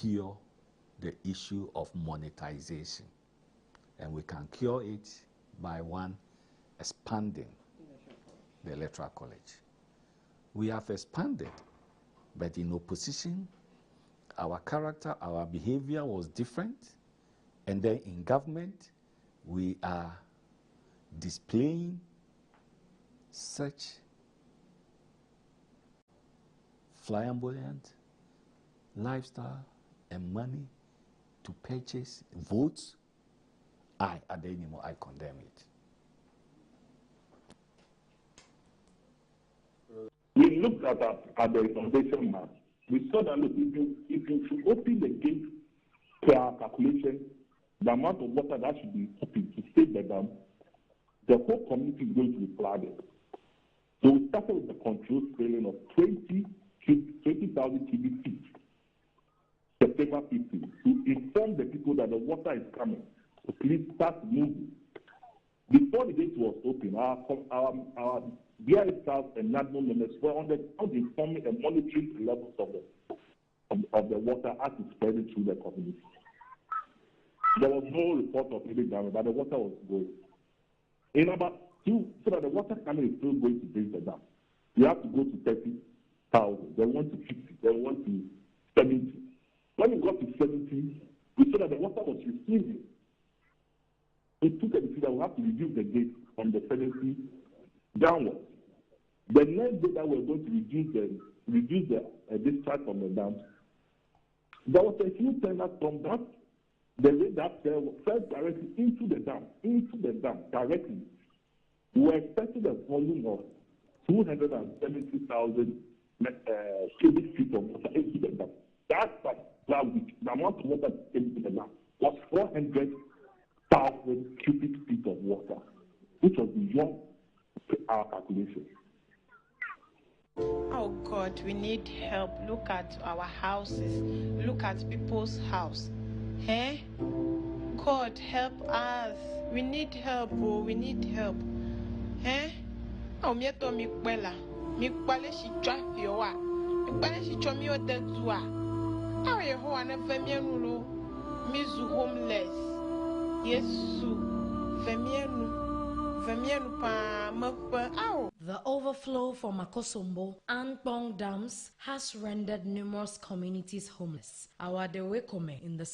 cure the issue of monetization. And we can cure it by one, expanding the electoral college. We have expanded, but in opposition, our character, our behavior was different. And then in government, we are displaying such flamboyant lifestyle and money to purchase votes. At the anymore, I condemn it. We looked at the foundation map. We saw that, look, if you should open the gate to our calculation, the amount of water that should be open to save the dam, the whole community is going to be flooded. So we started with the control scaling of 20,000 cubic feet September 15 to inform the people that the water is coming. So please start moving. Before the gate was open, our BI staff and NADMO members were on the ground informing and monitoring the levels of the water as it's spreading through the community. There was no report of any damage, but the water was going. In about two, so that the water coming is still going to breach the dam. You have to go to 30,000, then went to 50, then went to 70. When we got to 70, we saw that the water was receding. We took a decision that we have to reduce the gate from the 70 downwards. The next day that we were going to reduce the discharge from the dam, there was a huge tender from that. The way that fell directly into the dam directly. We were expecting a volume of 270,000 cubic feet of water into the dam. That particular week, the amount of water that came into the dam was 400,000 cubic feet of water, which was beyond our calculation. Oh God, we need help. Look at our houses. Look at people's house. Hey? God, help us. We need help, oh, we need help. Hey? Oh, me to mi kwela. Mi kwale shi traffic wa. Mi kwale shi chomi o tetua. Awe Yehowa na vemienu lo. Mi zu homeless. Yesu. Vemienu pa mapa. Aw. The overflow from Akosombo and Pong dams has rendered numerous communities homeless. Our Dewekome in the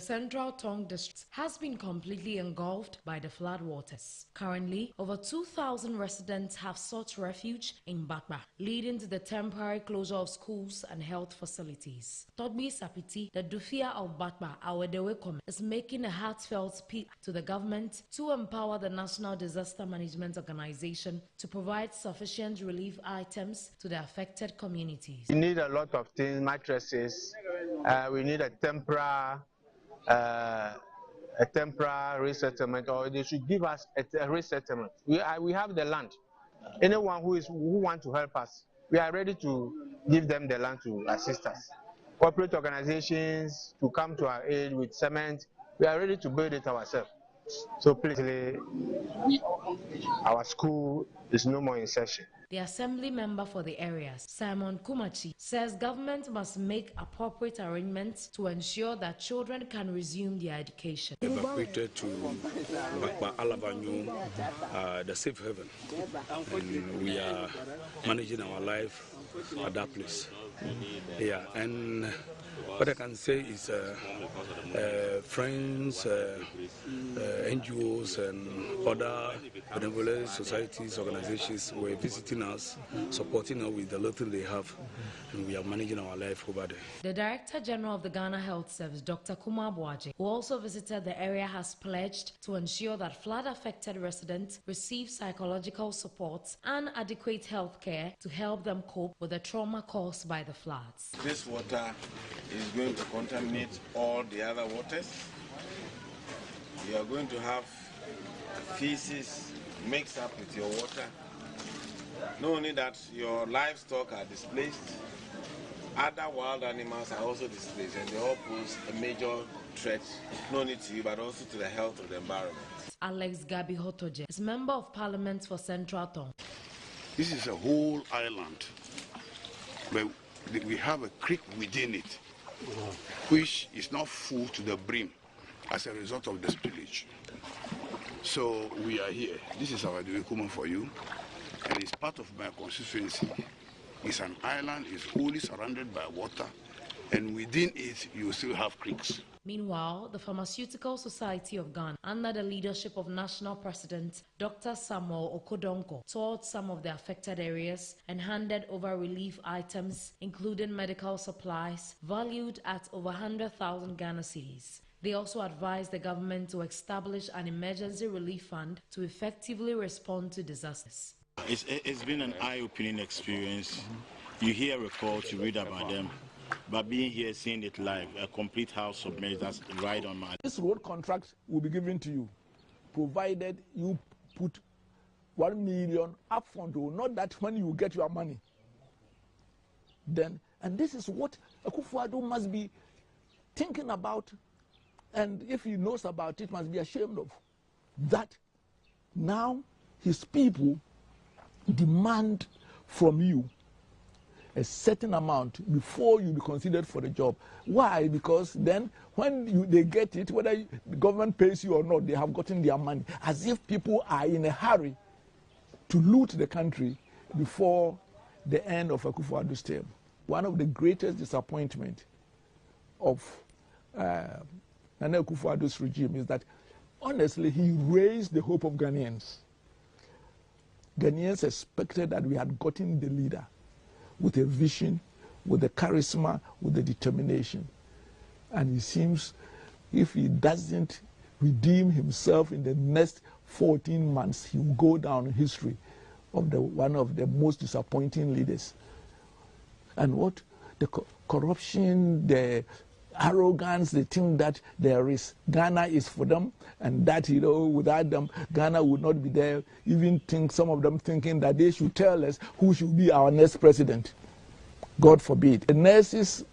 central Tong district has been completely engulfed by the floodwaters. Currently, over 2,000 residents have sought refuge in Bakba, leading to the temporary closure of schools and health facilities. Todbi Sapiti, the Dufia of Bakba, our Dewekome, is making a heartfelt plea to the government to empower the National Disaster Management Organization to provide sufficient relief items to the affected communities. We need a lot of things, mattresses. We need a temporary resettlement, or they should give us a resettlement. We have the land. Anyone who wants to help us, we are ready to give them the land to assist us. Corporate organizations to come to our aid with cement, we are ready to build it ourselves. So please, our school is no more in session. The assembly member for the areas, Simon Kumachi, says government must make appropriate arrangements to ensure that children can resume their education. Evacuated to Bakba Alabanyu, the safe haven, and we are managing our life at that place. Yeah, and what I can say is friends, NGOs and other benevolent societies, organizations were visiting us, supporting us with the little they have, and we are managing our life over there. The Director General of the Ghana Health Service, Dr. Kumar Boaje, who also visited the area, has pledged to ensure that flood-affected residents receive psychological support and adequate health care to help them cope with the trauma caused by the floods. This water is going to contaminate all the other waters. You are going to have feces mixed up with your water. Not only that, your livestock are displaced, other wild animals are also displaced, and they all pose a major threat, not only to you, but also to the health of the environment. Alex Gabi Hotoje is Member of Parliament for Central Tong. This is a whole island where we have a creek within it. which is not full to the brim as a result of the spillage. So we are here. This is our document for you, and it's part of my constituency. It's an island, it's wholly surrounded by water, and within it you still have creeks. Meanwhile, the Pharmaceutical Society of Ghana, under the leadership of National President Dr. Samuel Okodonko, toured some of the affected areas and handed over relief items, including medical supplies, valued at over 100,000 Ghana cedis. They also advised the government to establish an emergency relief fund to effectively respond to disasters. It's been an eye-opening experience. You hear reports, you read about them. But being here, seeing it live, a complete house submerged, that's right on my... This road contract will be given to you, provided you put 1 million upfront, not that when you get your money. Then, and this is what Akufo-Addo must be thinking about, and if he knows about it, must be ashamed of. That now his people demand from you a certain amount before you be considered for the job. Why? Because then when they get it, whether the government pays you or not, they have gotten their money. As if people are in a hurry to loot the country before the end of Akufo-Addo's term. One of the greatest disappointment of Nana Akufo-Addo's regime is that, honestly, he raised the hope of Ghanaians. Ghanaians expected that we had gotten the leader with a vision, with the charisma, with the determination. And it seems if he doesn't redeem himself in the next 14 months, he will go down in history of one of the most disappointing leaders. And what? The corruption, the arrogance, they think that there is, Ghana is for them, and that, you know, without them, Ghana would not be there. Even think some of them thinking that they should tell us who should be our next president. God forbid. The nurses.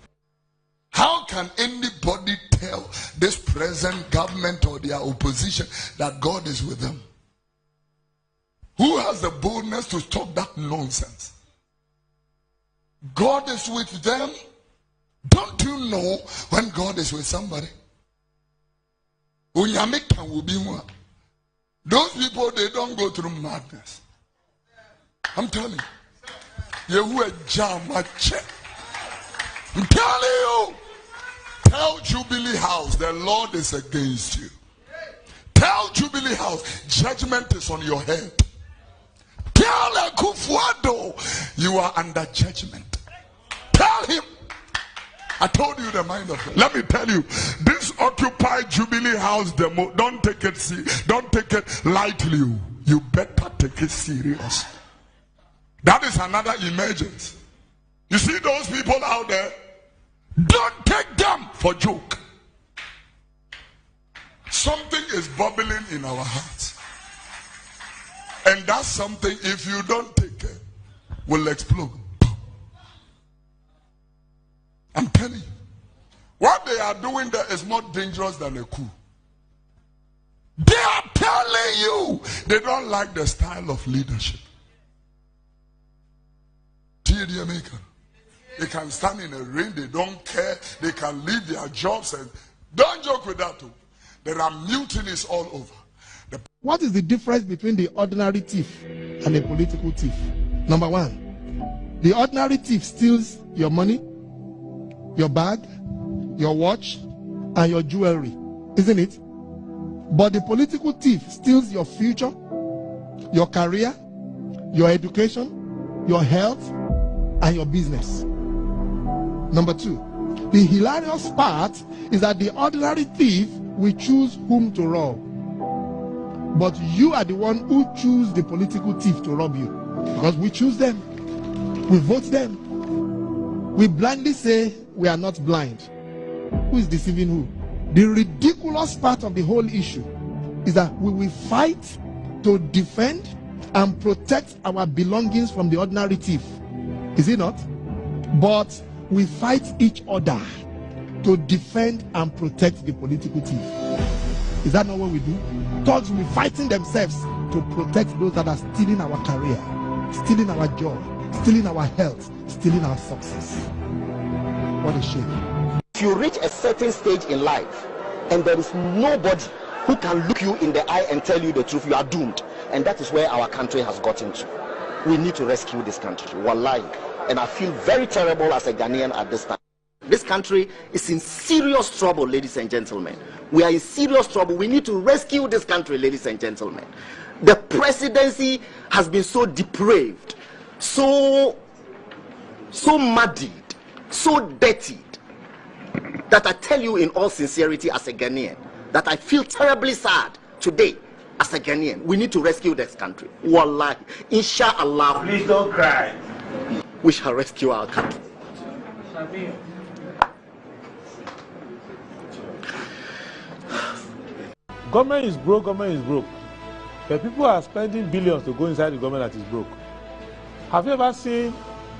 How can anybody tell this present government or their opposition that God is with them? Who has the boldness to stop that nonsense? God is with them. Don't you know when God is with somebody? Those people, they don't go through madness. I'm telling you. I'm telling you. Tell Jubilee House the Lord is against you. Tell Jubilee House judgment is on your head. Tell Akufo-Addo you are under judgment. Tell him. I told you the mind of God. Let me tell you, this Occupy Jubilee House demo, don't take it lightly. You better take it serious. That is another emergence. You see those people out there? Don't take them for joke. Something is bubbling in our hearts. And that's something, if you don't take it, will explode. I'm telling you, what they are doing there is more dangerous than a coup. They are telling you they don't like the style of leadership. They can stand in the rain, they don't care, they can leave their jobs, and don't joke with that too. There are mutinies all over. What is the difference between the ordinary thief and a political thief? Number one, the ordinary thief steals your money, your bag, your watch, and your jewelry, isn't it? But the political thief steals your future, your career, your education, your health, and your business. Number two, the hilarious part is that the ordinary thief will choose whom to rob. But you are the one who choose the political thief to rob you. Because we choose them. We vote them. We blindly say we are not blind. Who is deceiving who? The ridiculous part of the whole issue is that we will fight to defend and protect our belongings from the ordinary thief. Is it not? But we fight each other to defend and protect the political thief. Is that not what we do? Thugs will be fighting themselves to protect those that are stealing our career, stealing our joy, stealing our health, stealing our success. What a shame. If you reach a certain stage in life and there is nobody who can look you in the eye and tell you the truth, you are doomed. And that is where our country has gotten to. We need to rescue this country. Wallahi. And I feel very terrible as a Ghanaian at this time. This country is in serious trouble, ladies and gentlemen. We are in serious trouble. We need to rescue this country, ladies and gentlemen. The presidency has been so depraved, so muddied, so dirty, that I tell you in all sincerity as a Ghanaian, that I feel terribly sad today as a Ghanaian. We need to rescue this country. Wallahi. Inshallah. Please don't cry. We shall rescue our country. Government is broke, government is broke. But people are spending billions to go inside the government that is broke. Have you ever seen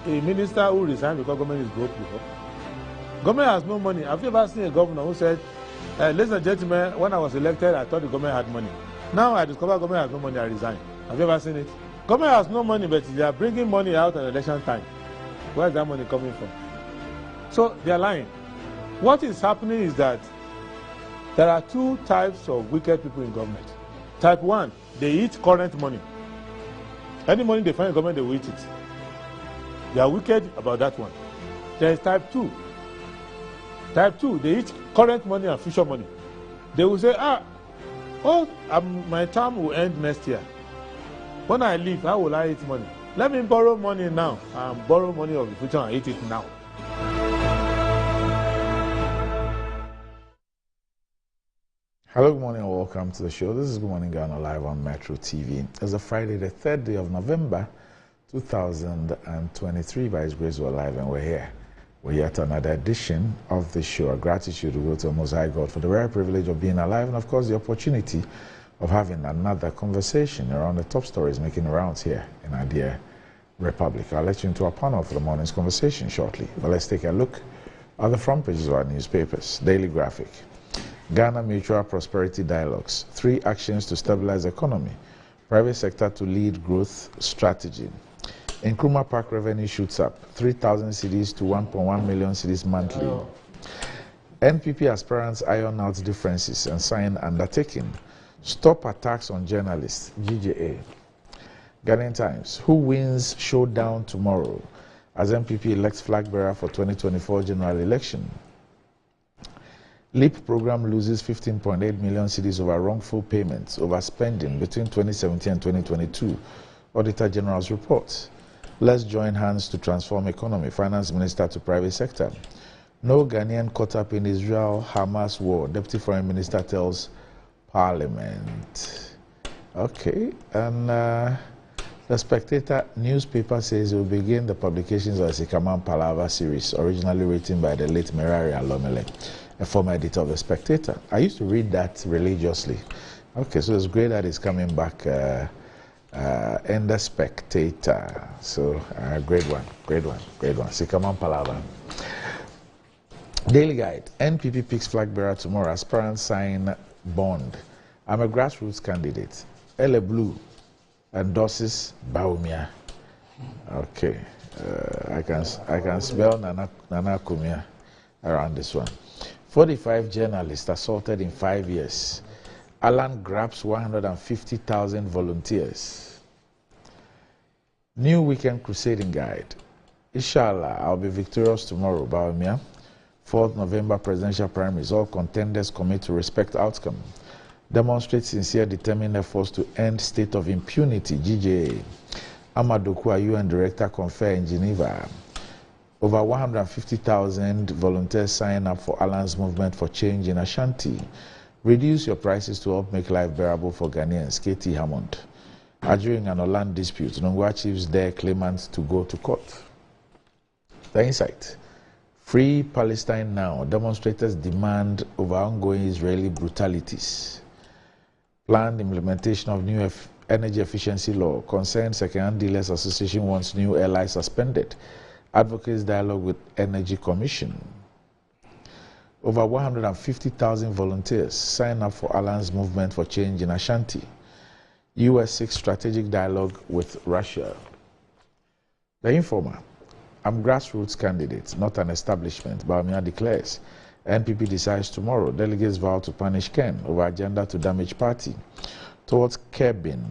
a minister who resigned because government is broke before? Government has no money. Have you ever seen a governor who said, ladies and gentlemen, when I was elected, I thought the government had money. Now I discover government has no money, I resign. Have you ever seen it? Government has no money, but they are bringing money out at election time. Where is that money coming from? So they are lying. What is happening is that there are two types of wicked people in government. Type 1, they eat current money. Any money they find in government, they will eat it. They are wicked about that one. There is type 2. Type 2, they eat current money and future money. They will say, my term will end next year. When I leave, how will I eat money? Let me borrow money now and borrow money of the future and eat it now. Hello, good morning and welcome to the show. This is Good Morning Ghana live on Metro TV. It's a Friday, the 3rd day of November, 2023. By His grace, we're live and we're here. We're here to another edition of the show. Our gratitude will go to the Most High God for the rare privilege of being alive and, of course, the opportunity of having another conversation around the top stories making rounds here in our dear Republic. I'll let you into our panel for the morning's conversation shortly. But let's take a look at the front pages of our newspapers. Daily Graphic. Ghana Mutual Prosperity Dialogues. 3 actions to stabilize economy. Private sector to lead growth strategy. Nkrumah Park revenue shoots up. 3,000 cedis to 1.1 million cedis monthly. NPP aspirants iron out differences and sign undertaking. Stop attacks on journalists. GJA. Ghanaian Times. Who wins showdown tomorrow as NPP elects flag bearer for 2024 general election? LEAP program loses 15.8 million cedis over wrongful payments, overspending between 2017 and 2022. Auditor General's report. Let's join hands to transform economy. Finance Minister to private sector. No Ghanaian caught up in Israel-Hamas war. Deputy Foreign Minister tells Parliament. Okay, and the Spectator newspaper says it will begin the publications of the Sikaman Palava series, originally written by the late Merari Alomele, a former editor of The Spectator. I used to read that religiously. Okay, so it's great that it's coming back in The Spectator. So, great one. Sikaman Palava. Daily Guide. NPP picks flag bearer tomorrow. Aspirants sign bond. I'm a grassroots candidate. Ele Blue endorses Bawumia. Okay. I can spell Nana Kumia around this one. 45 journalists assaulted in 5 years. Alan grabs 150,000 volunteers. New weekend crusading guide. Inshallah, I'll be victorious tomorrow, Bawumia. 4th November presidential primaries. All contenders commit to respect outcome. Demonstrate sincere, determined efforts to end state of impunity. GJA. Amadokua, UN Director, confer in Geneva. Over 150,000 volunteers sign up for Alan's movement for change in Ashanti. Reduce your prices to help make life bearable for Ghanaians. KT Hammond. During an Olan dispute, Nongwa chiefs dare claimants to go to court. The Insight. Free Palestine now. Demonstrators demand over ongoing Israeli brutalities. Planned implementation of new energy efficiency law. Concerned Second-Hand Dealers Association wants new airlines suspended. Advocates dialogue with Energy Commission. Over 150,000 volunteers sign up for Alan's movement for change in Ashanti. US seeks strategic dialogue with Russia. The Informer. I'm grassroots candidate, not an establishment, Bawumia declares. NPP decides tomorrow. Delegates vow to punish Ken over agenda to damage party. Towards curbing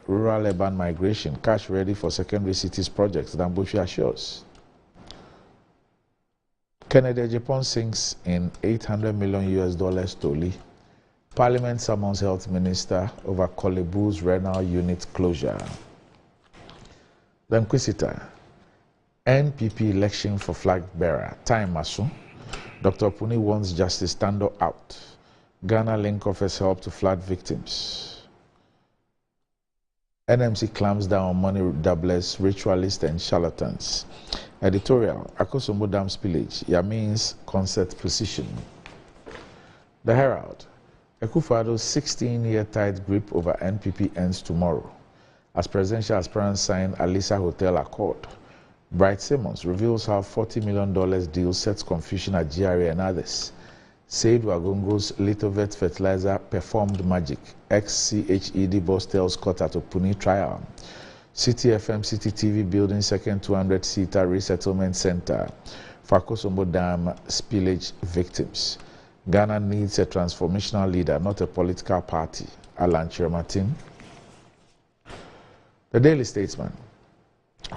rural-urban migration, cash ready for secondary cities projects, Dambushi assures. Kennedy Japan sinks in $800 million Toli. Parliament summons health minister over Kolebu's renal unit closure. The Inquisitor. NPP election for flag bearer. Time Masu. Dr. Puni wants Justice Tando out. Ghana link offers help to flood victims. NMC clams down on money doublers, ritualists, and charlatans. Editorial, Akosombo Dam spillage, Yamin's concert position. The Herald, Akufo-Addo's 16-year tight grip over NPP ends tomorrow, as presidential aspirants sign Alisa Hotel Accord. Bright Simmons reveals how $40 million deal sets confusion at GRA and others. Said Wagongo's Litovet fertilizer performed magic. Ex-CHED boss tells Kota to Puni trial. City FM City TV building second 200-seater resettlement center for Akosombo Dam spillage victims. Ghana needs a transformational leader, not a political party. Alan Chirmatin. The Daily Statesman.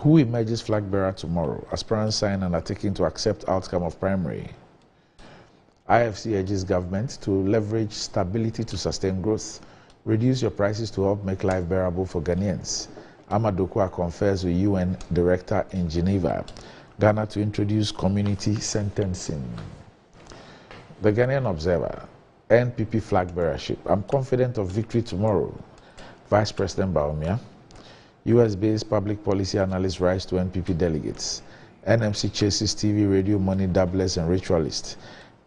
Who emerges flag bearer tomorrow? Aspirants sign and are taken to accept outcome of primary. IFC urges government to leverage stability to sustain growth. Reduce your prices to help make life bearable for Ghanaians. Amadokwa confers with UN Director in Geneva. Ghana to introduce community sentencing. The Ghanaian Observer. NPP flag bearership. I'm confident of victory tomorrow. Vice President Bawumia. US-based public policy analysts rise to NPP delegates. NMC chases TV, radio, money doublers and ritualists.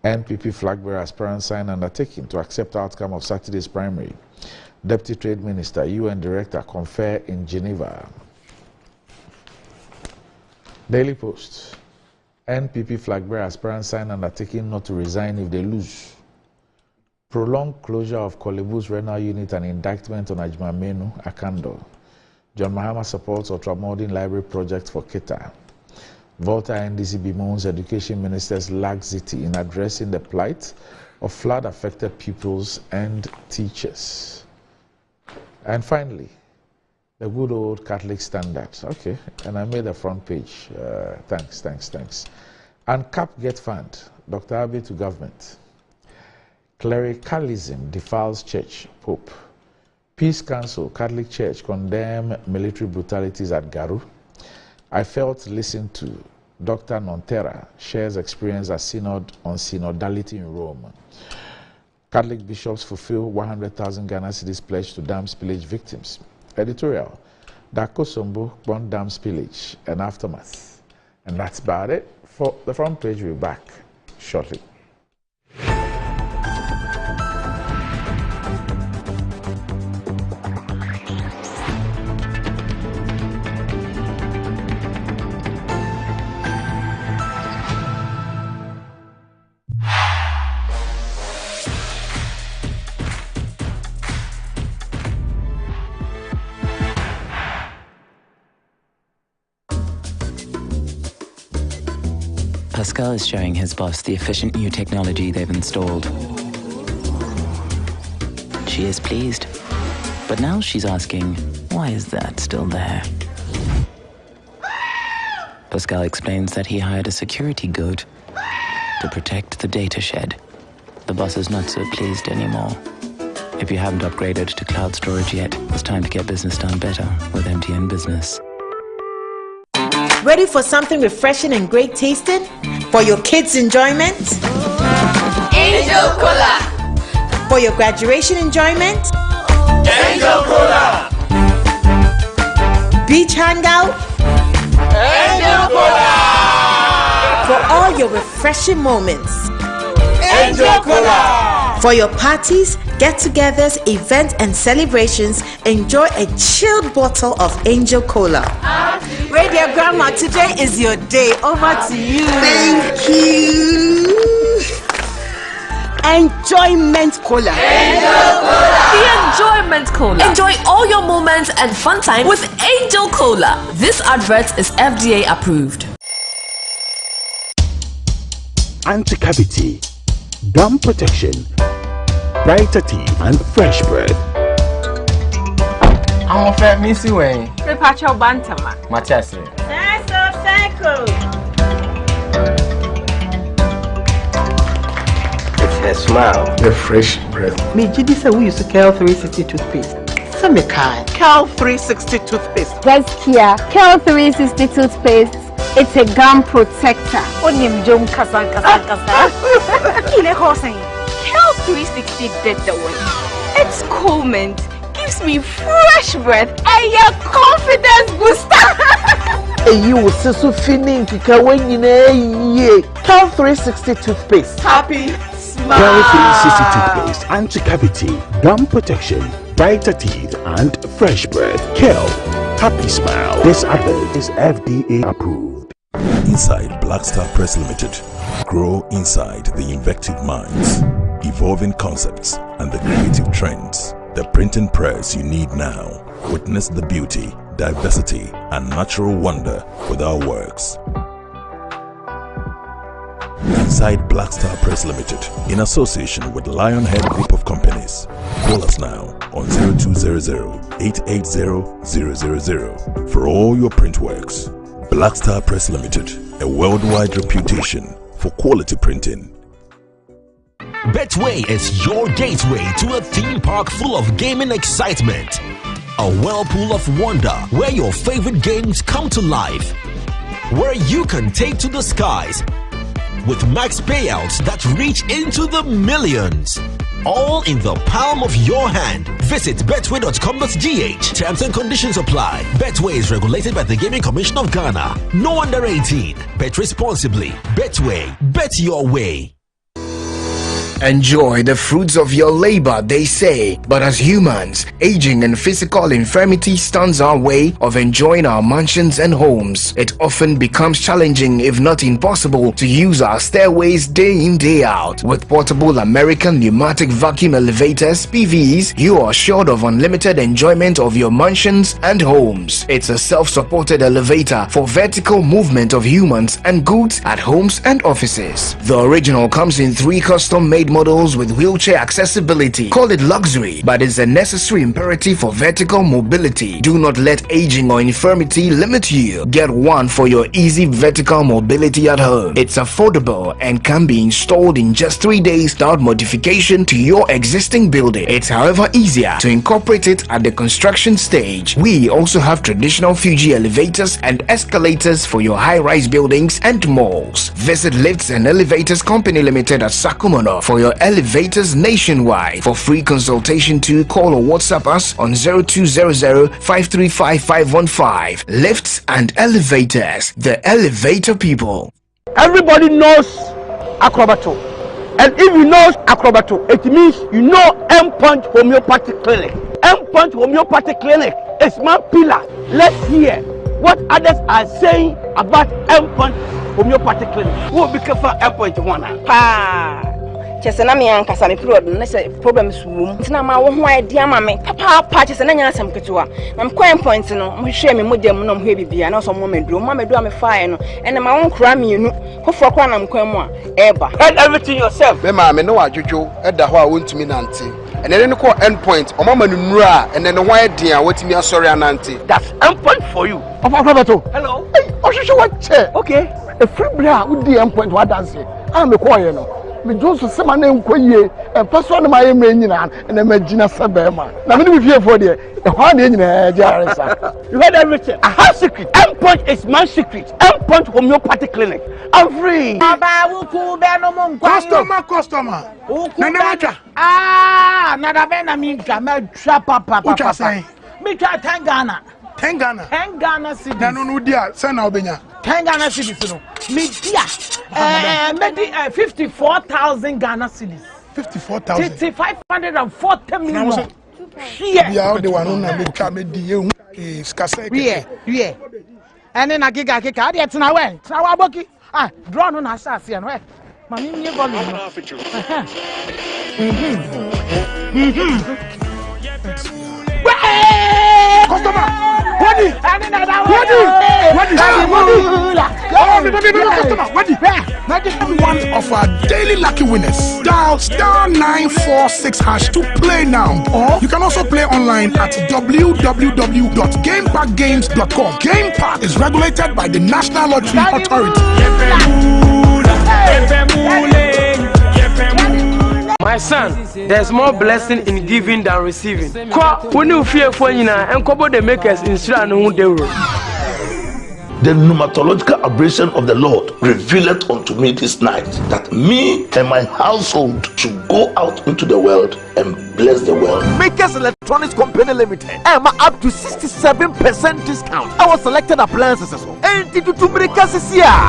NPP flag bearer aspirant sign undertaking to accept outcome of Saturday's primary. Deputy Trade Minister, UN Director confer in Geneva. Daily Post. NPP flag bearer aspirant sign undertaking not to resign if they lose. Prolonged closure of Kolebu's renal unit and indictment on Ajmamenu Akando. John Mahama supports Ultramodern Library project for Keta. Volta NDC bemoans Education Minister's laxity in addressing the plight of flood-affected pupils and teachers. And finally, the good old Catholic Standard. Okay, and I made the front page. Thanks. And CAP get fund. Dr. Abe to government. Clericalism defiles church. Pope. Peace Council, Catholic Church condemn military brutalities at Garu. I felt listened to. Dr. Nontera shares experience at synod on synodality in Rome. Catholic bishops fulfill 100,000 Ghana cedis pledge to dam spillage victims. Editorial, Akosombo Bond Dam spillage and aftermath. And that's about it. For the front page, we'll be back shortly. Pascal is showing his boss the efficient new technology they've installed. She is pleased, but now she's asking, why is that still there? Pascal explains that he hired a security goat to protect the data shed. The boss is not so pleased anymore. If you haven't upgraded to cloud storage yet, it's time to get business done better with MTN Business. Ready for something refreshing and great tasting? For your kids' enjoyment? Angel Cola! For your graduation enjoyment? Angel Cola! Beach hangout? Angel Cola! For all your refreshing moments? Angel Cola! For your parties, get-togethers, events, and celebrations, enjoy a chilled bottle of Angel Cola. Radio Grandma, today is your day. Over to you. Thank you. Enjoyment Cola. Angel Cola. The Enjoyment Cola. Enjoy all your moments and fun time with Angel Cola. This advert is FDA approved. Anti-cavity, gum protection, brighter teeth, and fresh breath. I'm afraid Missy Wayne. Prepare bantama. Matias. It's her smile, the fresh breath. Me, Jidi said we use Kel 360 toothpaste. Some kind. Kel 360 toothpaste. Gaskia, Kel 360 toothpaste. It's a gum protector. Onim jom kasa. Kile Hossein. Kel 360 did the work. It's cool mint. Gives me fresh breath and your confidence booster. You will see so feeling when you know Kel 360 toothpaste. Happy smile. Kel 360 toothpaste, anti-cavity, gum protection, brighter teeth, and fresh breath. Kel, happy smile. This advert is FDA approved. Inside Black Star Press Limited, grow inside the inventive minds, evolving concepts, and the creative trends. The printing press you need now. Witness the beauty, diversity, and natural wonder with our works. Inside Black Star Press Limited, in association with Lionhead Group of Companies. Call us now on 0200-880-000 for all your print works. Black Star Press Limited, a worldwide reputation for quality printing. Betway is your gateway to a theme park full of gaming excitement. A whirlpool of wonder where your favorite games come to life. Where you can take to the skies with max payouts that reach into the millions. All in the palm of your hand. Visit betway.com.gh. Terms and conditions apply. Betway is regulated by the Gaming Commission of Ghana. No under 18. Bet responsibly. Betway. Bet your way. Enjoy the fruits of your labor, they say. But as humans, aging and physical infirmity stands our way of enjoying our mansions and homes. It often becomes challenging, if not impossible, to use our stairways day in, day out. With portable American pneumatic vacuum elevators, PVs, you are assured of unlimited enjoyment of your mansions and homes. It's a self-supported elevator for vertical movement of humans and goods at homes and offices. The original comes in 3 custom-made models with wheelchair accessibility. Call it luxury, but it's a necessary imperative for vertical mobility. Do not let aging or infirmity limit you. Get one for your easy vertical mobility at home. It's affordable and can be installed in just 3 days without modification to your existing building. It's however easier to incorporate it at the construction stage. We also have traditional Fuji elevators and escalators for your high-rise buildings and malls. Visit Lifts and Elevators Company Limited at Sakumono for your elevators nationwide. For free consultation to call or WhatsApp us on 0200-535-515. Lifts and Elevators, the elevator people. Everybody knows Acrobato, and if you know Acrobato, it means you know Endpoint Homeopathic Clinic. Endpoint Homeopathic Clinic is my pillar. Let's hear what others are saying about Endpoint Homeopathic Clinic. Who will be careful Endpoint one? Chesena me ankasa me period no say problem suwum ntina ma wo ho idea ma me papa chesena nya asem ketewa na me coin point no mo hwe me modem no mo hwe bibia na so mo meduro me fire no ene ma won kra me enu foforo kwa na me kwan mu a eba head everything yourself me ma me no wadwodwo eda ho a wontumi nante ene ne ko endpoint o mama nuru a ene ne ho ade a watimi asori anante. That's Endpoint for you. Hello. Hey, ohwehwe what che. Okay. A free bra wo di Endpoint wa dance. Me call you no. Me Johnson sema na enkoyie e paso na maye me nyina na magina sebema na me be fie for there e ho na nyina jaresa. You heard everything. I have secret. Endpoint is my secret. Endpoint Homeopathic Clinic. I'm free. Baba wuku be no mo nkwa customer na naja na da be na mi nka ma twa papa me twa 10 Ghana 10 Ghana cedis na no dia say na obenya 10 Ghana cedis no me dia maybe 54,000 Ghana cedis. 54,000. 540 million. Yeah, the one na me twa me die skase. Yeah. And then I giga dey tena we. Tena wa boki. Draw no na asase no. Mami me volume. Customer. One of our daily lucky winners. Dial *946# to play now. Or you can also play online at www.gamepackgames.com. Game Park is regulated by the National Lottery Authority. My son, there's more blessing in giving than receiving. When you fear for you and couple the makers in the pneumatological aberration of the Lord revealed unto me this night that me and my household should go out into the world and bless the world. Makers Electronics Company Limited. Emma up to 67% discount. Our selected appliances.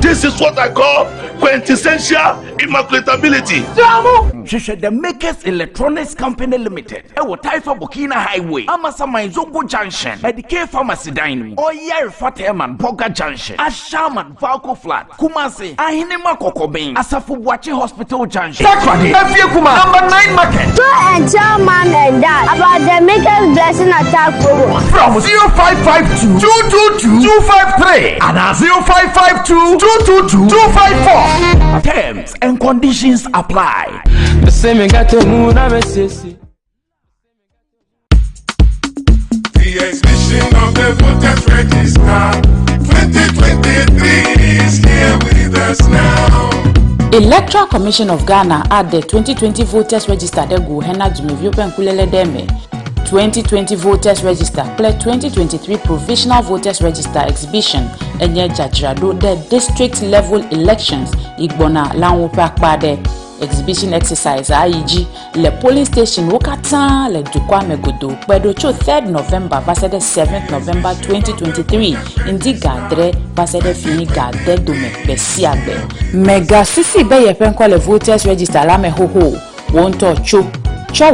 This is what I call quintessential immaculatability. The Makers Electronics Company Limited. Ewo Taifa Burkina Highway. Amasama Zongo Junction. Edike Pharmacy Dining. Oyer Fateman Boga Junction. Ashaman Valco Flat. Kumasi. Ahinema Kokobin. Asafu Bwachi Hospital Junction. Sakradi. Kuma. Number 9 Market. And tell mom and dad about the Makers Blessing Attack program. From 0552 222 253 and 0552 222 254. Terms and conditions apply. The exhibition of the voters register 2023 is here with us now. Electoral Commission of Ghana at the 2020 voters register de go hena Jumevio Penkulele Deme 2020 voters register play 2023 provisional voters register exhibition enye jajrado the district level elections igbona lanwo pakpade exhibition exercise AIG le polling station Wokatan le Dukwa Megodo pedo 3rd November versus 7th November 2023 indi gadre versus fini gadre dome besiagbe mega sisi be yepenko le voters register la me hoho wonto cho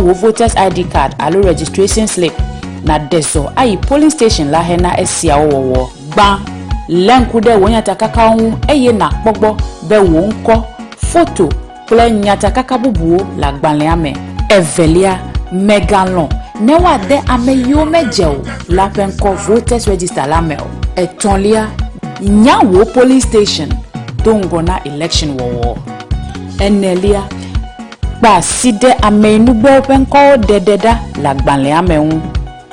wo voters ID card alo registration slip na deso ayi polling station la hena esia owo gba lenkude wonyata kakahu eye na pogbo be wonko photo nyata kakabubu la gbanle ame evelia megalon newa de ame yo mejeo la penko voters register la meo etonlia nyawo police station dongona election wo enelia ba side ame nugbo penko dededa la gbanle ame un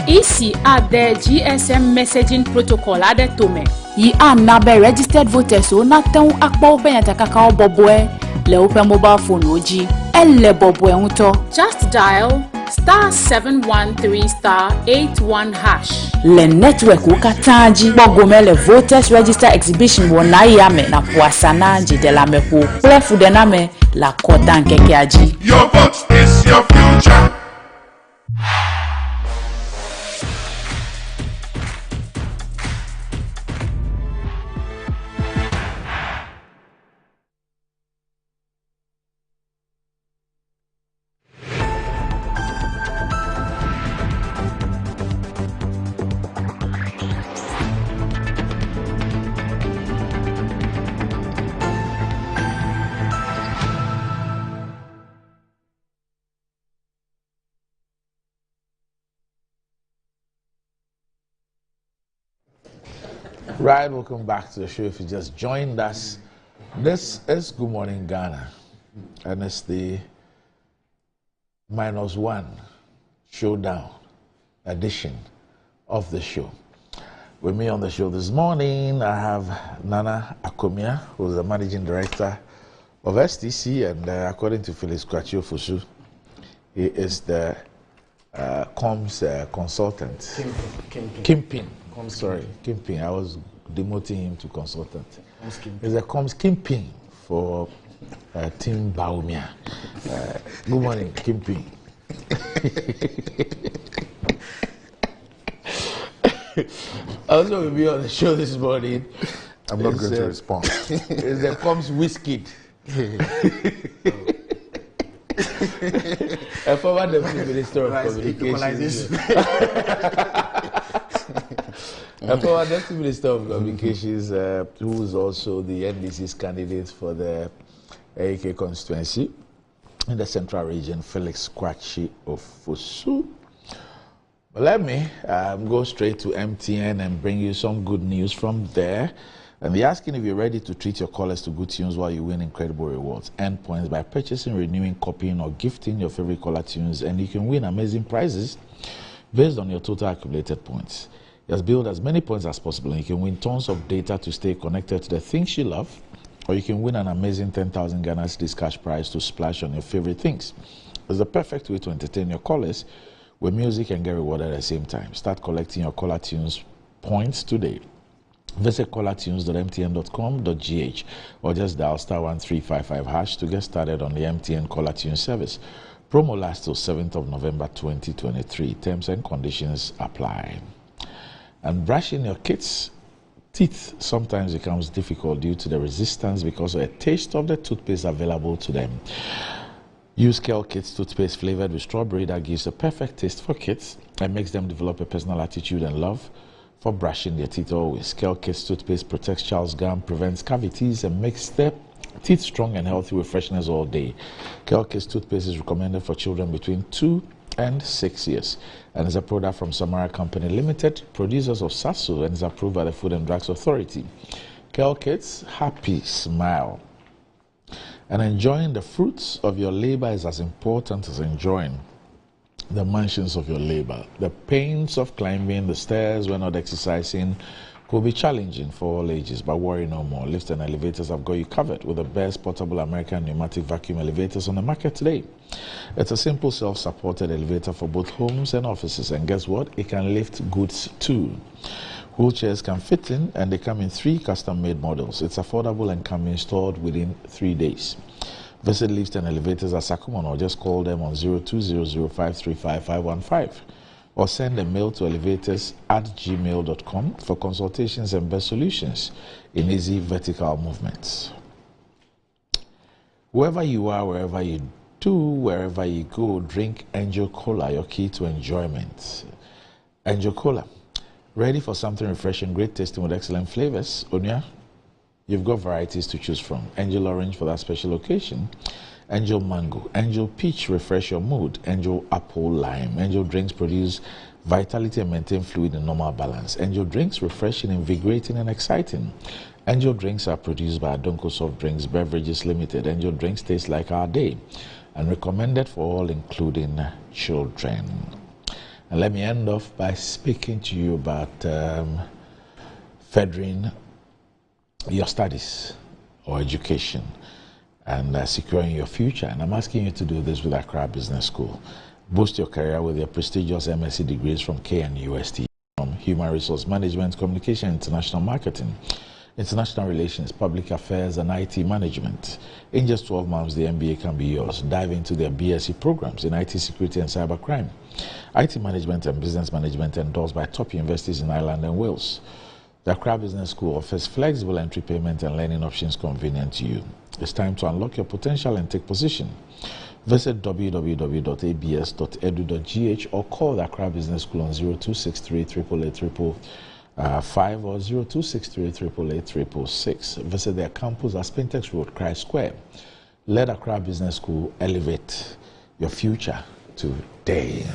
ici at the GSM messaging protocol ade tome yi anabe registered voters o na tan akpo penyata kakao boboe le open mobile phone oji elle bobo ento just dial *713*81#. Le network ukataji bogome le voters register exhibition wona yame na poasana de la mepo plefu de name la kota nkeke aji. Your vote is your future. Right, welcome back to the show. If you just joined us, this is Good Morning Ghana, and it's the -1 showdown edition of the show. With me on the show this morning, I have Nana Akomia, who is the managing director of STC, and according to Felix Kwachio Fusu, he is the comms consultant. Kimpin. Kimpin. I was demoting him to consultant. He's a comms Kimpin for Team Baumia. Good morning, Kimpin. Also, will be on the show this morning. I'm not going to respond. It's the comms Whiskey. A former Deputy Minister of Communications. A former Deputy Minister of Communications, who is also the NDC's candidate for the AEK constituency in the Central Region, Felix Kwachio Fusu. Well, let me go straight to MTN and bring you some good news from there. And they're asking if you're ready to treat your callers to good tunes while you win incredible rewards and points by purchasing, renewing, copying, or gifting your favorite caller tunes. And you can win amazing prizes based on your total accumulated points. Just build as many points as possible, and you can win tons of data to stay connected to the things you love, or you can win an amazing 10,000 Ghana cedis cash prize to splash on your favorite things. It's the perfect way to entertain your callers with music and get rewarded at the same time. Start collecting your caller tunes points today. Visit callertunes.mtn.com.gh or just dial *1355# to get started on the MTN Caller Tune service. Promo lasts till 7th of November 2023. Terms and conditions apply. And brushing your kids' teeth sometimes becomes difficult due to the resistance because of the taste of the toothpaste available to them. Use Kel Kids toothpaste flavored with strawberry that gives a perfect taste for kids and makes them develop a personal attitude and love for brushing their teeth always. Kel Kids toothpaste protects child's gum, prevents cavities, and makes their teeth strong and healthy with freshness all day. Kel Kids toothpaste is recommended for children between 2 and 6 years and is a product from Samara Company Limited, producers of Sasso, and is approved by the Food and Drugs Authority. Kel Kids, happy smile. And enjoying the fruits of your labor is as important as enjoying the mansions of your labor. The pains of climbing the stairs when not exercising could be challenging for all ages, but worry no more. Lifts and elevators have got you covered with the best portable American pneumatic vacuum elevators on the market today. It's a simple self-supported elevator for both homes and offices, and guess what? It can lift goods too. Wheelchairs can fit in, and they come in 3 custom-made models. It's affordable and can be installed within 3 days. Visit Lifts and Elevators at Sakumon or just call them on 0200535515 or send a mail to elevators@gmail.com for consultations and best solutions in easy vertical movements. Wherever you are, wherever you do, wherever you go, drink Angel Cola, your key to enjoyment. Angel Cola, ready for something refreshing, great tasting with excellent flavors. Onya, you've got varieties to choose from. Angel Orange for that special occasion. Angel Mango. Angel Peach, refresh your mood. Angel Apple Lime. Angel Drinks produce vitality and maintain fluid in normal balance. Angel Drinks, refreshing, invigorating, and exciting. Angel Drinks are produced by Adonko Soft Drinks Beverages Limited. Angel Drinks taste like our day and recommended for all, including children. And let me end off by speaking to you about furthering your studies or education and securing your future. And I'm asking you to do this with Accra Business School. Boost your career with your prestigious MSc degrees from KNUST, from Human Resource Management, Communication, International Marketing, International Relations, Public Affairs, and IT Management. In just 12 months, the MBA can be yours. Dive into their BSc programs in IT Security and Cybercrime, IT Management and Business Management, endorsed by top universities in Ireland and Wales. The Accra Business School offers flexible entry payment and learning options convenient to you. It's time to unlock your potential and take position. Visit www.abs.edu.gh or call the Accra Business School on 0263 888 5 or 0263 888 666. Visit their campus at Spintex Road, Christ Square. Let Accra Business School elevate your future today.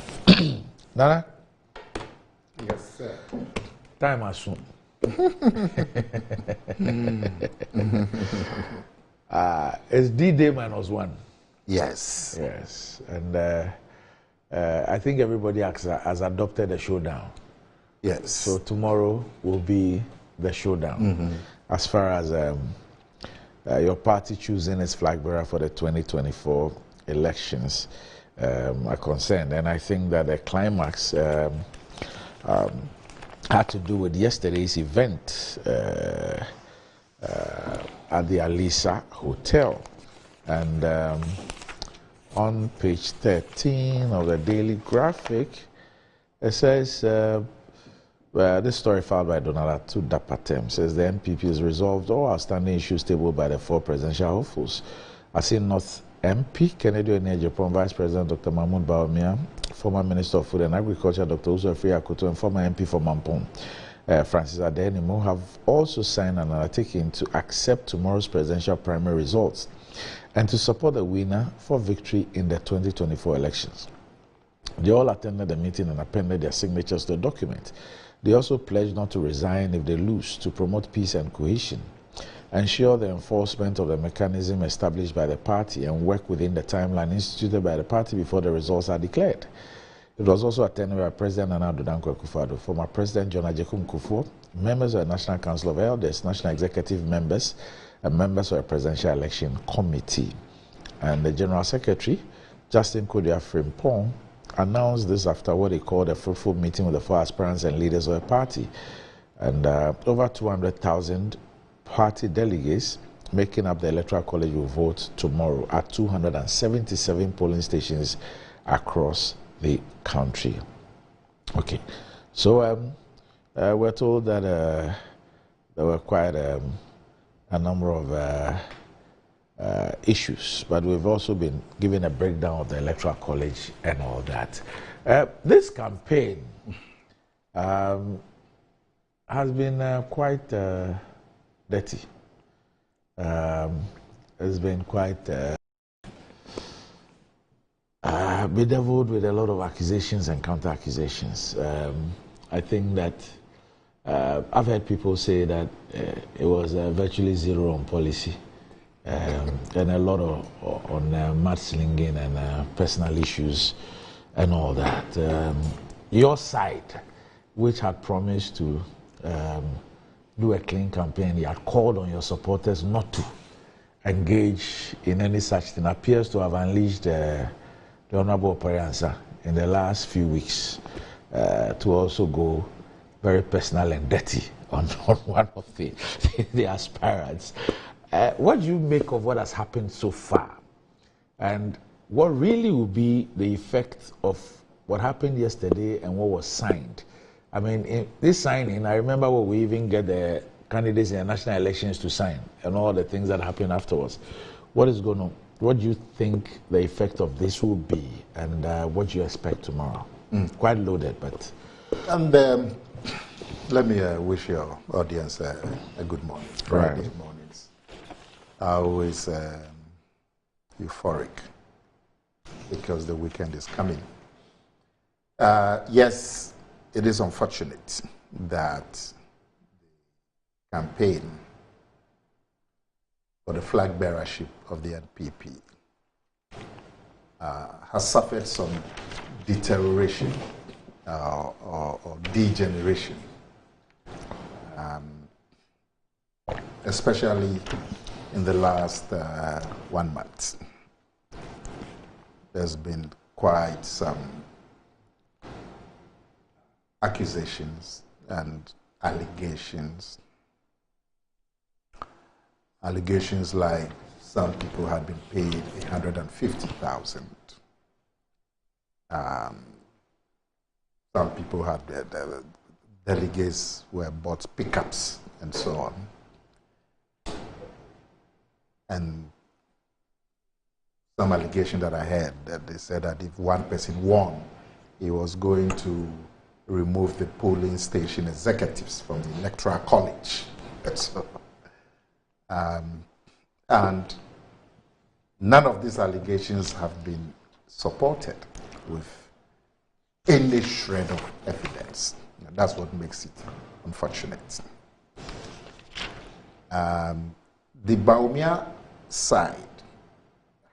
Nana? Yes, sir. Time has soon. It's D-Day -1. Yes. Yes. And I think everybody has adopted a showdown. Yes. So tomorrow will be the showdown. As far as your party choosing its flag bearer for the 2024 elections are concerned. And I think that the climax had to do with yesterday's event at the Alisa Hotel. And on page 13 of the Daily Graphic, it says, this story filed by Donald Dapatem says the MPP has resolved all outstanding issues tabled by the 4 presidential hopefuls. As in North MP, Kennedy Onyejepo, Vice President Dr. Mahmoud Bawumia, former Minister of Food and Agriculture Dr. Uzo Efri Akoto, and former MP for Mampong, Francis Adenimo, have also signed an undertaking to accept tomorrow's presidential primary results and to support the winner for victory in the 2024 elections. They all attended the meeting and appended their signatures to the document. They also pledged not to resign if they lose, to promote peace and cohesion, ensure the enforcement of the mechanism established by the party, and work within the timeline instituted by the party before the results are declared. It was also attended by President Nana Addo Dankwa Akufo-Addo, former President John Agyekum Kufuor, members of the National Council of Elders, National Executive members, and members of the Presidential Election Committee. And the General Secretary, Justin Kodia Frimpong, announced this after what he called a fruitful meeting with the 4 aspirants and leaders of the party. And over 200,000 party delegates making up the Electoral College will vote tomorrow at 277 polling stations across the country. Okay, so we're told that there were quite a number of issues, but we've also been given a breakdown of the Electoral College and all that. This campaign has been quite dirty. It's been quite bedeviled with a lot of accusations and counter-accusations. I think that I've heard people say that it was virtually zero on policy. And a lot on mudslinging and personal issues and all that. Your side, which had promised to do a clean campaign, you had called on your supporters not to engage in any such thing, appears to have unleashed the Honorable Operiansa in the last few weeks to also go very personal and dirty on one of the aspirants. What do you make of what has happened so far? And what really will be the effect of what happened yesterday and what was signed? I mean, in this signing, I remember what we even get the candidates in the national elections to sign and all the things that happened afterwards. What is going on? What do you think the effect of this will be, and what do you expect tomorrow? Quite loaded, but... And let me wish your audience a good morning. Friday mornings are always euphoric because the weekend is coming. Yes, it is unfortunate that the campaign for the flag bearership of the NPP has suffered some deterioration or degeneration, especially in the last 1 month. There's been quite some accusations and allegations. Allegations like some people had been paid 150,000. Some people had the delegates were bought pickups and so on. And some allegation that I heard that they said that if one person won, he was going to remove the polling station executives from the Electoral College. And none of these allegations have been supported with any shred of evidence. And that's what makes it unfortunate. The Bawumia side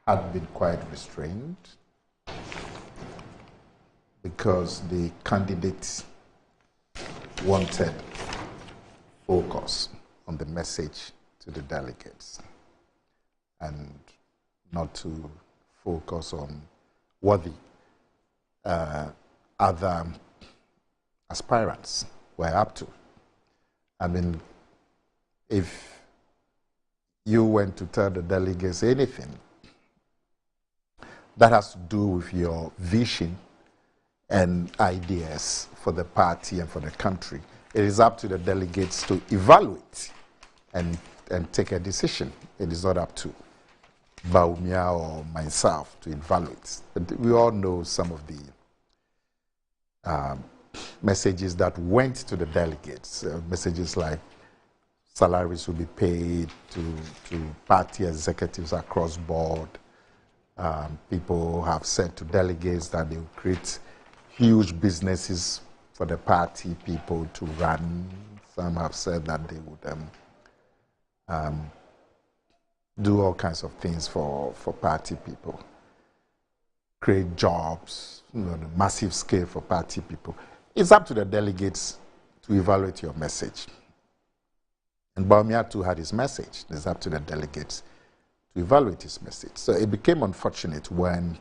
had been quite restrained because the candidates wanted focus on the message to the delegates and not to focus on what the other aspirants were up to. I mean, if you went to tell the delegates anything that has to do with your vision and ideas for the party and for the country, it is up to the delegates to evaluate and take a decision. It is not up to Bawumia or myself to evaluate. But we all know some of the messages that went to the delegates, messages like salaries will be paid to party executives across board. People have said to delegates that they will create huge businesses for the party people to run. Some have said that they would do all kinds of things for party people, create jobs, on a massive scale for party people. It's up to the delegates to evaluate your message. And Bawumia too had his message. It's up to the delegates to evaluate his message. So it became unfortunate when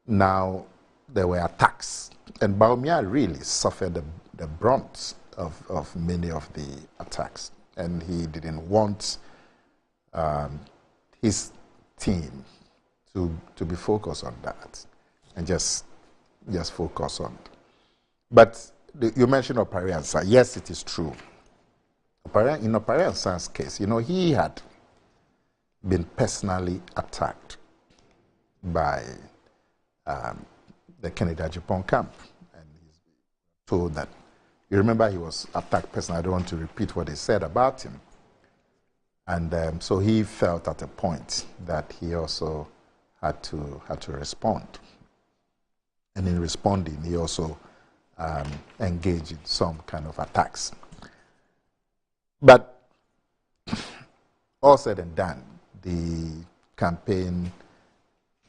now there were attacks. And Bawumia really suffered the brunt of many of the attacks. And he didn't want his team to be focused on that and just focus on it. But you mentioned Opare Ansah. Yes, it is true. In Opare Ansah's case, he had been personally attacked by the Kennedy Agyapong camp. And he's told that, you remember he was attacked personally. I don't want to repeat what they said about him. And so he felt at a point that he also had to respond. And in responding, he also engaged in some kind of attacks. But all said and done, the campaign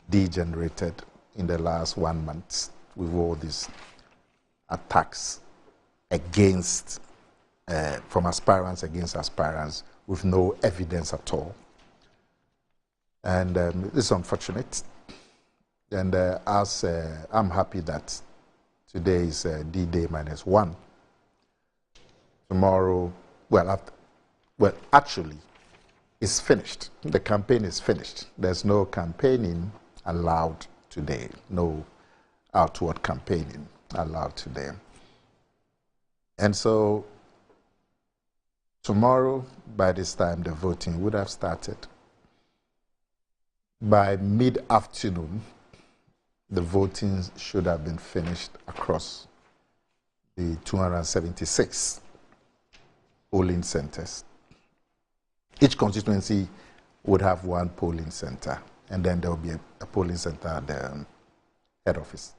degenerated in the last 1 month with all these attacks against, from aspirants against aspirants with no evidence at all. And it's unfortunate. And I'm happy that today is D-Day -1. Tomorrow, actually, it's finished. The campaign is finished. There's no campaigning allowed today. No outward campaigning allowed today. And so tomorrow, by this time, the voting would have started. By mid-afternoon, the voting should have been finished across the 276 polling centers. Each constituency would have one polling center, and then there will be a polling center at the head office.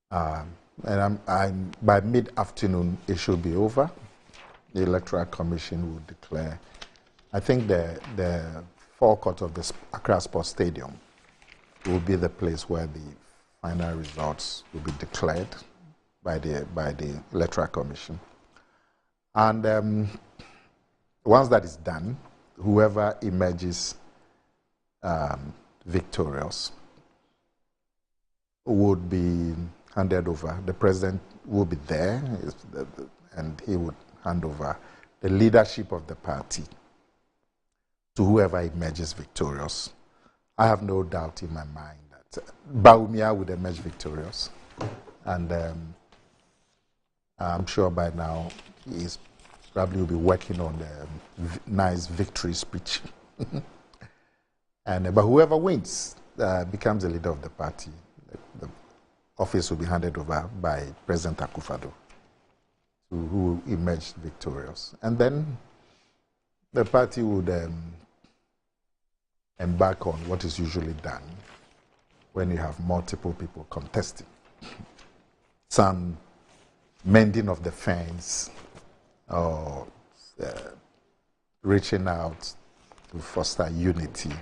And by mid-afternoon, it should be over. The Electoral Commission will declare. I think the forecourt of the Accra Sports Stadium will be the place where the final results will be declared by the Electoral Commission. And once that is done, whoever emerges victorious would be handed over. The president will be there, and he would hand over the leadership of the party to whoever emerges victorious. I have no doubt in my mind that Bawumia would emerge victorious. And I'm sure by now he probably will be working on the nice victory speech. But whoever wins becomes the leader of the party. The office will be handed over by President Akufo-Addo, who emerged victorious. And then the party would embark on what is usually done when you have multiple people contesting. Some mending of the fence or reaching out to foster unity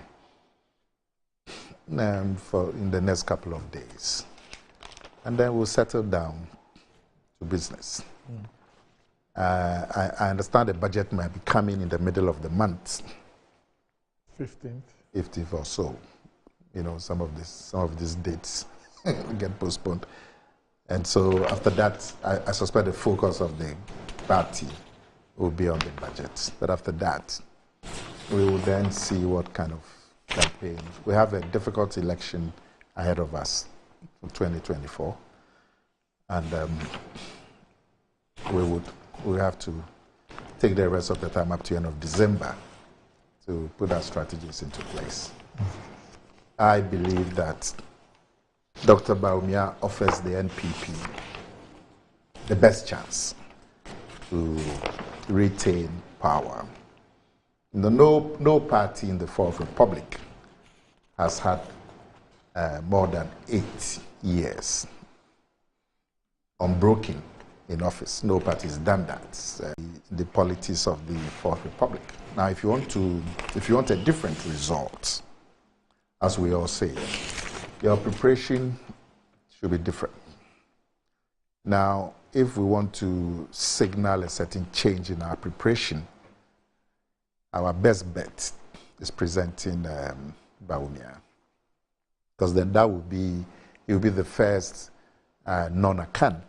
in the next couple of days. And then we'll settle down to business. I understand the budget might be coming in the middle of the month. 15th or so. Some of these dates get postponed. And so after that, I suspect the focus of the party will be on the budget. But after that, we will then see what kind of campaign. We have a difficult election ahead of us for 2024. And we have to take the rest of the time up to the end of December to put our strategies into place. I believe that Dr. Bawumia offers the NPP the best chance to retain power. No party in the Fourth Republic has had more than 8 years, unbroken in office. No party has done that. The politics of the Fourth Republic. Now, if you want a different result, as we all say, your preparation should be different. Now, if we want to signal a certain change in our preparation, our best bet is presenting Bawumia, because then that will be, he will be the first non-Akan,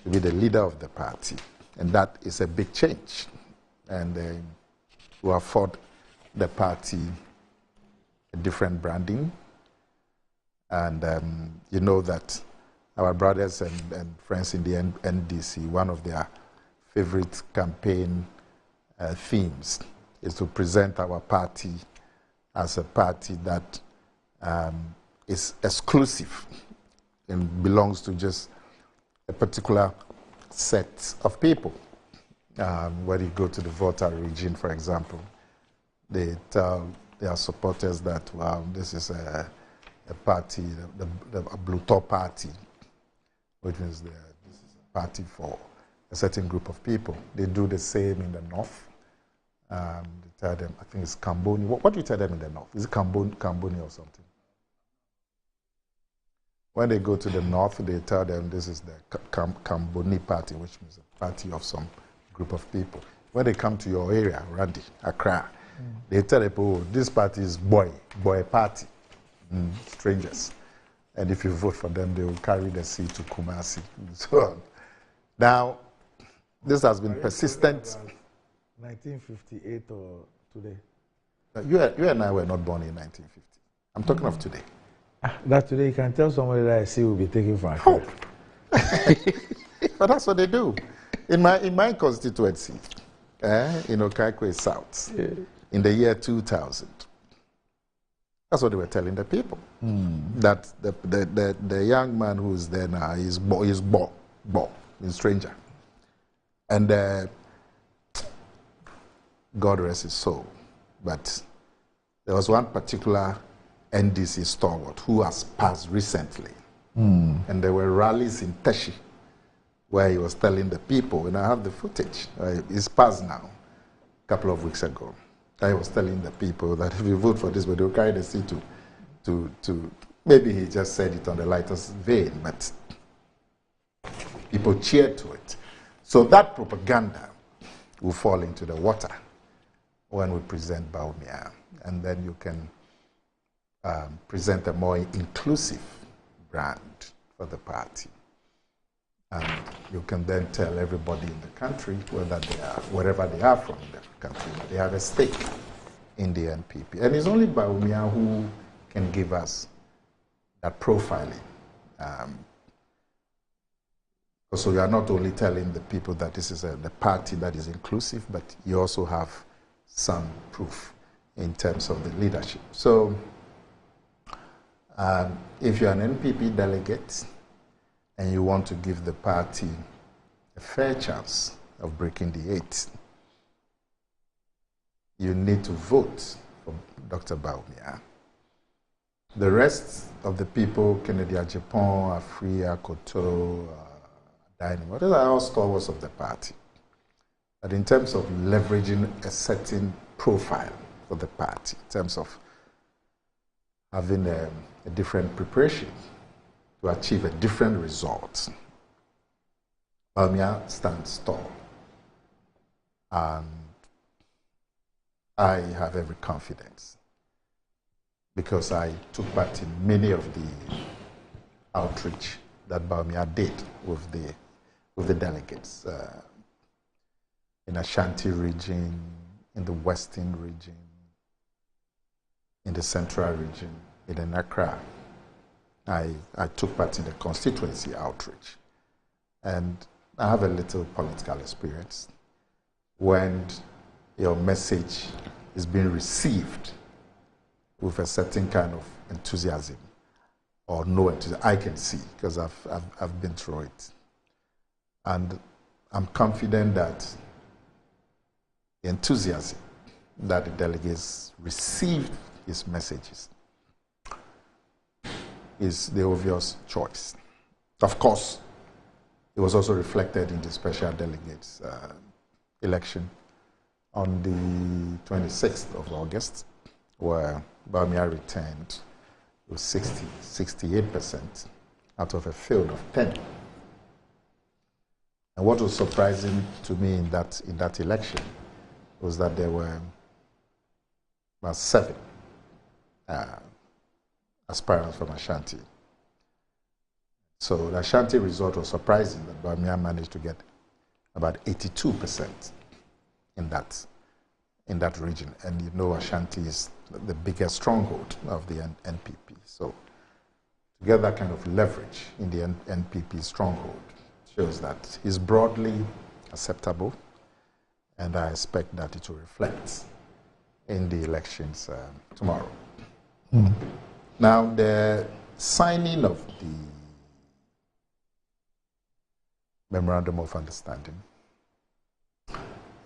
he will be the leader of the party, and that is a big change, and will afford the party a different branding, and you know that our brothers and friends in the NDC, one of their favorite campaign themes is to present our party as a party that is exclusive and belongs to just a particular set of people. When you go to the Volta region, for example, they tell their supporters that, wow, this is a party, the Bluto party, which means this is a party for a certain group of people. They do the same in the north. They tell them, I think it's Camboni. What do you tell them in the north? Is it Camboni or something? When they go to the north, they tell them this is the Camboni party, which means a party of some group of people. When they come to your area, Randi, Accra, they tell people, oh, this party is boy party, strangers. And if you vote for them, they will carry the seat to Kumasi and so on. Now, this has been persistent. 1958 or today? You and I were not born in 1950. I'm talking of today. That today you can tell somebody that I see will be taken from Accra. But that's what they do. In my constituency, in Okaikwe South, in the year 2000, that's what they were telling the people. That the young man who's there now is Bo, a stranger. And God rest his soul. But there was one particular NDC stalwart who has passed recently. And there were rallies in Teshi where he was telling the people, and I have the footage, it's passed now, a couple of weeks ago. I was telling the people that if you vote for this, but they'll carry the seat to maybe he just said it on the lightest vein, but people cheered to it. So that propaganda will fall into the water when we present Bawumia, and then you can present a more inclusive brand for the party. And you can then tell everybody in the country, wherever they are from the country, they have a stake in the NPP. And it's only Bawumia who can give us that profiling. So you are not only telling the people that this is the party that is inclusive, but you also have some proof in terms of the leadership. So if you're an NPP delegate and you want to give the party a fair chance of breaking the 8, you need to vote for Dr. Bawumia. The rest of the people, Kennedy Ajapon, Afri, Akoto, Dynamo, those are all stalwarts of the party. But in terms of leveraging a certain profile for the party, in terms of having a different preparation to achieve a different result, Bawumia stands tall. And I have every confidence because I took part in many of the outreach that Bawumia did with the delegates in Ashanti region, in the Western region, in the Central region, in Accra. I took part in the constituency outreach. And I have a little political experience. When your message is being received with a certain kind of enthusiasm or no enthusiasm, I can see because I've been through it. And I'm confident that the enthusiasm that the delegates received his messages is the obvious choice. Of course, it was also reflected in the special delegates election on the 26th of August, where Bawumia returned with 68% out of a field of 10. And what was surprising to me in that election was that there were about 7 aspirants from Ashanti. So the Ashanti result was surprising that Bawumia managed to get about 82% in that region. And you know Ashanti is the biggest stronghold of the NPP. So to get that kind of leverage in the NPP stronghold shows that it's broadly acceptable, and I expect that it will reflect in the elections tomorrow. Mm. Now, the signing of the Memorandum of Understanding,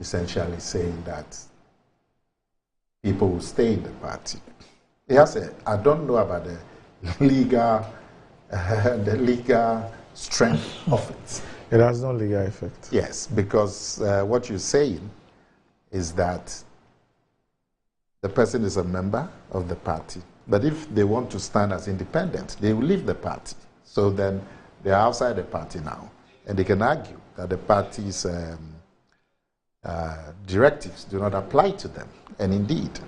essentially saying that people will stay in the party. It has I don't know about the legal strength of it. It has no legal effect. Yes, because what you're saying is that the person is a member of the party, but if they want to stand as independent, they will leave the party. So then they are outside the party now, and they can argue that the party's directives do not apply to them. And indeed,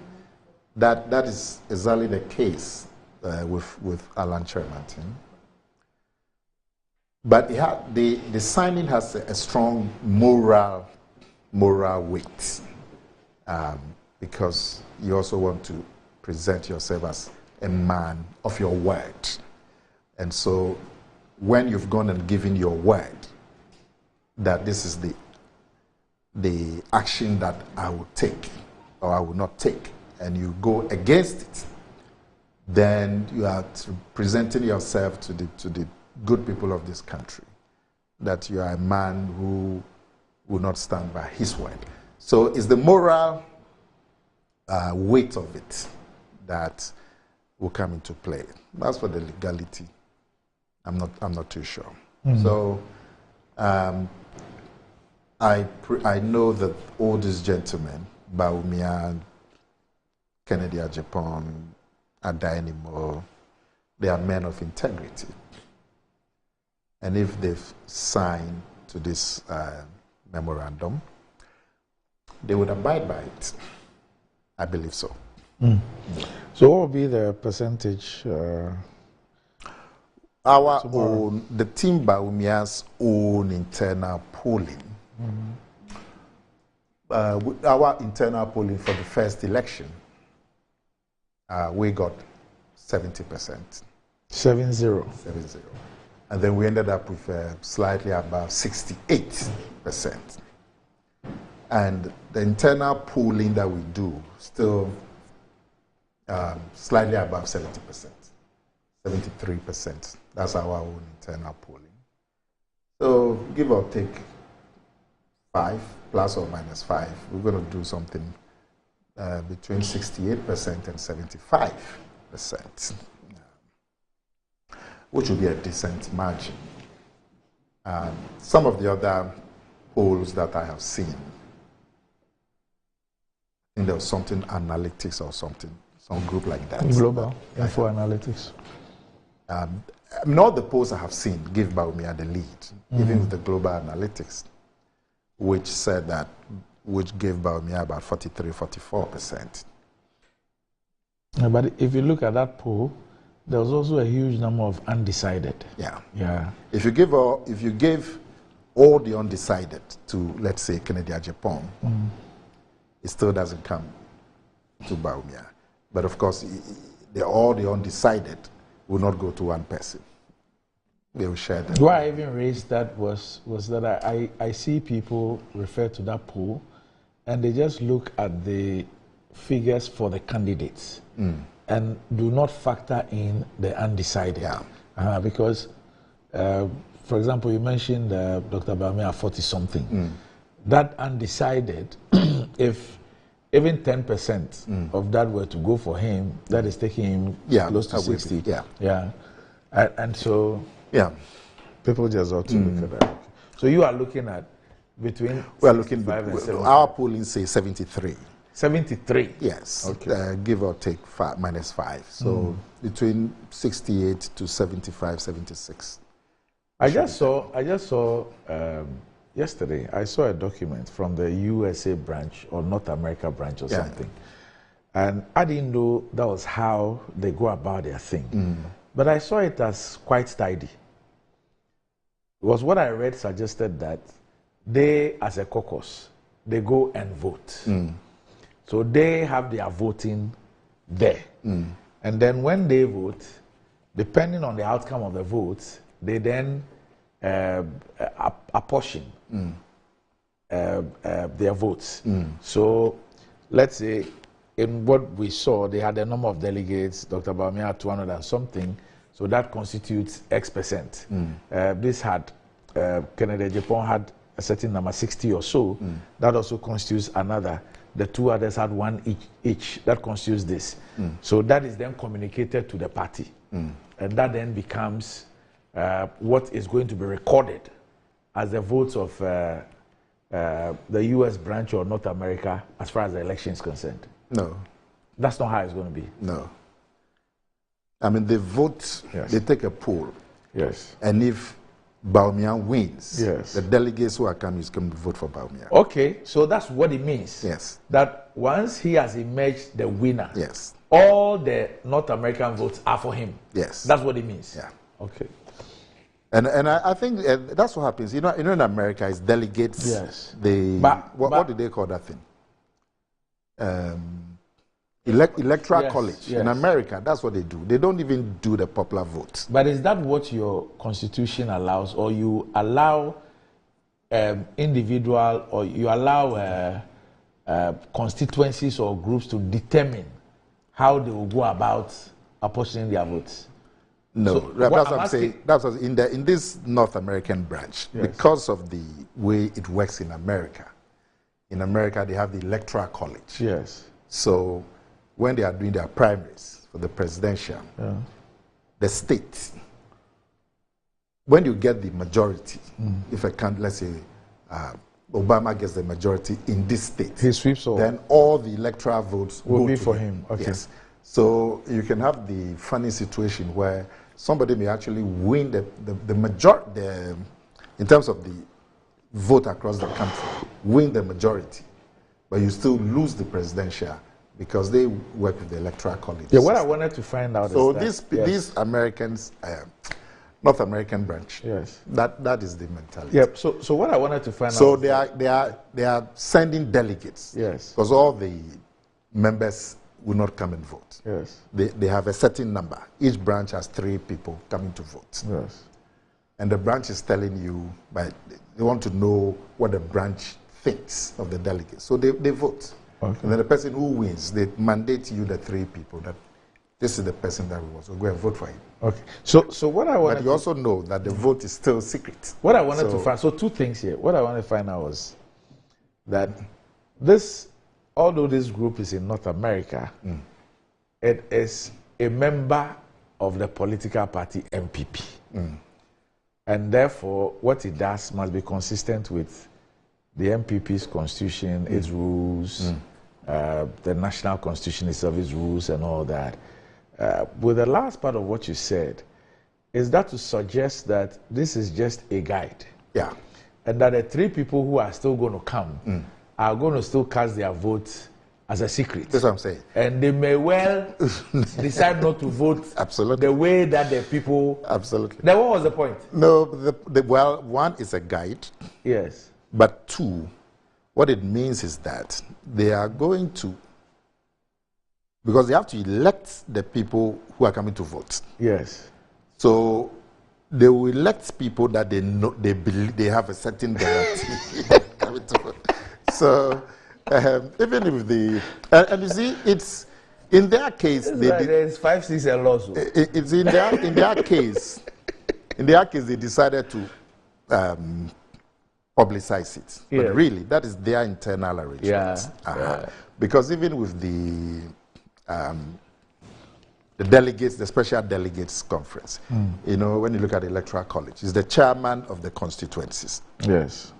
that is exactly the case with Alan Kyerematen. But the signing has a strong moral weight, because you also want to present yourself as a man of your word. And so when you've gone and given your word that this is the action that I will take or I will not take, and you go against it, then you are presenting yourself to the good people of this country that you are a man who will not stand by his word. So it's the moral weight of it that will come into play. As for the legality, I'm not too sure. Mm-hmm. So I know that all these gentlemen, Bawumia, Kennedy Agyapong, Adainimo, they are men of integrity. And if they've signed to this memorandum, they would abide by it. I believe so. Mm. So what will be the percentage? Our own, the team Bawumia's own internal polling. Mm-hmm. Our internal polling for the first election, we got 70%. 70. And then we ended up with slightly above 68%. And the internal polling that we do still slightly above 70%, 73%. That's our own internal polling. So give or take 5, plus or minus 5, we're going to do something between 68% and 75%, which will be a decent margin. Some of the other polls that I have seen, I think there was something analytics or something, some group like that. Global Info Analytics. Not the polls I have seen give Bawumia the lead, even with the Global Analytics, which gave Bawumia about 43-44%. Yeah, but if you look at that poll, there was also a huge number of undecided. Yeah. If you gave all the undecided to, let's say, Kennedy Agyapong, it still doesn't come to Bawumia. But of course, all the undecided will not go to one person. They will share them. Why I even raised that was that I see people refer to that poll and they just look at the figures for the candidates and do not factor in the undecided. Because, for example, you mentioned Dr. Bawumia 40-something. That undecided, if even 10% of that were to go for him, that is taking him close to 60. And so, yeah, people just ought to look at that. So you are looking at between. We are looking. Our polling says 73. 73. Yes. Okay. Give or take -5. So between 68 to 75, 76. I just saw yesterday. I saw a document from the USA branch or North America branch or something, and I didn't know that was how they go about their thing. But I saw it as quite tidy. Was what I read suggested that they, as a caucus, they go and vote. So they have their voting there. And then when they vote, depending on the outcome of the votes, they then apportion their votes. So let's say in what we saw, they had a number of delegates, Dr. Bawumia had 200 and something, so that constitutes X%. This had, Kennedy Japan had a certain number, 60 or so, that also constitutes another. The two others had one each. That constitutes this. So that is then communicated to the party. And that then becomes what is going to be recorded as the votes of the US branch or North America as far as the election is concerned. No. That's not how it's going to be. No. I mean, they vote, they take a poll. Yes. And if Bawumia wins, yes, the delegates who are coming is going to vote for Bawumia. Okay, so that's what it means. Yes. That once he has emerged the winner, yes, all the North American votes are for him. Yes. That's what it means. Yeah. Okay. And I think that's what happens. You know, in America, it's delegates. Yes. What do they call that thing? Electoral college. Yes. In America, that's what they do. They don't even do the popular vote. But is that what your constitution allows, or you allow individual, or you allow constituencies or groups to determine how they will go about apportioning their votes? No, So that's what what I'm saying. That's what, in this North American branch, Yes. because of the way it works in America. In America, they have the electoral college. Yes. So when they are doing their primaries for the presidential, the state, when you get the majority, if I can't, let's say, Obama gets the majority in this state, he sweeps all. then all the electoral votes Will go be to for him. Okay. Yes. So you can have the funny situation where somebody may actually win the majority, in terms of the vote across the country, win the majority, but you still lose the presidential because they work with the electoral college. Yeah, what I wanted to find out so is that these Americans, North American branch, yes, that is the mentality. Yep. So what I wanted to find out. So they are sending delegates. Yes. Because all the members will not come and vote. Yes. They have a certain number. Each branch has 3 people coming to vote. Yes. And the branch is telling you, but they want to know what the branch thinks of the delegates. So they vote. Okay. And then the person who wins, they mandate you the 3 people that this is the person that we want. So go and vote for him. Okay. So what I wanted. But you also know that the vote is still secret. What I wanted to find. So 2 things here. What I wanted to find out was that this, although this group is in North America, it is a member of the political party MPP. And therefore, what it does must be consistent with the MPP's constitution, its rules, the national constitution itself, its rules and all that. With the last part of what you said, is that to suggest that this is just a guide? Yeah. And that the 3 people who are still going to come are going to still cast their votes as a secret. That's what I'm saying. And they may well decide not to vote absolutely the way that the people... Absolutely. Then what was the point? No, well, 1 is a guide. Yes. But 2, what it means is that they are going to, because they have to elect the people who are coming to vote. Yes. So they will elect people that they know, they believe they have a certain guarantee coming to vote. So even if the and you see, it's in their case there's 5, 6 and lots. It's in their case. In their case, they decided to publicize it. Yeah. But really, that is their internal arrangement. Yeah. Because even with the the delegates, the special delegates conference. You know, when you look at the electoral college, he's the chairman of the constituencies. Yes.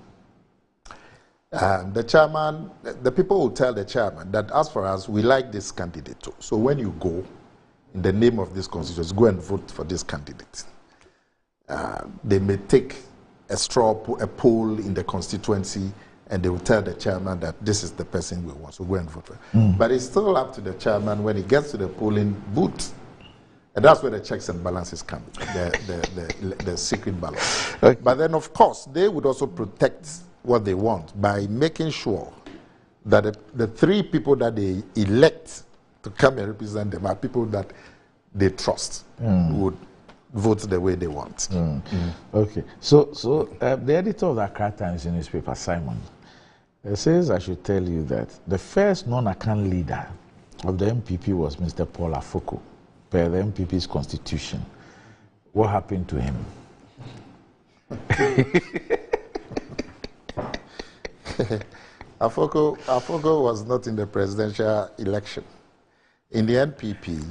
The chairman, the people will tell the chairman that as for us, we like this candidate too. So when you go, in the name of this constituency, go and vote for this candidate. They may take a poll in the constituency, and they will tell the chairman that this is the person we want, so go and vote for him. But it's still up to the chairman when he gets to the polling booth. And that's where the checks and balances come, the secret ballot. Okay. But then, of course, they would also protect what they want by making sure that the three people that they elect to come and represent them are people that they trust, would vote the way they want. Okay. So the editor of the Accra Times newspaper, Simon, says I should tell you that the first non-account leader of the MPP was Mr. Paul Afoko, per the MPP's constitution. What happened to him? Afoko was not in the presidential election. In the NPP,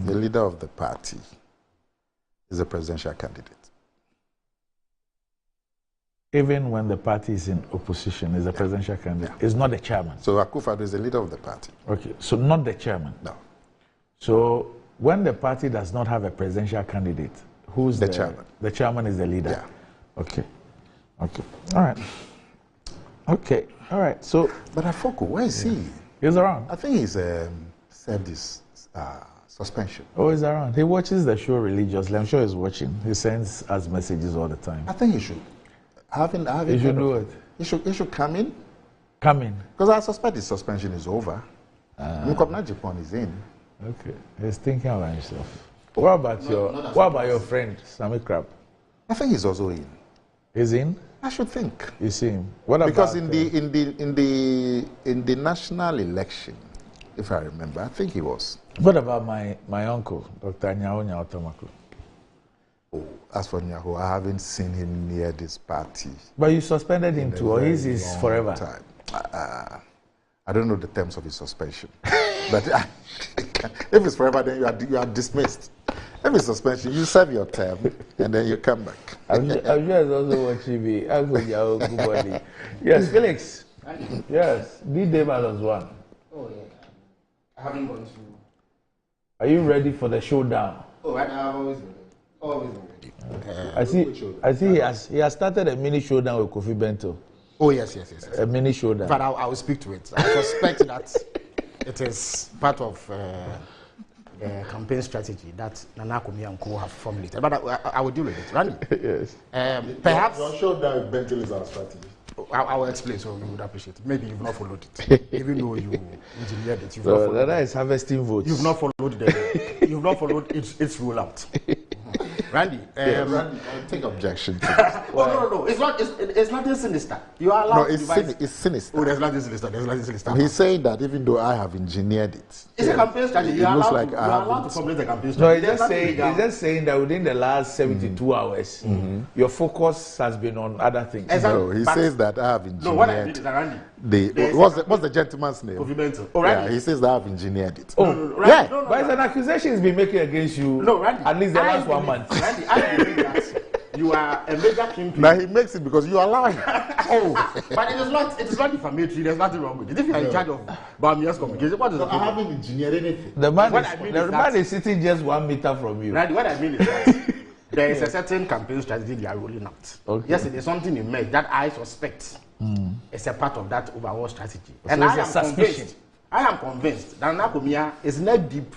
the leader of the party is a presidential candidate. Even when the party is in opposition, is a presidential candidate. It's not the chairman. So Akufo-Addo is the leader of the party. Okay, so not the chairman. No. So when the party does not have a presidential candidate, who's the chairman? The chairman is the leader. Yeah. Okay. Okay. All right. Okay. All right. So, but Afoko, where is he? He's around. I think he's served his suspension. Oh, he's around. He watches the show religiously. I'm sure he's watching. He sends us messages all the time. I think he should. He should do it. He should come in. Come in. Because I suspect his suspension is over. Mukobna Japan is in. Okay. He's thinking about himself. What about your friend, Sammy Crab? I think he's also in. He's in? I should think. You see him. What because about in the national election, if I remember, I think he was. What about my uncle, Dr. Nyao Otomaku? Oh, as for Nyao, I haven't seen him near this party. But you suspended him too, or is his forever? Time. I don't know the terms of his suspension. But if it's forever, then you are dismissed. If it's suspension, you serve your term and then you come back. I'm just also watching me. I'm going to good morning. Yes, Felix. Yes, D-Day was one. Oh, yeah. I haven't gone through. Are you ready for the showdown? Oh, I'm always ready. Always ready. I see he has started a mini showdown with Kofi Bento. Oh, yes. A mini showdown. But I will speak to it. I suspect that it is part of campaign strategy that Nana Akumi and Co have formulated. But I will deal with it. Randy? Yes. Perhaps. Your showdown with Bento is our strategy. I will explain so you would appreciate it. Maybe you've not followed it. Even though you engineered it, you've not followed it. That is harvesting votes. You've not followed you've not followed its rollout. Randy, Randy, I take objection to this. No. It's nothing sinister. You are allowed it's sinister. Oh, there's nothing sinister. He's saying that even though I have engineered it. It's a campaign strategy. You are allowed to formulate a campaign strategy. No, he's just saying that within the last 72 hours, your focus has been on other things. Exactly. No, he says that I have engineered. No, what I did is Randy. What's the gentleman's name? Kofi Bento. Oh, Randy. Yeah, he says that I have engineered it. Oh, no, Randy. No, but it's an accusation he's been making against you. No, Randy. At least the last 1 month. Randy, I believe that you are a major kingpin. Now he makes it because you allow him. But it is not defamatory. There's nothing wrong with it. If you are in charge of Bamia's communication, what is the I haven't engineered anything. The man is sitting just 1 meter from you. Randy, what I mean is that there is a certain campaign strategy they are rolling out. Okay. Yes, it is something you made that I suspect is a part of that overall strategy. So and I am convinced that Nakumia is not deep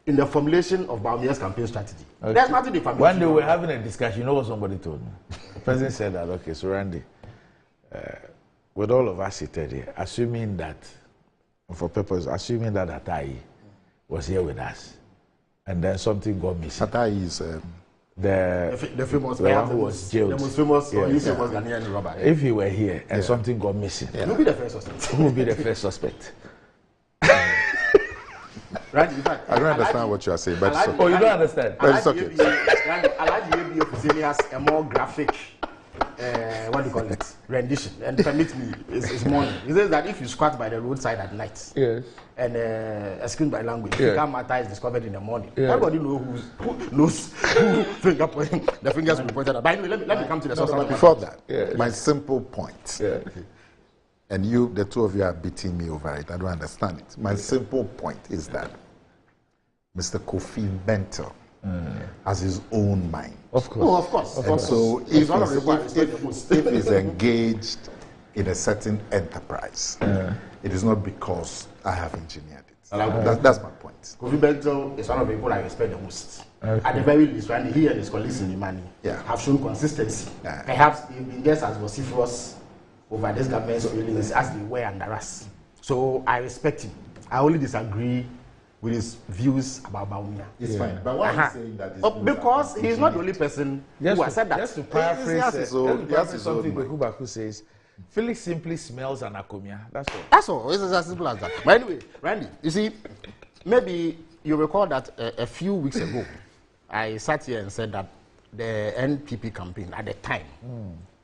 in the formulation of Bamia's campaign strategy. Okay. There's nothing defamatory. One day we were having a discussion. You know what somebody told me? The president said that, okay, so Randy, with all of us seated here, assuming that, for purpose, assuming that Atai was here with us, and then something got missing. Atai is the famous, the one who was jailed. The most famous, famous Ghanaian robber. If he were here and something got missing, who would be the first suspect? Who would be the first suspect? Randy, in fact, I don't understand what you are saying, but it's okay. Oh, you don't understand? Randy, Alaji Yebi has a more graphic what do you call it? Rendition. And permit me, it's morning. He says that if you squat by the roadside at night, yes, and excuse my language, yes, fecal matter is discovered in the morning. Yes. Everybody knows who the fingers will be pointed at. But anyway, let me come to the source. Before that, my simple point, and you, the two of you are beating me over it. I don't understand it. My simple point is that Mr. Kofi Bentil has his own mind. Of course. Oh, of course. And so if he's engaged in a certain enterprise, it is not because I have engineered it. That's my point. Kofi Bentil is one of the people I respect the most. At the very least, when he and his colleagues in Imani have shown consistency. Perhaps they've been just as vociferous over this government's failings as they were under us. So I respect him. I only disagree with his views about Bawumia. It's fine. But why are you saying that? Because he's not the only person who has said that. Just to paraphrase something Baku says, Felix simply smells an Akomia. That's all. That's all. It's as simple as that. But anyway, Randy, you see, maybe you recall that a few weeks ago, I sat here and said that the NPP campaign at the time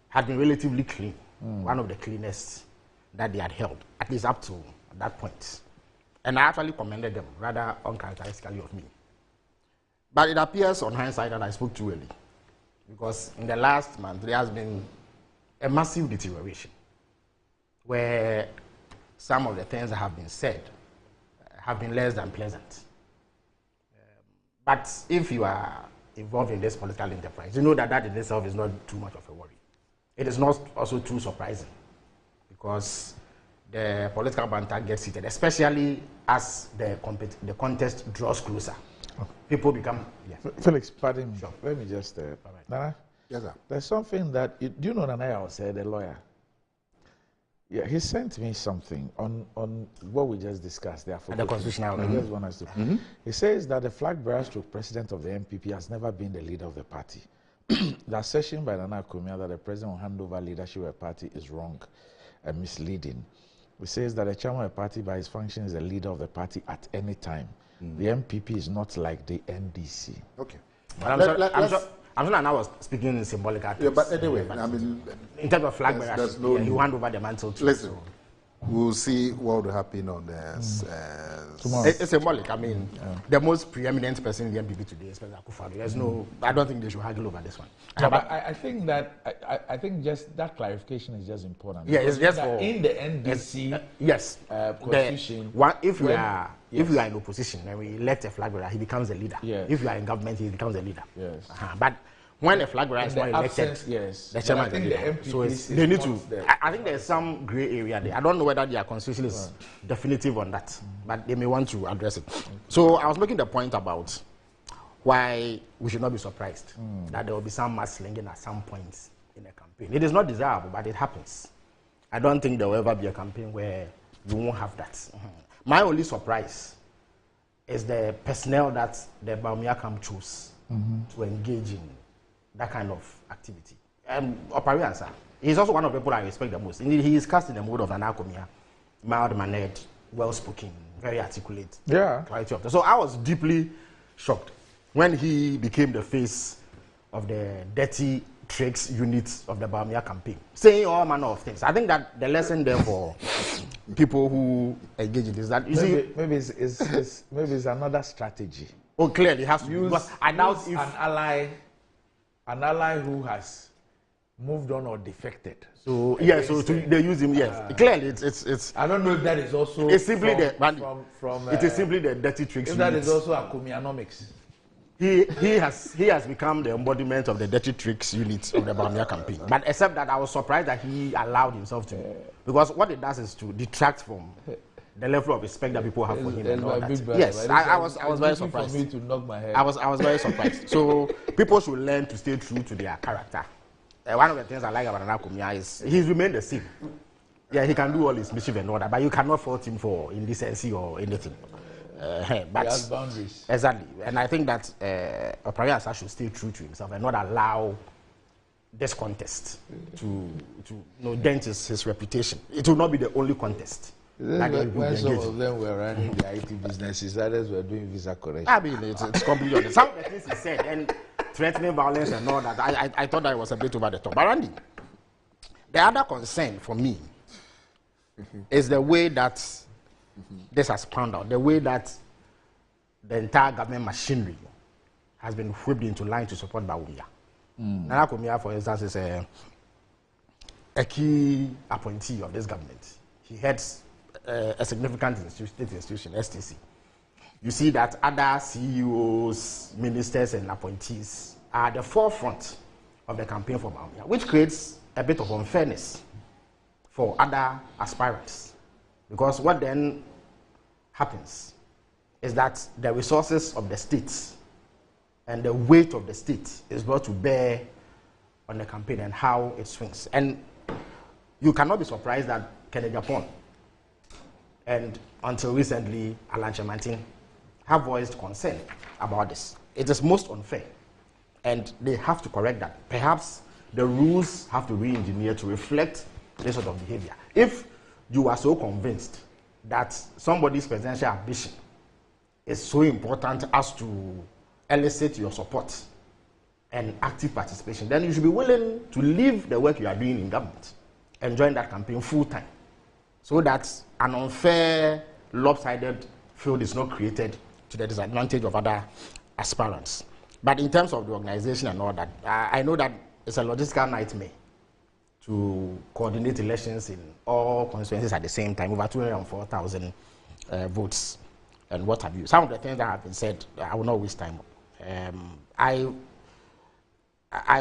had been relatively clean. One of the cleanest that they had held, at least up to that point. And I actually commended them, rather uncharacteristically of me. But it appears on hindsight that I spoke too early. Because in the last month, there has been a massive deterioration where some of the things that have been said have been less than pleasant. But if you are involved in this political enterprise, you know that that in itself is not too much of a worry. It is not also too surprising because the political banter gets heated, especially as the contest draws closer. People become... Felix, pardon me. Sure. Let me just... Nana? Yes, sir. There's something that... do you know Nana Yawase, the lawyer? Yeah, he sent me something on what we just discussed there. The constitutional... I just want us to... He says that the flag bearer stroke president of the MPP has never been the leader of the party. The assertion by Nana Akoumia that the president will hand over leadership of a party is wrong and misleading. He says that the chairman of a party by his function is the leader of the party at any time. The MPP is not like the NDC. Okay. But I'm sure Nana was speaking in symbolic terms. Yeah, but anyway, I mean... In terms of flag bearers, you hand over the mantle to... Listen, we'll see what will happen on tomorrow. It's symbolic. I mean, the most preeminent person in the MPP today is President Akufo-Addo. There's no... I don't think they should haggle over this one. Yeah, but I think that... I think just that clarification is just important. Yeah, it's just for... In the NDC... yes. Constitution... If you are in opposition and we elect a flag bearer, he becomes a leader. Yes. If you are in government, he becomes a leader. Yes. But when a flag bearer is not elected, the chairman is the leader. So they need to... I think there's some grey area there. I don't know whether their constitution is definitive on that, but they may want to address it. So I was making the point about why we should not be surprised that there will be some mass slinging at some point in a campaign. It is not desirable, but it happens. I don't think there will ever be a campaign where you won't have that. My only surprise is the personnel that the Bawumia camp chose to engage in that kind of activity. Opari Ansah, he's also one of the people I respect the most. He is cast in the mode of Nana Akoumia, mild-mannered, well-spoken, very articulate. Yeah. So I was deeply shocked when he became the face of the dirty tricks unit of the Bawumia campaign, saying all manner of things. I think that the lesson there for people who engage in this, that you see, maybe it's another strategy. Oh, clearly it has to use, be. I doubt if an ally who has moved on or defected. So they use him. Yes, clearly it's. I don't know if that is also. It's simply it is simply the dirty tricks. If that is also Akomianomics. He has become the embodiment of the dirty tricks unit of the Bawumia campaign. But except that I was surprised that he allowed himself to, because what it does is to detract from the level of respect that people have for him. And all that. Yes, I was very surprised. For me to knock my head. I was very surprised. So people should learn to stay true to their character. One of the things I like about Nana Akoumia is he's remained the same. Yeah, he can do all his mischief and all that, but you cannot fault him for indecency or anything. But he has boundaries. Exactly, and I think that Opari Ansah should stay true to himself and not allow this contest to dent his reputation. It will not be the only contest. When some of them were running the IT businesses, others were doing visa correction. I mean, it's completely honest. Some of the things he said and threatening violence and all that, I thought that it was a bit over the top. But Randy, The other concern for me is the way that this has panned out, the way that the entire government machinery has been whipped into line to support Bawumia. Nana Komia, for instance, is a key appointee of this government. He heads a significant state institution, STC. You see that other CEOs, ministers, and appointees are at the forefront of the campaign for Bawumia, which creates a bit of unfairness for other aspirants. Because what then happens is that the resources of the state and the weight of the state is brought to bear on the campaign and how it swings. And you cannot be surprised that Kennedy Agyapong and until recently Alan Kyerematen have voiced concern about this. It is most unfair and they have to correct that. Perhaps the rules have to re-engineer to reflect this sort of behavior. If you are so convinced that somebody's presidential ambition is so important as to elicit your support and active participation, then you should be willing to leave the work you are doing in government and join that campaign full time, so that an unfair, lopsided field is not created to the disadvantage of other aspirants. But in terms of the organization and all that, I know that it's a logistical nightmare to coordinate elections in all constituencies at the same time, over 204,000 votes and what have you. Some of the things that have been said, I will not waste time. I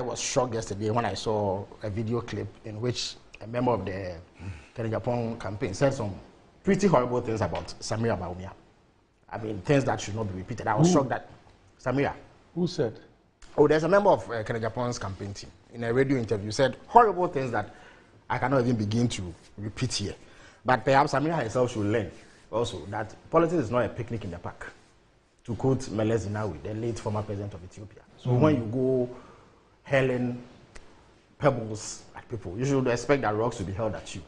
was shocked yesterday when I saw a video clip in which a member of the Kennedy Agyapong campaign said some pretty horrible things about Samira Bawumia. I mean, things that should not be repeated. I was shocked that Samira. Who said? Oh, there's a member of Kennedy Agyapong's campaign team in a radio interview said horrible things that I cannot even begin to repeat here. But perhaps Samira herself should learn also that politics is not a picnic in the park. To quote Meles Zenawi, the late former president of Ethiopia. So when you go hurling pebbles at people, you should expect that rocks will be hurled at you.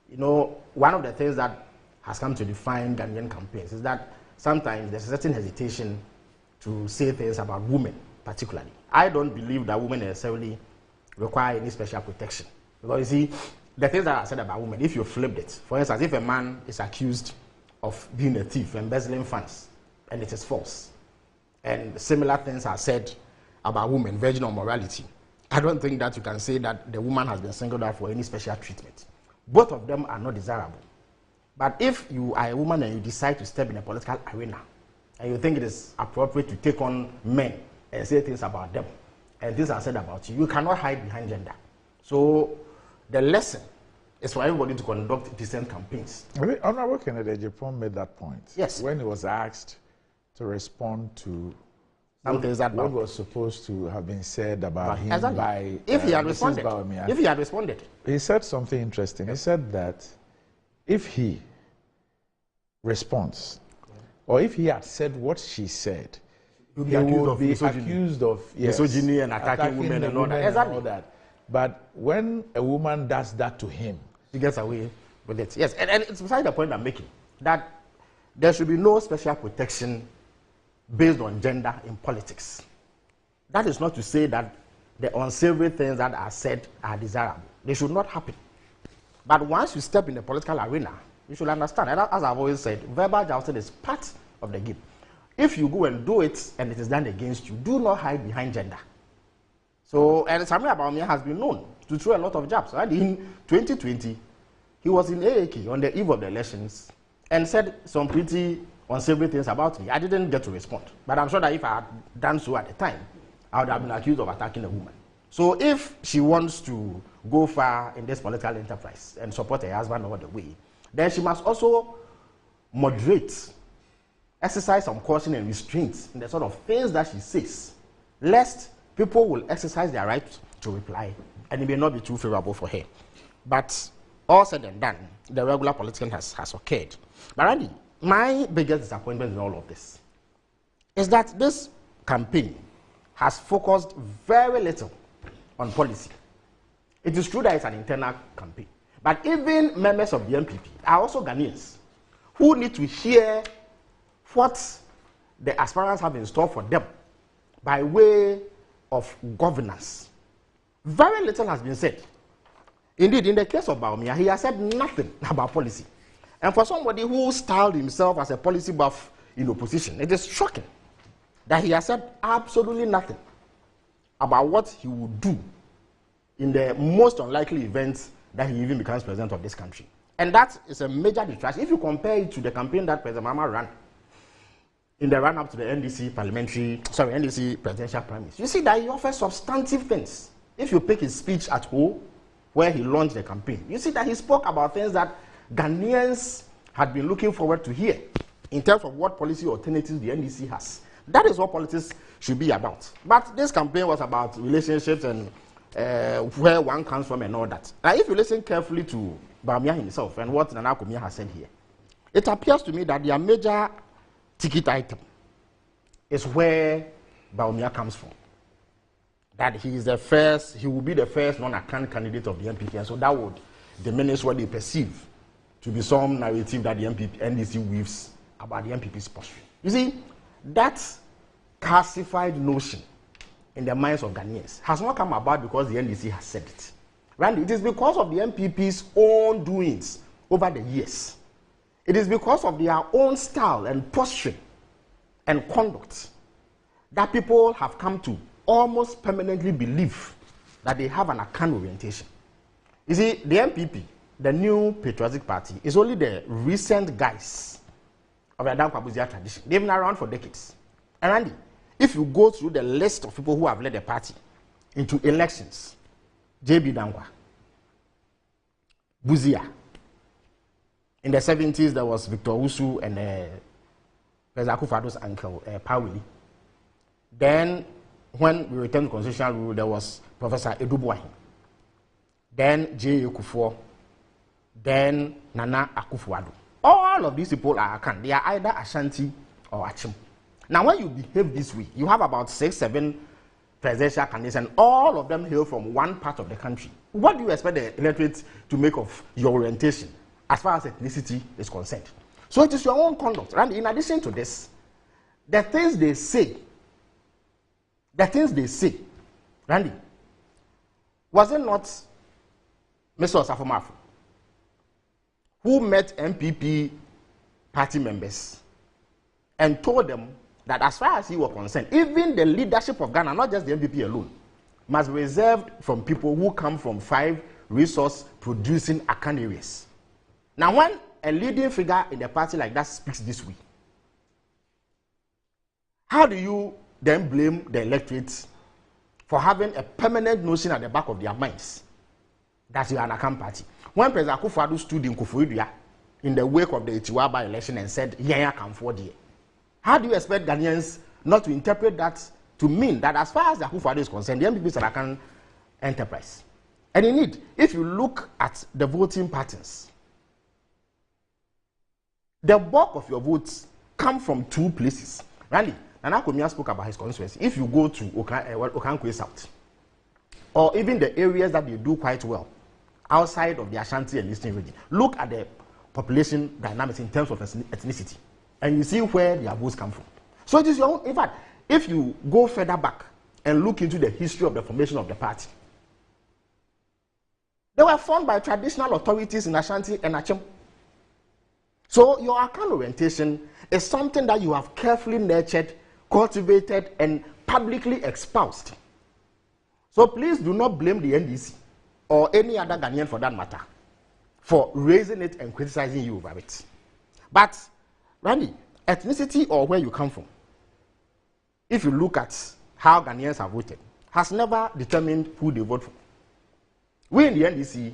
You know, one of the things that has come to define Ghanaian campaigns is that sometimes there's a certain hesitation to say things about women, particularly. I don't believe that women necessarily require any special protection. Because you see, the things that are said about women, if you flipped it, for instance, if a man is accused of being a thief, embezzling funds, and it is false, and similar things are said about women, virginal morality, I don't think that you can say that the woman has been singled out for any special treatment. Both of them are not desirable. But if you are a woman and you decide to step in a political arena, and you think it is appropriate to take on men and say things about them, and things are said about you, you cannot hide behind gender. So the lesson is for everybody to conduct decent campaigns. Honorable Kennedy Agyapong made that point. Yes. When he was asked to respond to what was supposed to have been said about him by if he had responded. Bawumia. If he had responded. He said something interesting. He said that if he responds, or if he had said what she said, he would be accused of misogyny and attacking women and all that. Exactly. But when a woman does that to him, she gets away with it. Yes, and it's beside the point I'm making, that there should be no special protection based on gender in politics. That is not to say that the unsavory things that are said are desirable. They should not happen. But once you step in the political arena, you should understand, and as I've always said, verbal jousting is part of the game. If you go and do it and it is done against you, do not hide behind gender. So, and Samira Bawumia has been known to throw a lot of jabs. Right? In 2020, he was in AAK on the eve of the elections and said some pretty unsavory things about me. I didn't get to respond. But I'm sure that if I had done so at the time, I would have been accused of attacking a woman. So if she wants to go far in this political enterprise and support her husband all the way, then she must also moderate, exercise some caution and restraint in the sort of things that she says, lest people will exercise their right to reply, and it may not be too favorable for her. But all said and done, the regular politician has occurred. But Randy, my biggest disappointment in all of this is that this campaign has focused very little on policy. It is true that it's an internal campaign, but even members of the MPP are also Ghanaians who need to hear what the aspirants have in store for them by way of governance. Very little has been said. Indeed, in the case of Bawumia, he has said nothing about policy. And for somebody who styled himself as a policy buff in opposition, it is shocking that he has said absolutely nothing about what he would do in the most unlikely event that he even becomes president of this country. And that is a major distraction. If you compare it to the campaign that President Mahama ran in the run-up to the NDC presidential primaries, you see that he offers substantive things. If you pick his speech at home, where he launched the campaign, you see that he spoke about things that Ghanaians had been looking forward to hear in terms of what policy alternatives the NDC has. That is what politics should be about. But this campaign was about relationships and where one comes from and all that. Now, if you listen carefully to Bawumia himself and what Nana Akufo-Addo has said here, it appears to me that their major ticket item is where Bawumia comes from. That he will be the first non-account candidate of the NPP, and so that would diminish what they perceive to be some narrative that the NDC weaves about the NPP's posture. You see, that calcified notion in the minds of Ghanaians has not come about because the NDC has said it. Right? It is because of the NPP's own doings over the years. It is because of their own style and posture and conduct that people have come to almost permanently believe that they have an Akan orientation. You see, the NPP, the New Patriotic Party, is only the recent guise of the Adam Kwabuzia tradition. They've been around for decades. And Randy, if you go through the list of people who have led the party into elections, J.B. Dangwa, Buzia. In the 70s, there was Victor Usu and President Akufo-Addo's uncle, Pawili. Then, when we returned to constitutional rule, there was Professor Edu Boahi. Then J.A. Kufuor. Then Nana Akufo-Addo. All of these people are Akan. They are either Ashanti or Achim. Now, when you behave this way, you have about 6-7 presidential candidates, and all of them hail from one part of the country. What do you expect the electorate to make of your orientation as far as ethnicity is concerned? So it is your own conduct. And in addition to this, the things they say, Randy, was it not Mr. Osafo Maafo who met MPP party members and told them that as far as he was concerned, even the leadership of Ghana, not just the MPP alone, must be reserved from people who come from 5 resource-producing Akan areas. Now, when a leading figure in the party like that speaks this way, how do you then blame the electorate for having a permanent notion at the back of their minds that you are an Akan party? When President Akufo-Addo stood in Kufuor in the wake of the Etiwa by-election and said, "Yeah, I can afford it," how do you expect Ghanaians not to interpret that to mean that as far as the Akufo-Addo is concerned, the MPP is an Akan enterprise? And indeed, if you look at the voting patterns, the bulk of your votes come from 2 places. Randy, Nana Akufo-Addo spoke about his constituency. If you go to Okankwe South, or even the areas that they do quite well outside of the Ashanti and Eastern region, look at the population dynamics in terms of ethnicity, and you see where their votes come from. So it is your own. In fact, if you go further back and look into the history of the formation of the party, they were formed by traditional authorities in Ashanti and Achim. So your Akan orientation is something that you have carefully nurtured, cultivated, and publicly espoused. So please do not blame the NDC or any other Ghanaian for that matter for raising it and criticizing you over it. But, Randy, ethnicity or where you come from, if you look at how Ghanaians have voted, has never determined who they vote for. We in the NDC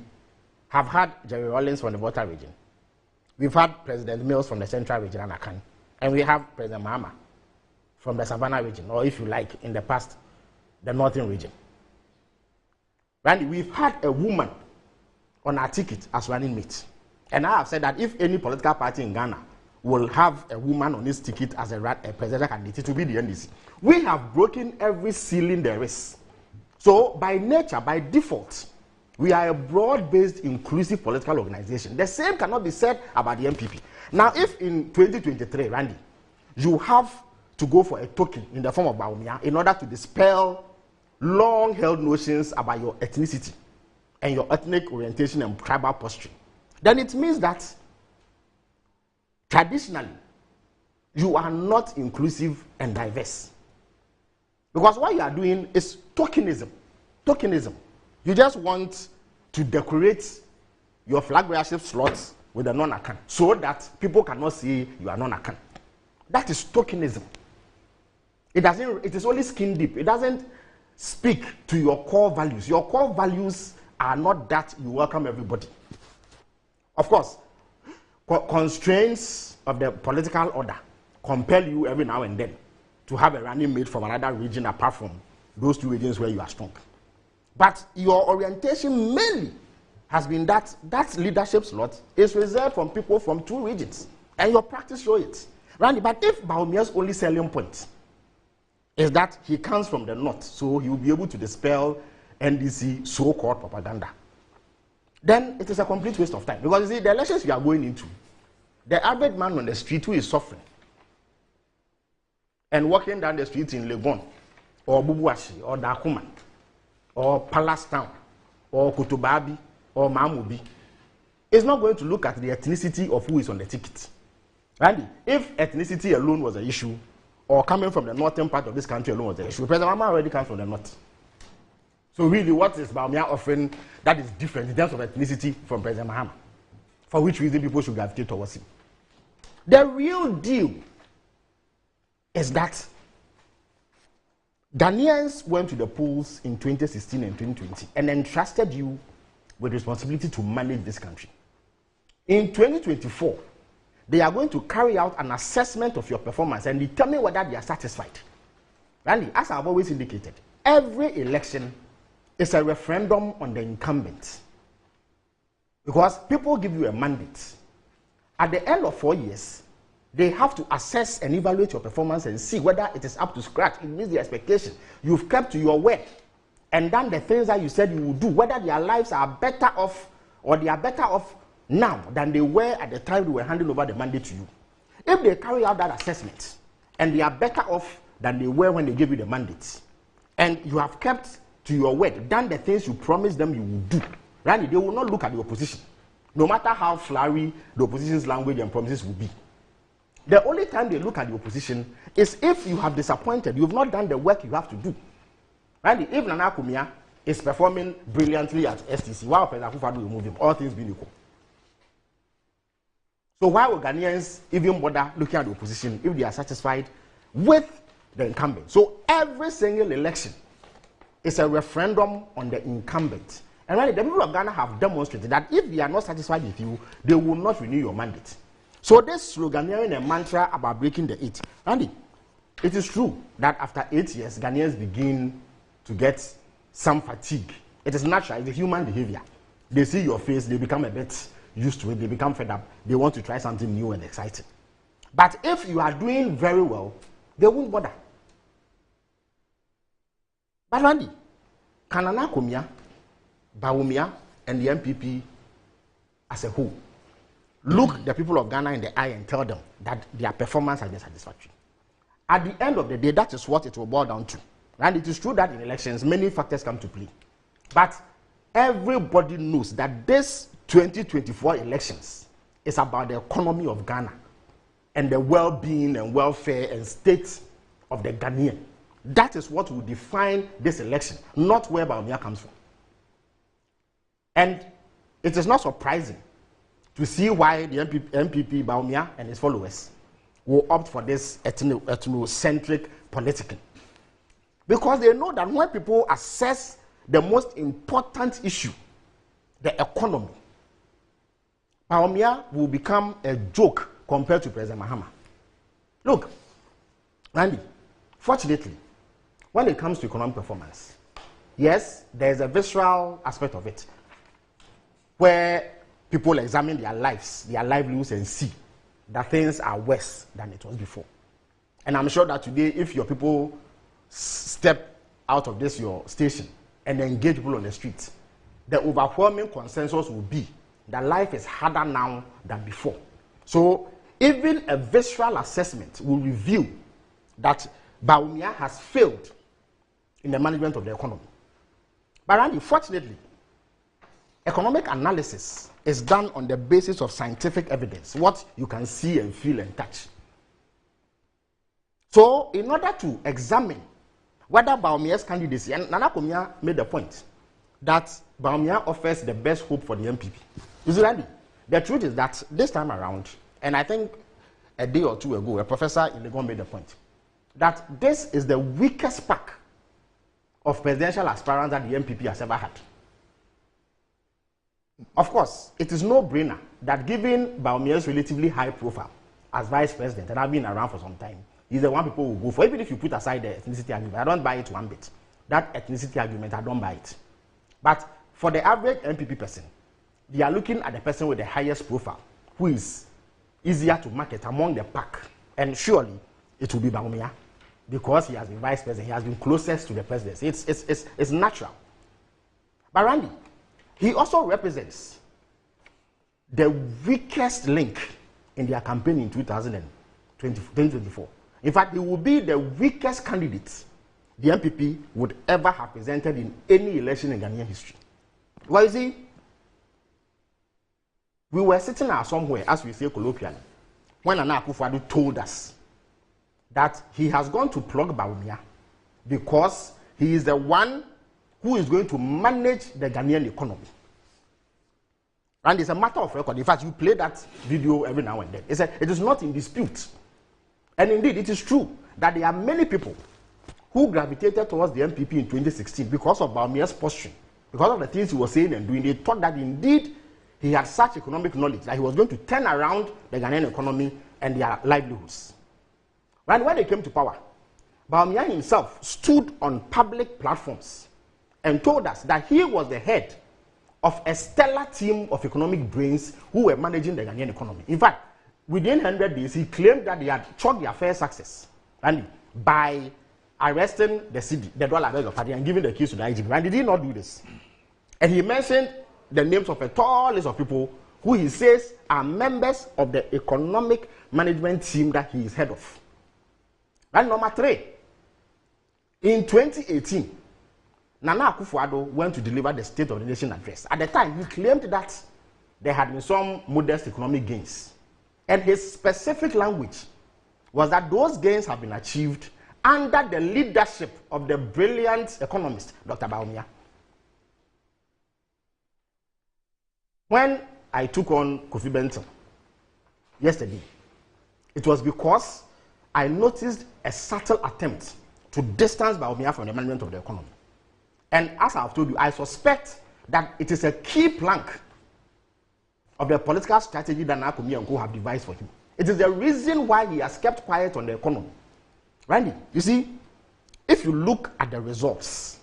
have had Jerry Rawlings from the Volta region. We've had President Mills from the Central region and Akan. And we have President Mahama from the Savannah region, or if you like, in the past, the Northern region. Randy, we've had a woman on our ticket as running mate. And I have said that if any political party in Ghana will have a woman on its ticket as a presidential candidate, it will be the NDC. We have broken every ceiling there is. So by nature, by default, we are a broad-based, inclusive political organization. The same cannot be said about the MPP. Now, if in 2023, Randy, you have to go for a token in the form of Bawumia in order to dispel long-held notions about your ethnicity, and your ethnic orientation and tribal posture, then it means that traditionally you are not inclusive and diverse. Because what you are doing is tokenism. Tokenism. You just want to decorate your flag bearership slots with a non-Akan so that people cannot see you are non-Akan. That is tokenism. It is only skin deep. It doesn't speak to your core values. Your core values are not that you welcome everybody. Of course, constraints of the political order compel you every now and then to have a running mate from another region apart from those two regions where you are strong. But your orientation mainly has been that leadership slot is reserved from people from two regions. And your practice shows it. Randy, but if Bawumia's only selling point is that he comes from the north, so he will be able to dispel NDC so-called propaganda, then it is a complete waste of time. Because you see, the elections we are going into, the average man on the street who is suffering and walking down the street in Legon, or Bubuashi, or Dakuma, or Palace Town, or Kotobabi, or Mamubi, is not going to look at the ethnicity of who is on the ticket. Randy, if ethnicity alone was an issue, or coming from the northern part of this country alone was an issue, President Mahama already comes from the north. So really, what is Bawumia offering that is different in terms of ethnicity from President Mahama? For which reason people should gravitate towards him? The real deal is that Ghanaians went to the polls in 2016 and 2020 and entrusted you with responsibility to manage this country. In 2024, they are going to carry out an assessment of your performance and determine whether they are satisfied. Randy, as I've always indicated, every election is a referendum on the incumbent. Because people give you a mandate. At the end of 4 years, they have to assess and evaluate your performance and see whether it is up to scratch. It means the expectation. You've kept to your word and done the things that you said you would do, whether their lives are better off or they are better off now than they were at the time they were handing over the mandate to you. If they carry out that assessment and they are better off than they were when they gave you the mandate, and you have kept to your word, done the things you promised them you would do, Randy, they will not look at the opposition, no matter how flowery the opposition's language and promises will be. The only time they look at the opposition is if you have disappointed, you have not done the work you have to do. Randy, if Nana Kumia is performing brilliantly at STC, why would President Akufo-Addo remove him? All things being equal. So why would Ghanaians even bother looking at the opposition if they are satisfied with the incumbent? So every single election is a referendum on the incumbent. And Randy, the people of Ghana have demonstrated that if they are not satisfied with you, they will not renew your mandate. So this sloganeering a mantra about breaking the 8. Randy, it is true that after 8 years, Ghanaians begin to get some fatigue. It is natural, it's a human behavior. They see your face, they become a bit used to it, they become fed up, they want to try something new and exciting. But if you are doing very well, they won't bother. But Randy, Kanana Kumia, Bawumia, and the MPP as a whole look the people of Ghana in the eye and tell them that their performance has been satisfactory. At the end of the day, that is what it will boil down to. And it is true that in elections, many factors come to play. But everybody knows that this 2024 elections is about the economy of Ghana and the well-being and welfare and state of the Ghanaian. That is what will define this election, not where Bawumia comes from. And it is not surprising to see why the MPP Bawumia and his followers will opt for this ethnocentric politicking. Because they know that when people assess the most important issue, the economy, Bawumia will become a joke compared to President Mahama. Look, Randy, fortunately, when it comes to economic performance, yes, there is a visceral aspect of it, where people examine their lives, their livelihoods, and see that things are worse than it was before. And I'm sure that today, if your people step out of this your station and engage people on the street, the overwhelming consensus will be that life is harder now than before. So even a visceral assessment will reveal that Bawumia has failed in the management of the economy. But Randy, fortunately, economic analysis is done on the basis of scientific evidence, what you can see and feel and touch. So, in order to examine whether Bawumia's candidacy, and Nana Komia made the point that Bawumia offers the best hope for the MPP. You see, Randy, the truth is that this time around, and I think a day or two ago, a professor in Legon made the point that this is the weakest pack of presidential aspirants that the MPP has ever had. Of course, it is no brainer that given Bawumia's relatively high profile as vice president, and I've been around for some time, he's the one people will go for. Even if you put aside the ethnicity argument, I don't buy it one bit. That ethnicity argument, I don't buy it. But for the average MPP person, they are looking at the person with the highest profile, who is easier to market among the pack. And surely, it will be Bawumia, because he has been vice president, he has been closest to the presidency. It's natural. But Randy, he also represents the weakest link in their campaign in 2024. In fact, he will be the weakest candidate the MPP would ever have presented in any election in Ghanaian history. Well, you see, we were sitting out somewhere, as we say colloquially, when Nana Akufo-Addo told us that he has gone to plug Bawumia because he is the one who is going to manage the Ghanaian economy. And it's a matter of record. In fact, you play that video every now and then. It is not in dispute. And indeed, it is true that there are many people who gravitated towards the MPP in 2016 because of Bawumia's posture, because of the things he was saying and doing. They thought that indeed he had such economic knowledge that he was going to turn around the Ghanaian economy and their livelihoods. And when they came to power, Bawumia himself stood on public platforms and told us that he was the head of a stellar team of economic brains who were managing the Ghanaian economy. In fact, within 100 days, he claimed that they had chalked their fair success and by arresting the city, the dollar of party, and giving the keys to the IGP. And did he not do this? And he mentioned the names of a tall list of people who he says are members of the economic management team that he is head of. And number 3, in 2018, Nana Akufo-Addo went to deliver the State of the Nation address. At the time, he claimed that there had been some modest economic gains. And his specific language was that those gains have been achieved under the leadership of the brilliant economist, Dr. Bawumia. When I took on Kofi Benton yesterday, it was because I noticed a subtle attempt to distance Bawumia from the management of the economy. And as I've told you, I suspect that it is a key plank of the political strategy that Nakomi and Co have devised for him. It is the reason why he has kept quiet on the economy. Randy, you see, if you look at the results,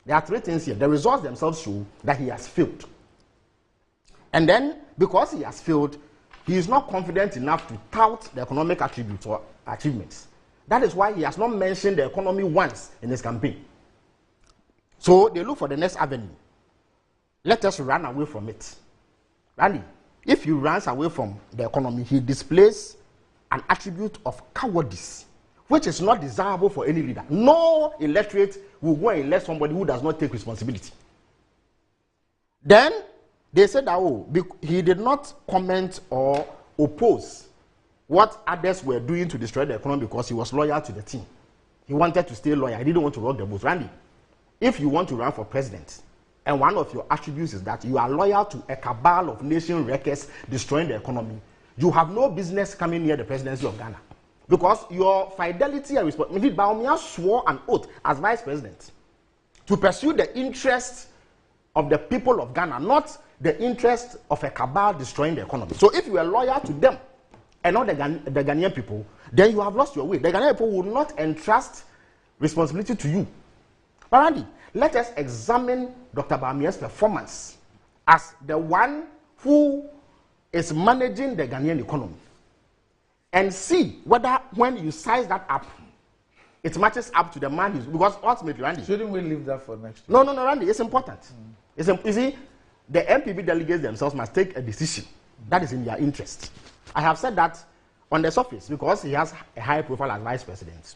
there are 3 things here. The results themselves show that he has failed. And then, because he has failed, he is not confident enough to tout the economic attributes or achievements. That is why he has not mentioned the economy once in his campaign. So they look for the next avenue. Let us run away from it. Randy, if he runs away from the economy, he displays an attribute of cowardice, which is not desirable for any leader. No electorate will go and elect somebody who does not take responsibility. Then they said that he did not comment or oppose what others were doing to destroy the economy because he was loyal to the team. He wanted to stay loyal. He didn't want to rock the boat. Randy, if you want to run for president, and one of your attributes is that you are loyal to a cabal of nation wreckers destroying the economy, you have no business coming near the presidency of Ghana. Because your fidelity and responsibility, Bawumia swore an oath as vice president to pursue the interests of the people of Ghana, not the interest of a cabal destroying the economy. So if you are loyal to them and not the Ghanaian people, then you have lost your way. The Ghanaian people will not entrust responsibility to you. But Randy, let us examine Dr. Bawumia's performance as the one who is managing the Ghanaian economy and see whether when you size that up, it matches up to the man who's, because ultimately, Randy. Shouldn't we leave that for next year? No, Randy, it's important. You see, the MPP delegates themselves must take a decision that is in their interest. I have said that on the surface, because he has a high profile as vice president,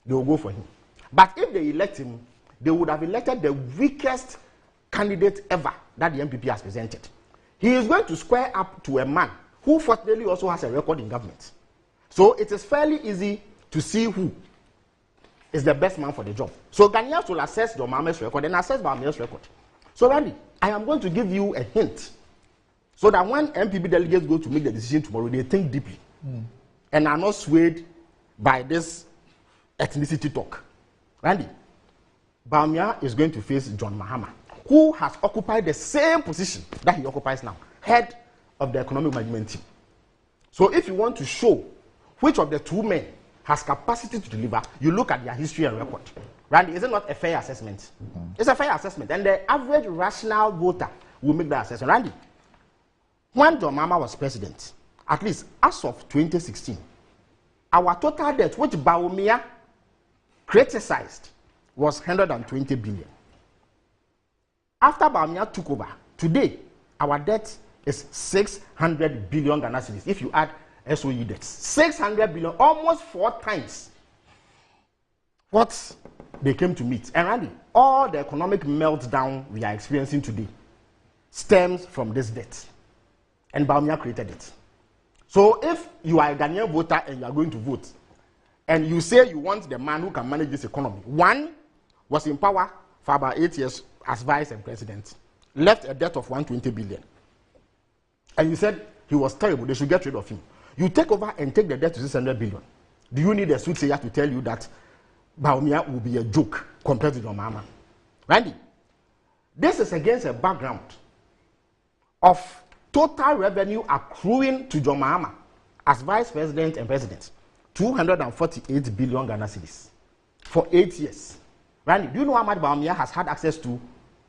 they will go for him. But if they elect him, they would have elected the weakest candidate ever that the MPP has presented. He is going to square up to a man who fortunately also has a record in government. So it is fairly easy to see who is the best man for the job. So Ghanaians will assess John Mahama's record and assess Bawumia's record. So Randy, I am going to give you a hint so that when MPP delegates go to make the decision tomorrow, they think deeply and are not swayed by this ethnicity talk. Randy, Bawumia is going to face John Mahama, who has occupied the same position that he occupies now, head of the economic management team. So if you want to show which of the two men has capacity to deliver, you look at their history and record. Randy, is it not a fair assessment? It's a fair assessment, and the average rational voter will make that assessment. Randy, when John Mahama was president, at least as of 2016, our total debt, which Bawumia criticized, was 120 billion. After Bawumia took over, today, our debt is 600 billion Ghana cedis. If you add SOE debts, 600 billion, almost 4 times what they came to meet. And Randy, all the economic meltdown we are experiencing today stems from this debt. And Bawumia created it. So if you are a Ghanaian voter and you are going to vote, and you say you want the man who can manage this economy, one was in power for about 8 years as vice and president, left a debt of 120 billion. And you said he was terrible, they should get rid of him. You take over and take the debt to 600 billion. Do you need a soothsayer to tell you that Bawumia will be a joke compared to John Mahama? Randy, this is against a background of total revenue accruing to John Mahama as vice president and president, 248 billion Ghana cedis for 8 years. Randy, do you know how much Bawumia has had access to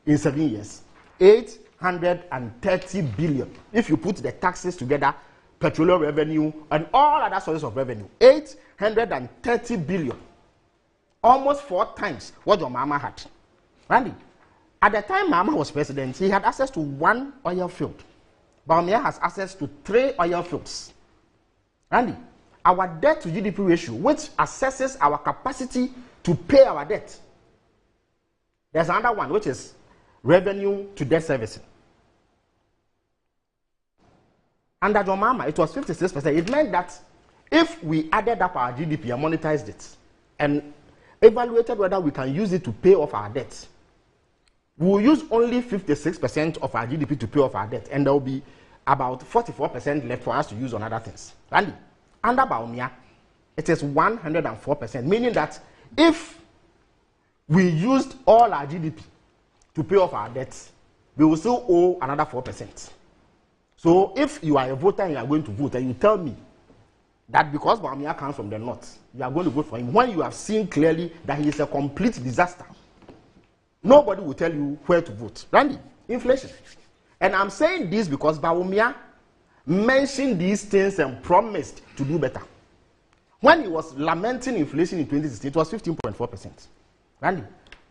in 7 years? 830 billion. If you put the taxes together, petroleum revenue, and all other sources of revenue, 830 billion. Almost 4 times what John Mahama had. Randy, at the time Mahama was president, he had access to 1 oil field. Bawumia has access to 3 oil fields. Randy, our debt to GDP ratio, which assesses our capacity to pay our debt. There's another one, which is revenue to debt servicing. Under John Mahama, it was 56%. It meant that if we added up our GDP and monetized it and evaluated whether we can use it to pay off our debt, we will use only 56% of our GDP to pay off our debt, and there will be about 44% left for us to use on other things. Randy, under Bawumia, it is 104%, meaning that if we used all our GDP to pay off our debts, we will still owe another 4%. So if you are a voter and you are going to vote, and you tell me that because Bawumia comes from the north, you are going to vote for him, when you have seen clearly that he is a complete disaster, nobody will tell you where to vote. Randy, inflation. And I'm saying this because Bawumia mentioned these things and promised to do better. When he was lamenting inflation in 2016, it was 15.4%. Randy,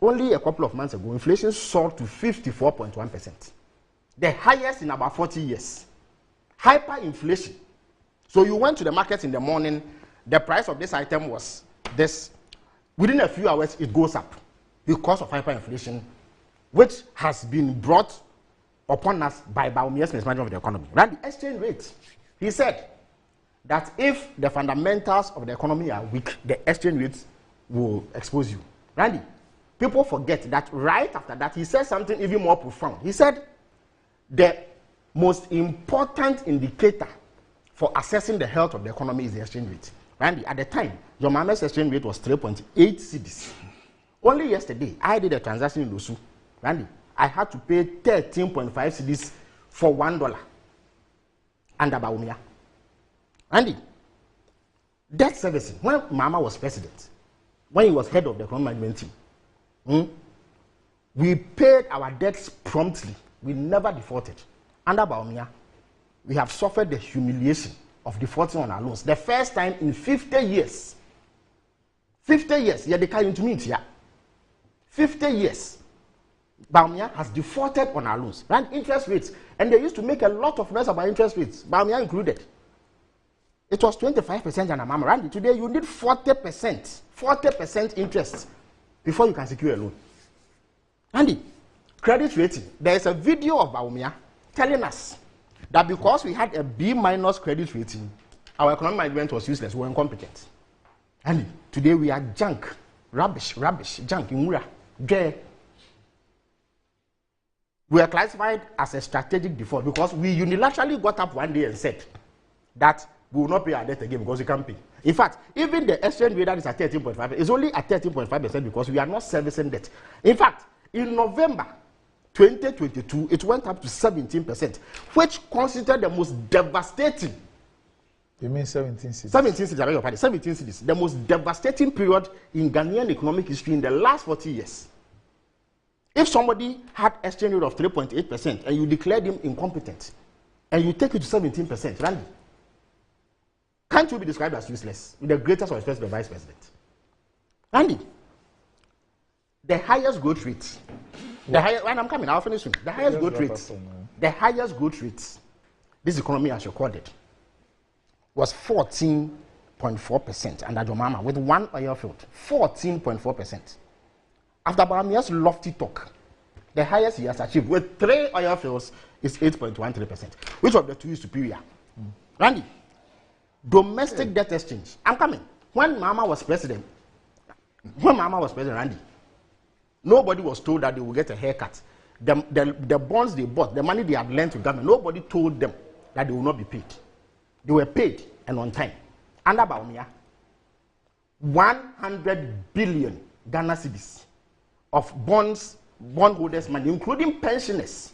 only a couple of months ago, inflation soared to 54.1%. The highest in about 40 years. Hyperinflation. So you went to the market in the morning, the price of this item was this. Within a few hours, it goes up because of hyperinflation, which has been brought upon us by Bawumia's mismanagement of the economy. Randy, exchange rate. He said that if the fundamentals of the economy are weak, the exchange rate will expose you. Randy, people forget that right after that, he said something even more profound. He said the most important indicator for assessing the health of the economy is the exchange rate. Randy, at the time, your Mahama's exchange rate was 3.8 cedis. Only yesterday, I did a transaction in Losu. Randy, I had to pay 13.5 cedis for $1 under Bawumia. Randy, debt servicing. When Mahama was president, when he was head of the economic management team, we paid our debts promptly. We never defaulted. Under Bawumia, we have suffered the humiliation of defaulting on our loans. The first time in 50 years. 50 years. Yeah, they can't into me here. 50 years. Bawumia has defaulted on our loans. And interest rates. And they used to make a lot of noise about interest rates, Bawumia included. It was 25% under Mahama. Randy, today you need 40%. 40% interest before you can secure a loan. Randy, credit rating. There is a video of Bawumia telling us that because we had a B- credit rating, our economic management was useless, we were incompetent. And today we are junk, rubbish, junk, gay. We are classified as a strategic default because we unilaterally got up one day and said that we will not pay our debt again because we can't pay. In fact, even the exchange rate that is at 13.5 is only at 13.5% because we are not servicing debt. In fact, in November 2022, it went up to 17%, which constituted the most devastating. You mean 17 cities? 17 cities, I beg your pardon, 17 cities. The most devastating period in Ghanaian economic history in the last 40 years. If somebody had exchange rate of 3.8% and you declared him incompetent, and you take it to 17%, Randy, can't you be described as useless with the greatest of respect to the vice president? Randy, the highest growth rate, when I'm coming, I'll finish soon. The highest growth rate this economy has recorded was 14.4% under Jomama with one oil field. 14.4%. After Bawumia's lofty talk, the highest he has achieved with 3 oil fields is 8.13%. Which of the two is superior? Randy, domestic debt exchange. I'm coming. When Mama was president, Randy, nobody was told that they will get a haircut. The bonds they bought, the money they had lent to government, nobody told them that they will not be paid. They were paid and on time. Under Bawumia, 100 billion Ghana cedis of bondholders' money, including pensioners,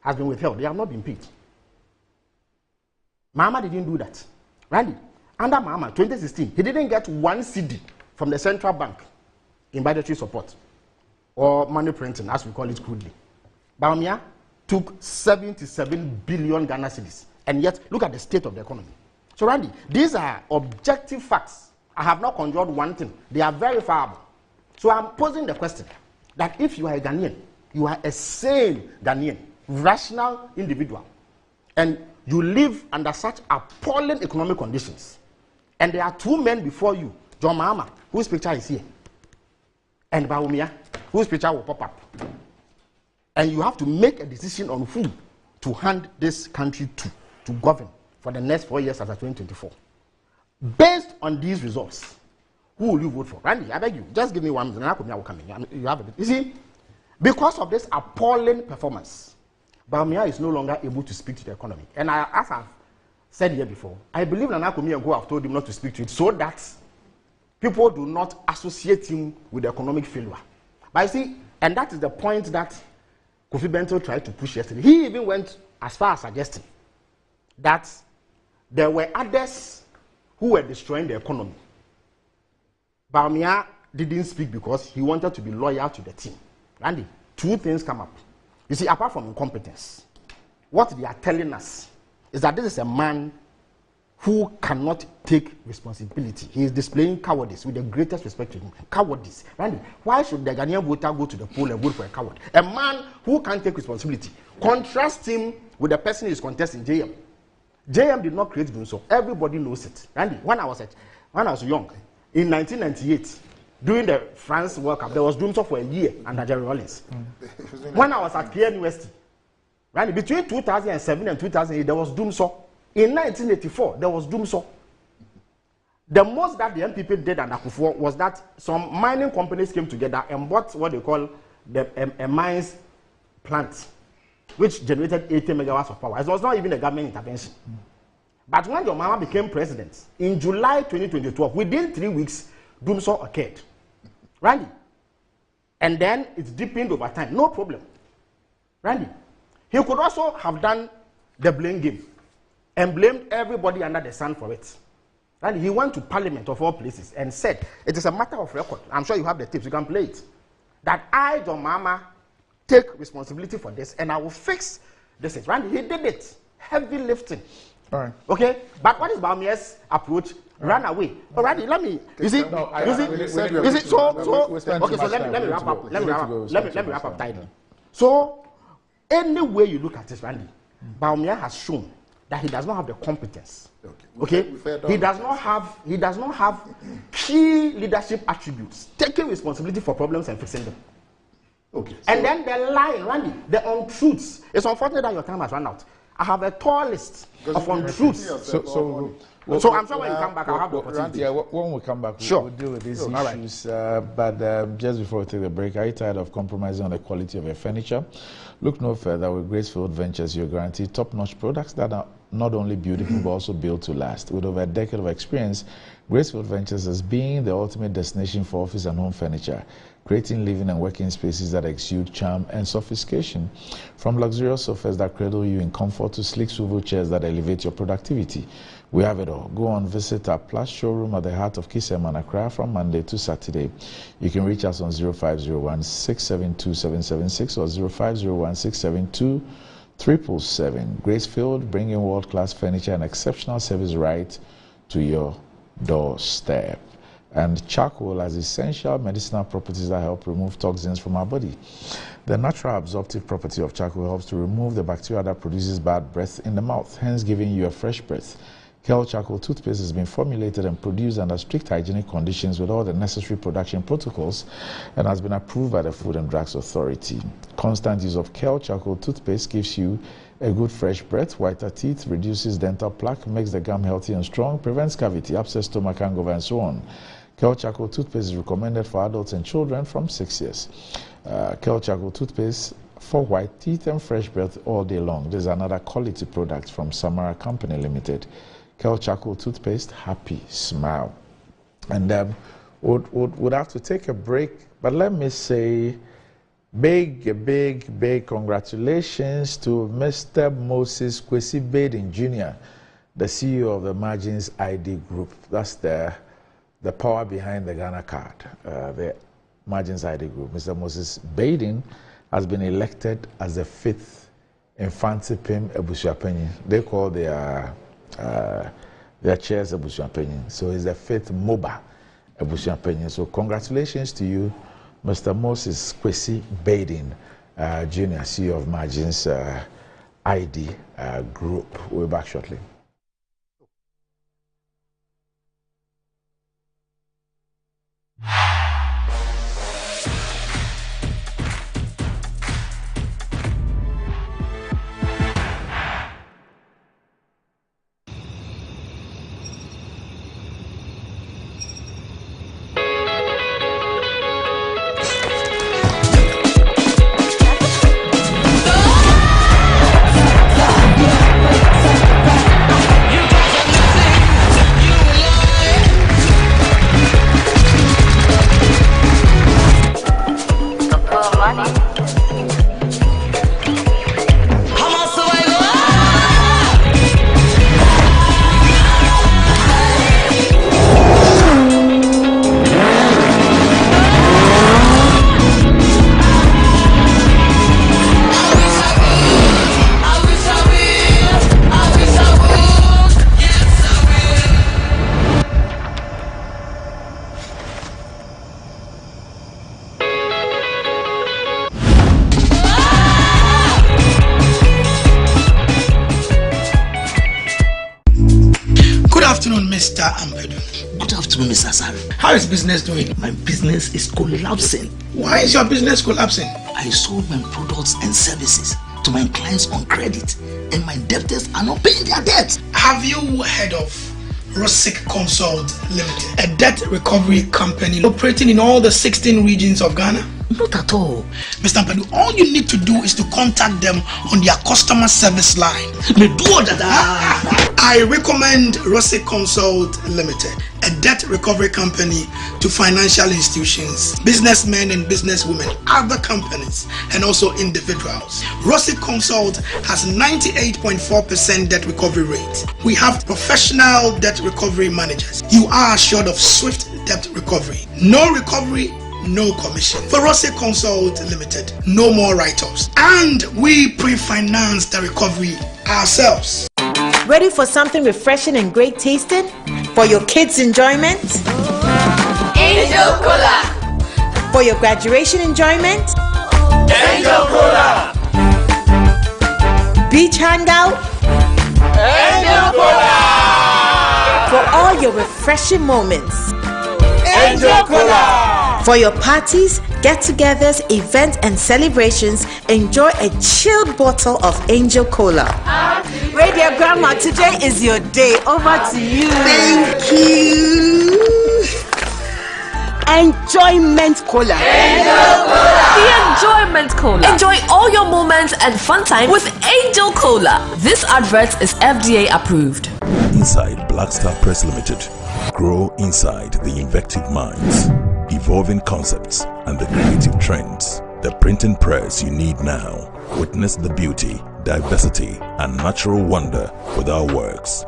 has been withheld. They have not been paid. Mama didn't do that. Randy, under Mama, 2016, he didn't get 1 cedi from the central bank in budgetary support or money printing, as we call it crudely. Bawumia took 77 billion Ghana cedis. And yet, look at the state of the economy. So, Randy, these are objective facts. I have not conjured one thing. They are verifiable. So, I'm posing the question that if you are a Ghanaian, you are a sane Ghanaian, rational individual, and you live under such appalling economic conditions, and there are 2 men before you, John Mahama, whose picture is here, and Bawumia, whose picture will pop up, and you have to make a decision on who to hand this country to govern for the next 4 years after 2024. Based on these results, who will you vote for? Randy, I beg you, just give me 1 minute. I will come in. You have a bit. You see, because of this appalling performance, Bawumia is no longer able to speak to the economy. And as I've said here before, I believe Nana Akufo-Addo and Go have told him not to speak to it so that people do not associate him with the economic failure. But you see, and that is the point that Kofi Bento tried to push yesterday. He even went as far as suggesting that there were others who were destroying the economy. Bawumia didn't speak because he wanted to be loyal to the team. Randy, 2 things come up. You see, apart from incompetence, what they are telling us is that this is a man who cannot take responsibility. He is displaying cowardice with the greatest respect to him. Cowardice. Randy, why should the Ghanaian voter go to the poll and vote for a coward? A man who can't take responsibility. Contrast him with the person who is contesting, JM. JM did not create Dumso. Everybody knows it. Randy, when I was young, in 1998, during the France World Cup, there was Dumso for a year under Jerry Rawlings. When I was at Pierre University, Randy, between 2007 and 2008, there was Dumso. In 1984, there was Dumso. The most that the MPP did under Akufo was that some mining companies came together and bought what they call a mines plant, which generated 80 megawatts of power. It was not even a government intervention. But when your mama became president, in July 2012, within 3 weeks, Dumso occurred. Randy. And then it's deepened over time. No problem. Randy. He could also have done the blame game and blamed everybody under the sun for it. Randy, he went to Parliament of all places and said, it is a matter of record. I'm sure you have the tapes, you can play it. That I, John Mahama, take responsibility for this and I will fix this. Randy, he did it. Heavy lifting. All right. Okay? But what is Bawumia's approach? Run away. Oh, Randy, let me. You see? So let me wrap up. Let me wrap up tightly. So, any way you look at this, Randy, Bawumia has shown that he does not have the competence. Okay? He does not have key leadership attributes, taking responsibility for problems and fixing them. Okay. And then the lie, Randy, the untruths. It's unfortunate that your time has run out. I have a tall list of untruths. So I'm sure when you come back, I'll have the opportunity. Yeah, when we come back, we'll deal with these issues. But just before we take the break, are you tired of compromising on the quality of your furniture? Look no further. With Gracefield Ventures, you're guaranteed top-notch products that are not only beautiful but also built to last. With over a decade of experience, Gracefield Ventures has been the ultimate destination for office and home furniture, creating living and working spaces that exude charm and sophistication. From luxurious sofas that cradle you in comfort to sleek swivel chairs that elevate your productivity, we have it all. Go on, visit our Plus showroom at the heart of Kisem and Accra from Monday to Saturday. You can reach us on 0501 672 776 or 0501 672 777. Gracefield, bringing world-class furniture and exceptional service right to your doorstep. And charcoal has essential medicinal properties that help remove toxins from our body. The natural absorptive property of charcoal helps to remove the bacteria that produces bad breath in the mouth, hence giving you a fresh breath. Kel Charcoal toothpaste has been formulated and produced under strict hygienic conditions with all the necessary production protocols and has been approved by the Food and Drugs Authority. Constant use of Kel Charcoal toothpaste gives you a good fresh breath, whiter teeth, reduces dental plaque, makes the gum healthy and strong, prevents cavity, upset stomach, hangover, and so on. Kel Charcoal toothpaste is recommended for adults and children from 6 years. Kel Charcoal toothpaste for white teeth and fresh breath all day long. This is another quality product from Samara Company Limited. Kel Charcoal toothpaste, happy smile. And would have to take a break, but let me say big congratulations to Mr. Moses Kwesi Baden Jr., the CEO of the Margins ID Group. That's the power behind the Ghana card, the Margins ID Group. Mr. Moses Baden has been elected as the 5th Infantipim Ebusuapenyin. They call their chairs Ebusuapenyin. So he's the 5th MOBA Ebusuapenyin. So congratulations to you, Mr. Moses Kwesi Baden Jr., CEO of Margins ID Group. We'll be back shortly. Mr. Ambedu. Good afternoon, Mr. Asari. How is business doing? My business is collapsing. Why is your business collapsing? I sold my products and services to my clients on credit, and my debtors are not paying their debts. Have you heard of Rosic Consult Limited, a debt recovery company operating in all the 16 regions of Ghana? Not at all. Mr. Ampedu, all you need to do is to contact them on their customer service line. I recommend Rosic Consult Limited, a debt recovery company to financial institutions, businessmen and businesswomen, other companies, and also individuals. Rosic Consult has 98.4% debt recovery rate. We have professional debt recovery managers. You are assured of swift debt recovery. No recovery, no commission. For Rosic Consult Limited, no more write-offs. And we pre-finance the recovery ourselves. Ready for something refreshing and great tasting? For your kids' enjoyment? Angel Cola. For your graduation enjoyment? Angel Cola. Beach hangout? Angel Cola. For all your refreshing moments? Angel Cola. For your parties, get-togethers, events, and celebrations, enjoy a chilled bottle of Angel Cola. Radio Grandma, today is your day. Over to you. Thank you. Enjoyment Cola. Angel Cola. The Enjoyment Cola. Enjoy all your moments and fun time with Angel Cola. This advert is FDA approved. Inside Black Star Press Limited. Grow inside the invective minds, evolving concepts, and the creative trends. The printing press you need now. Witness the beauty, diversity, and natural wonder with our works.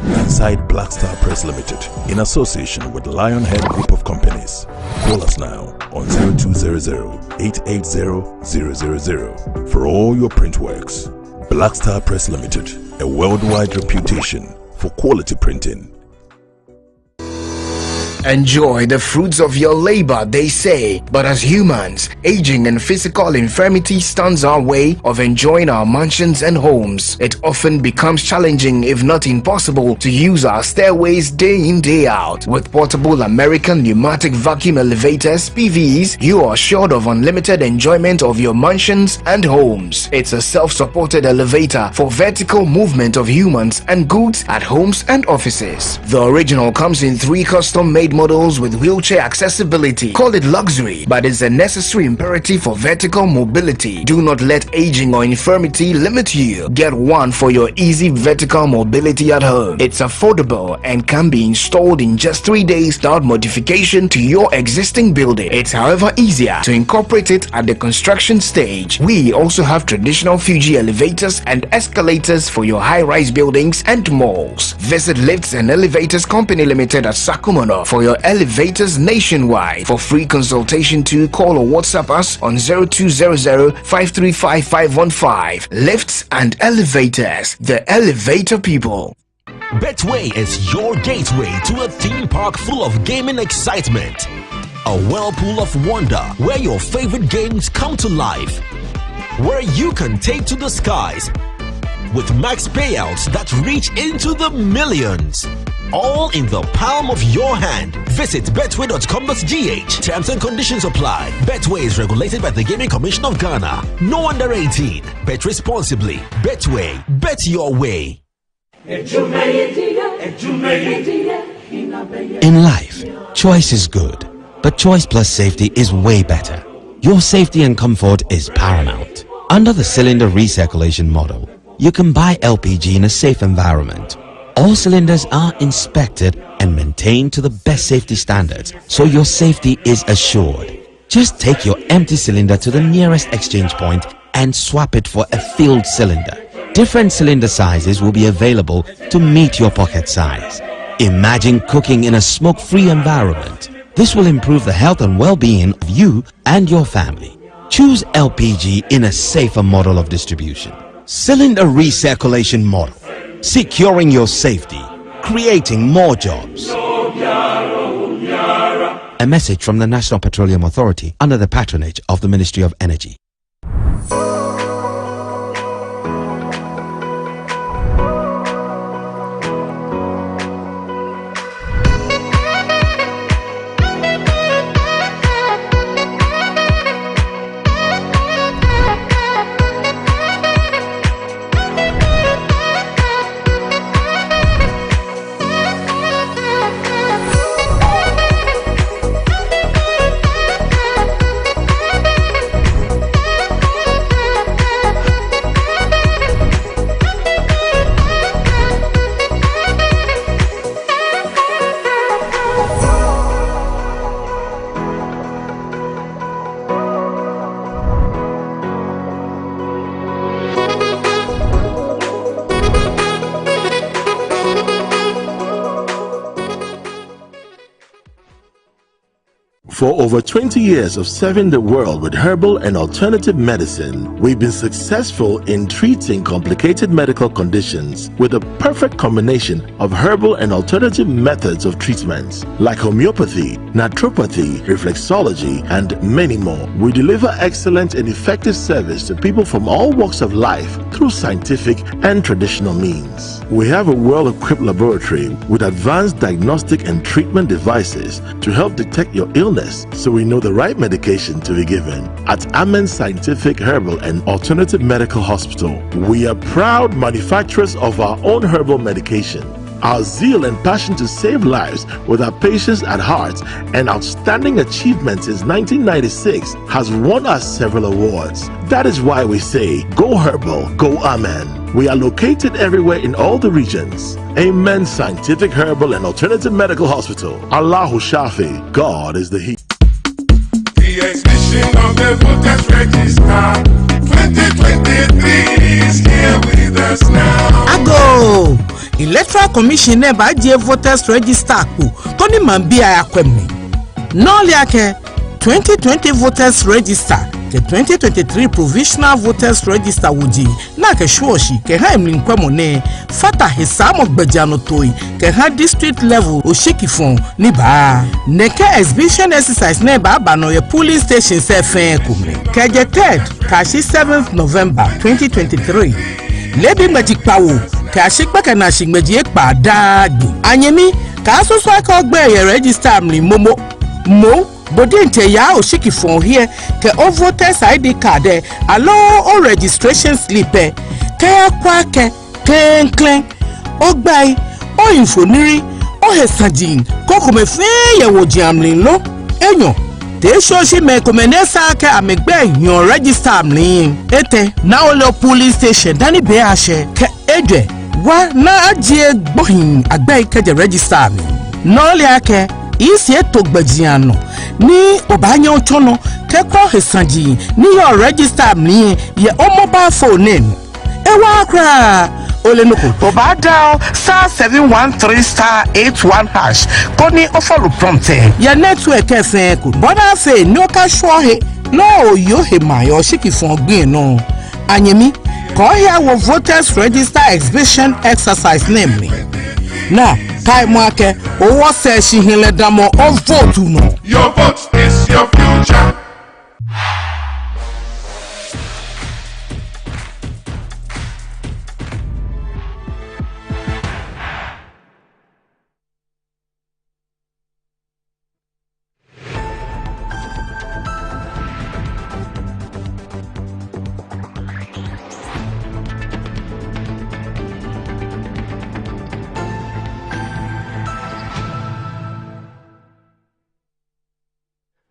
Inside Black Star Press Limited, in association with Lionhead Group of Companies. Call us now on 0200-880-000 for all your print works. Black Star Press Limited, a worldwide reputation for quality printing. Enjoy the fruits of your labor, they say. But as humans, aging and physical infirmity stands our way of enjoying our mansions and homes. It often becomes challenging, if not impossible, to use our stairways day in, day out. With portable American pneumatic vacuum elevators, PVs, you are assured of unlimited enjoyment of your mansions and homes. It's a self-supported elevator for vertical movement of humans and goods at homes and offices. The original comes in 3 custom-made models with wheelchair accessibility. Call it luxury, but it's a necessary imperative for vertical mobility. Do not let aging or infirmity limit you. Get one for your easy vertical mobility at home. It's affordable and can be installed in just 3 days without modification to your existing building. It's however easier to incorporate it at the construction stage. We also have traditional Fuji elevators and escalators for your high-rise buildings and malls. Visit Lifts and Elevators Company Limited at Sakumono for your elevators nationwide. For free consultation to call or WhatsApp us on 0200-535-515. Lifts and Elevators, the elevator people. Betway is your gateway to a theme park full of gaming excitement. A whirlpool of wonder where your favorite games come to life. Where you can take to the skies with max payouts that reach into the millions. All in the palm of your hand. Visit betway.com.gh. Terms and conditions apply. Betway is regulated by the Gaming Commission of Ghana. No under 18. Bet responsibly. Betway. Bet your way. In life, choice is good, but choice plus safety is way better. Your safety and comfort is paramount. Under the cylinder recirculation model, you can buy LPG in a safe environment. All cylinders are inspected and maintained to the best safety standards, so your safety is assured. Just take your empty cylinder to the nearest exchange point and swap it for a filled cylinder. Different cylinder sizes will be available to meet your pocket size. Imagine cooking in a smoke-free environment. This will improve the health and well-being of you and your family. Choose LPG in a safer model of distribution. Cylinder recirculation model. Securing your safety, creating more jobs. A message from the National Petroleum Authority under the patronage of the Ministry of Energy. For over 20 years of serving the world with herbal and alternative medicine, we've been successful in treating complicated medical conditions with a perfect combination of herbal and alternative methods of treatment like homeopathy, naturopathy, reflexology, and many more. We deliver excellent and effective service to people from all walks of life through scientific and traditional means. We have a well-equipped laboratory with advanced diagnostic and treatment devices to help detect your illness so we know the right medication to be given. At Amen Scientific Herbal and Alternative Medical Hospital, we are proud manufacturers of our own herbal medication. Our zeal and passion to save lives with our patients at heart and outstanding achievements since 1996 has won us several awards. That is why we say, go herbal, go Amen. We are located everywhere in all the regions. Amen Scientific Herbal and Alternative Medical Hospital. Allahu Shafi, God is the He. The exhibition of the voters register 2023 is here with us now. Ago! Electoral Commission never gave voters register ku Tony Mambia Yakwemi. No liake 2020 voters register. The 2023 provisional voters register wuji na ke shuoshi ke ha emlinkwa mone fata hisamo gbejano toy ke ha district level oshikifon ni ba neke exhibition exercise ne ba no ye polling station se fen kumle ke je 3rd kashi 7th November 2023 lebi magic pawo kashi gbeke na shigmeji ekpa dagbi anyemi ka soso aka ogbe ye register amli momo mo Bodinte ya o shiki fon here ke o voters ID card alo o registration slip ke akwa ke klenklen o gbai o infoniri o hesajin koko me fe ye wo jamlin lo enyo te shoshi me komenesa ke amegbe yon register amlin ete na o lo police station dani be ashe ke edwe wa na ajie gbohin agbai ke de register amlin no le ake isi etogbejiano ni obanya ochono keko hesanji ni your register ni ye o mobile phone name ewa kra olenoko obada *713*81# koni ofolu prompte ya network efen ko boda fe no ka shohe no yo he mayo shiki fun gbin no anyemi ko here wo voters register exhibition exercise name ni na kai mwake owo se shihinle damo o vote no. Your vote is your future.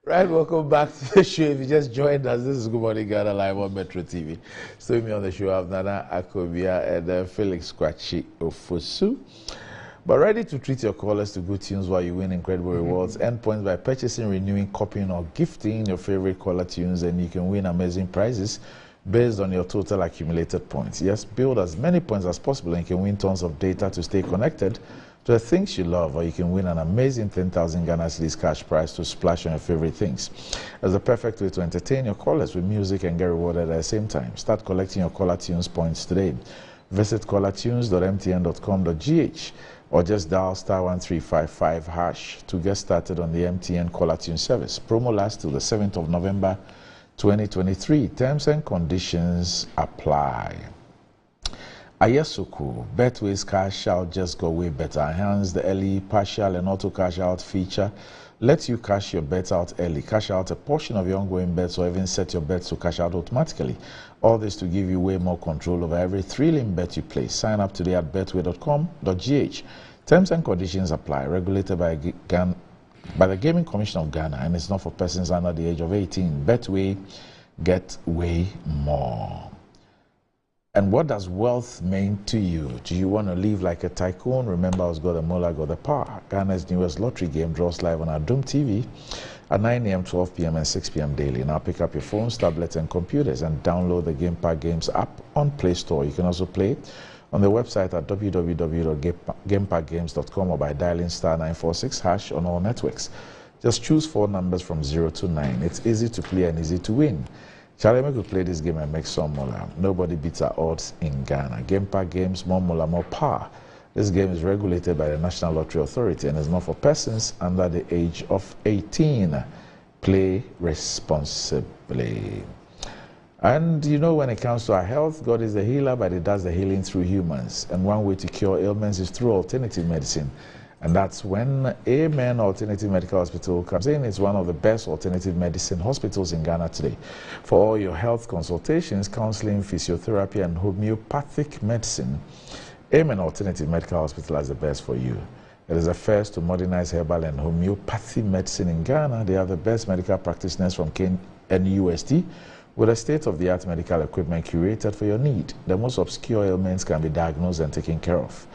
Right, welcome back to the show. If you just joined us, this is Good Morning Ghana live on Metro TV. So with me on the show, I have Nana Akobia and Felix Kwachi Ofosu. But ready to treat your callers to good tunes while you win incredible rewards and points by purchasing, renewing, copying, or gifting your favorite caller tunes, and you can win amazing prizes based on your total accumulated points. Yes, build as many points as possible and you can win tons of data to stay connected to the things you love, or you can win an amazing 10,000 Ghana cedis cash prize to splash on your favorite things. It's the perfect way to entertain your callers with music and get rewarded at the same time. Start collecting your caller tunes points today. Visit callertunes.mtn.com.gh or just dial *1355# to get started on the MTN Caller Tune service. Promo lasts till the 7th of November 2023. Terms and conditions apply. Ayasuku, Betway's cash out just got way better. Hence, the early partial and auto cash out feature lets you cash your bets out early, cash out a portion of your ongoing bets, or even set your bets to cash out automatically. All this to give you way more control over every thrilling bet you place. Sign up today at betway.com.gh. Terms and conditions apply. Regulated by the Gaming Commission of Ghana, and it's not for persons under the age of 18. Betway, get way more. And what does wealth mean to you? Do you want to live like a tycoon? Remember, Who's Got the Mola Got the Power. Ghana's newest lottery game draws live on our Doom TV at 9 a.m., 12 p.m. and 6 p.m. daily. Now pick up your phones, tablets and computers and download the Game Park Games app on Play Store. You can also play on the website at www.gameparkgames.com or by dialing *946# on all networks. Just choose 4 numbers from 0 to 9. It's easy to play and easy to win. Charlie, we could play this game and make some mola. Nobody beats our odds in Ghana. Game pack games, more mola, more power. This game is regulated by the National Lottery Authority and is not for persons under the age of 18. Play responsibly. And you know, when it comes to our health, God is the healer, but He does the healing through humans. And one way to cure ailments is through alternative medicine. And that's when Amen Alternative Medical Hospital comes in. It's one of the best alternative medicine hospitals in Ghana today. For all your health consultations, counseling, physiotherapy, and homeopathic medicine, Amen Alternative Medical Hospital is the best for you. It is the first to modernize herbal and homeopathy medicine in Ghana. They are the best medical practitioners from KNUST with a state-of-the-art medical equipment curated for your need. The most obscure ailments can be diagnosed and taken care of.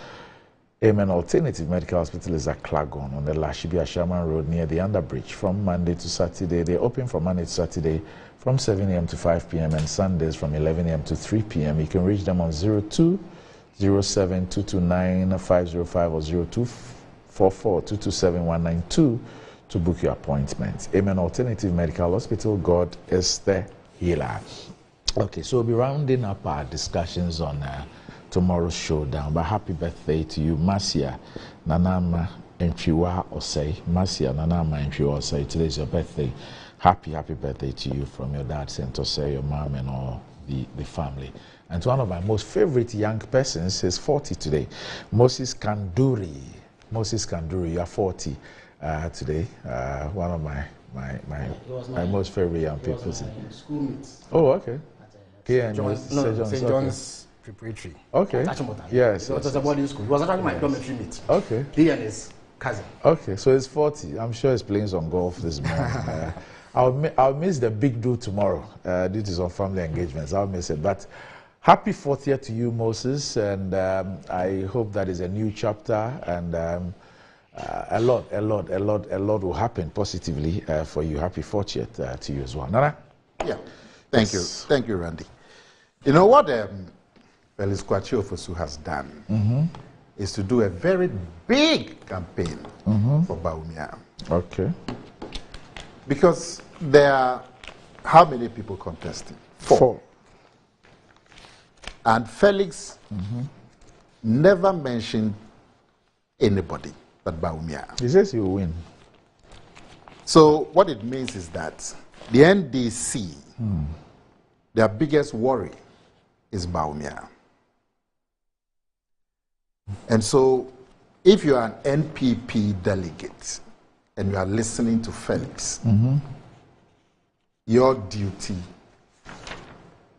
Amen Alternative Medical Hospital is at Klagon on the Lashibia Sherman Road near the Underbridge from Monday to Saturday. They open from Monday to Saturday from 7 a.m. to 5 p.m. and Sundays from 11 a.m. to 3 p.m. You can reach them on 02-07-229-505 or 02-44-227-192 to book your appointment. Amen Alternative Medical Hospital, God is the healer. Okay, so we'll be rounding up our discussions on tomorrow's showdown. But happy birthday to you, Marcia Nanama Enchiwa Osei. Marcia Nanama Enchiwa Osei. Today is your birthday. Happy birthday to you from your dad, Saint Osei, your mom, and all the family. And to one of my most favorite young persons is 40 today, Moses Kanduri. Moses Kanduri, you are 40 today. One of my most favorite young people. Schoolmates. Oh, okay. St. John's Preparatory. Okay. Yes. It was a boarding school. It was actually my dormitory mate. Okay. He and his cousin. Okay, so it's 40. I'm sure he's playing some golf this morning. I'll miss the big do tomorrow due to some family engagements. I'll miss it. But happy 40th to you, Moses, and I hope that is a new chapter, and a lot will happen positively for you. Happy 40th to you as well. Nana? Yeah. Thank you. Thank you, Randy. You know what Felix Kwame Ofosu has done is to do a very big campaign for Bawumia. Okay. Because there are how many people contesting? 4. And Felix never mentioned anybody but Bawumia. He says he will win. So what it means is that the NDC, their biggest worry is Bawumia. And so if you are an NPP delegate and you are listening to Felix, your duty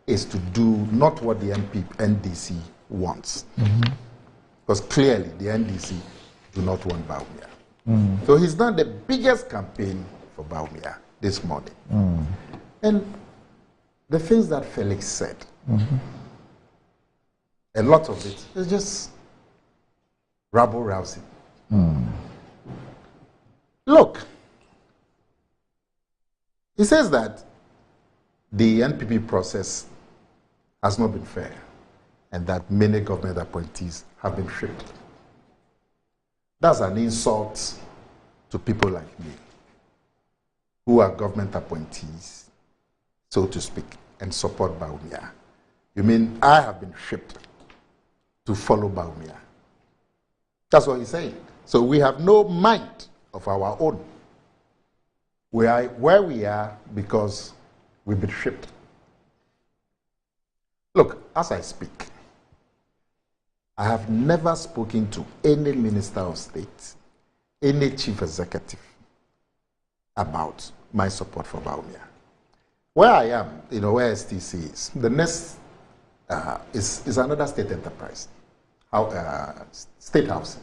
is to do not what the NDC wants. Because clearly the NDC do not want Bawumia. So he's done the biggest campaign for Bawumia this morning. And the things that Felix said, a lot of it is just rabble-rousing. Look, he says that the NPP process has not been fair and that many government appointees have been stripped. That's an insult to people like me, who are government appointees, so to speak, and support Bawumia. You mean I have been stripped to follow Bawumia? That's what he's saying. So we have no mind of our own. We are where we are because we've been stripped. Look, as I speak, I have never spoken to any minister of state, any chief executive about my support for Bawumia. Where I am, where STC is, the next is another state enterprise, state housing.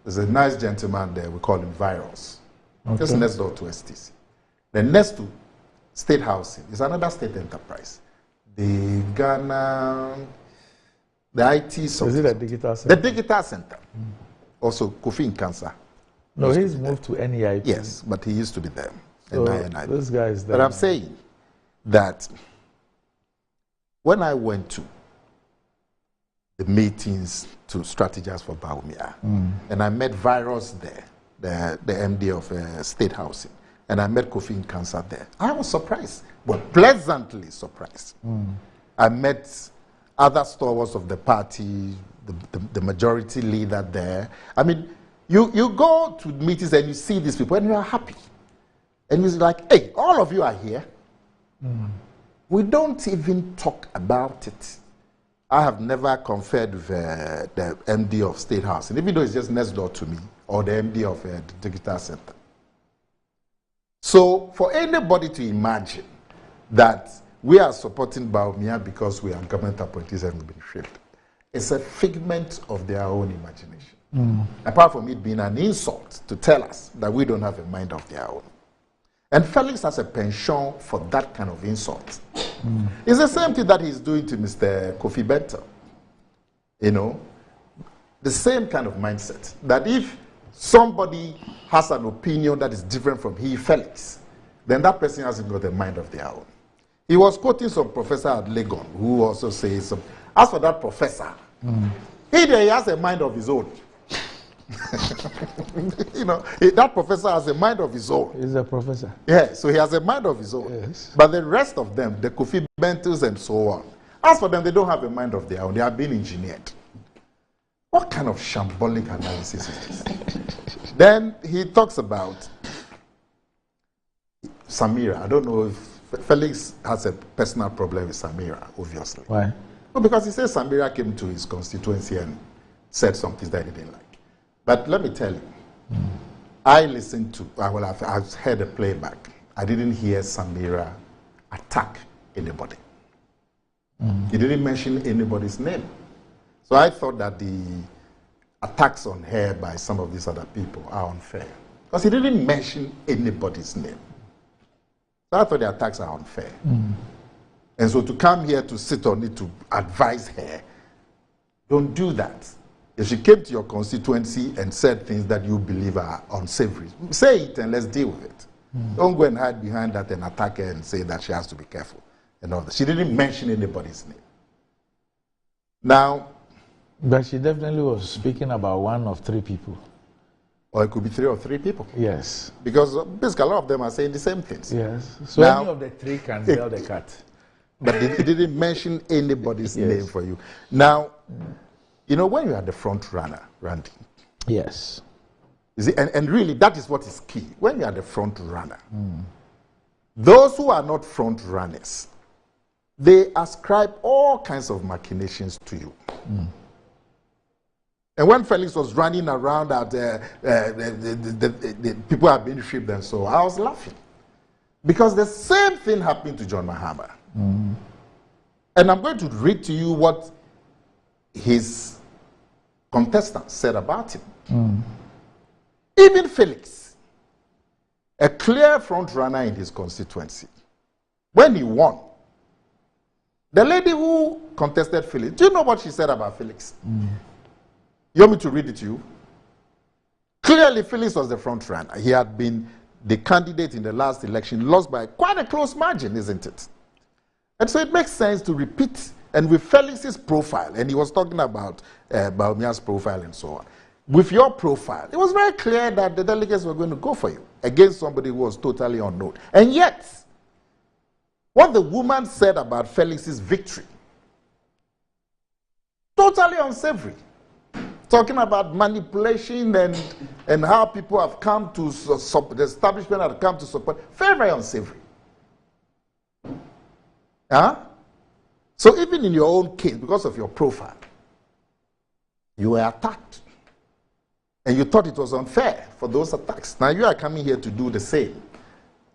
There's a nice gentleman there, we call him Virus. Okay. Just next door to STC. Then next to state housing is another state enterprise. The Ghana, the IT Center. Is it a digital center? The digital center. Also, Kofi Nkansa. No, he's moved to NEIP. Yes, but he used to be there. So this guy is there. But I'm saying that when I went to the meetings to strategize for Bawumia, and I met Virus there, the MD of State Housing, and I met Kofi in Cancer there. I was surprised, but pleasantly surprised. I met other stalwarts of the party, the majority leader there. I mean, you go to meetings and you see these people and you are happy. And it's like, hey, all of you are here. We don't even talk about it. I have never conferred with the MD of State House, and even though it's just next door to me, or the MD of the Digital Center. So for anybody to imagine that we are supporting Bawumia because we are government appointees and we've been shaped, it's a figment of their own imagination. Apart from it being an insult to tell us that we don't have a mind of their own. And Felix has a penchant for that kind of insult. It's the same thing that he's doing to Mr. Kofi Benton. You know, the same kind of mindset. That if somebody has an opinion that is different from Felix, then that person hasn't got a mind of their own. He was quoting some professor at Legon who also says, as for that professor, he has a mind of his own. You know, that professor has a mind of his own. He's a professor. Yeah, so he has a mind of his own. Yes. But the rest of them, the Kofi Bentons and so on, as for them, they don't have a mind of their own. They are being engineered. What kind of shambolic analysis is this? Then he talks about Samira. I don't know if Felix has a personal problem with Samira, obviously. Why? Well, because he says Samira came to his constituency and said some things that he didn't like. But let me tell you, I listened to, well, I've heard a playback. I didn't hear Samira attack anybody. He didn't mention anybody's name. So I thought that the attacks on her by some of these other people are unfair. Because he didn't mention anybody's name. So I thought the attacks are unfair. And so to come here to sit on it to advise her, don't do that. If she came to your constituency and said things that you believe are unsavory, say it and let's deal with it. Don't go and hide behind that and attack her and say that she has to be careful and all that. She didn't mention anybody's name. Now, but she definitely was speaking about one of three people. Or it could be 3 or 3 people. Yes. Because basically a lot of them are saying the same things. Yes. So now, any of the 3 can sell the cat. But he didn't mention anybody's name for you. Now, you know, when you are the front runner, Randy. Yes. You see, and really, that is what is key. When you are the front runner, those who are not front runners, they ascribe all kinds of machinations to you. And when Felix was running around that the people are being shipped and so, I was laughing. Because the same thing happened to John Mahama. And I'm going to read to you what his contestants said about him. Even Felix, a clear front runner in his constituency, when he won, the lady who contested Felix, do you know what she said about Felix? You want me to read it to you? Clearly, Felix was the front runner. He had been the candidate in the last election, lost by quite a close margin, isn't it? And so it makes sense to repeat. And with Felix's profile, and he was talking about Bawumia's profile and so on, with your profile, it was very clear that the delegates were going to go for you against somebody who was totally unknown. And yet, what the woman said about Felix's victory, totally unsavory. Talking about manipulation and how people have come to, the establishment have come to support, very, very unsavory. So even in your own case, because of your profile, you were attacked. And you thought it was unfair for those attacks. Now you are coming here to do the same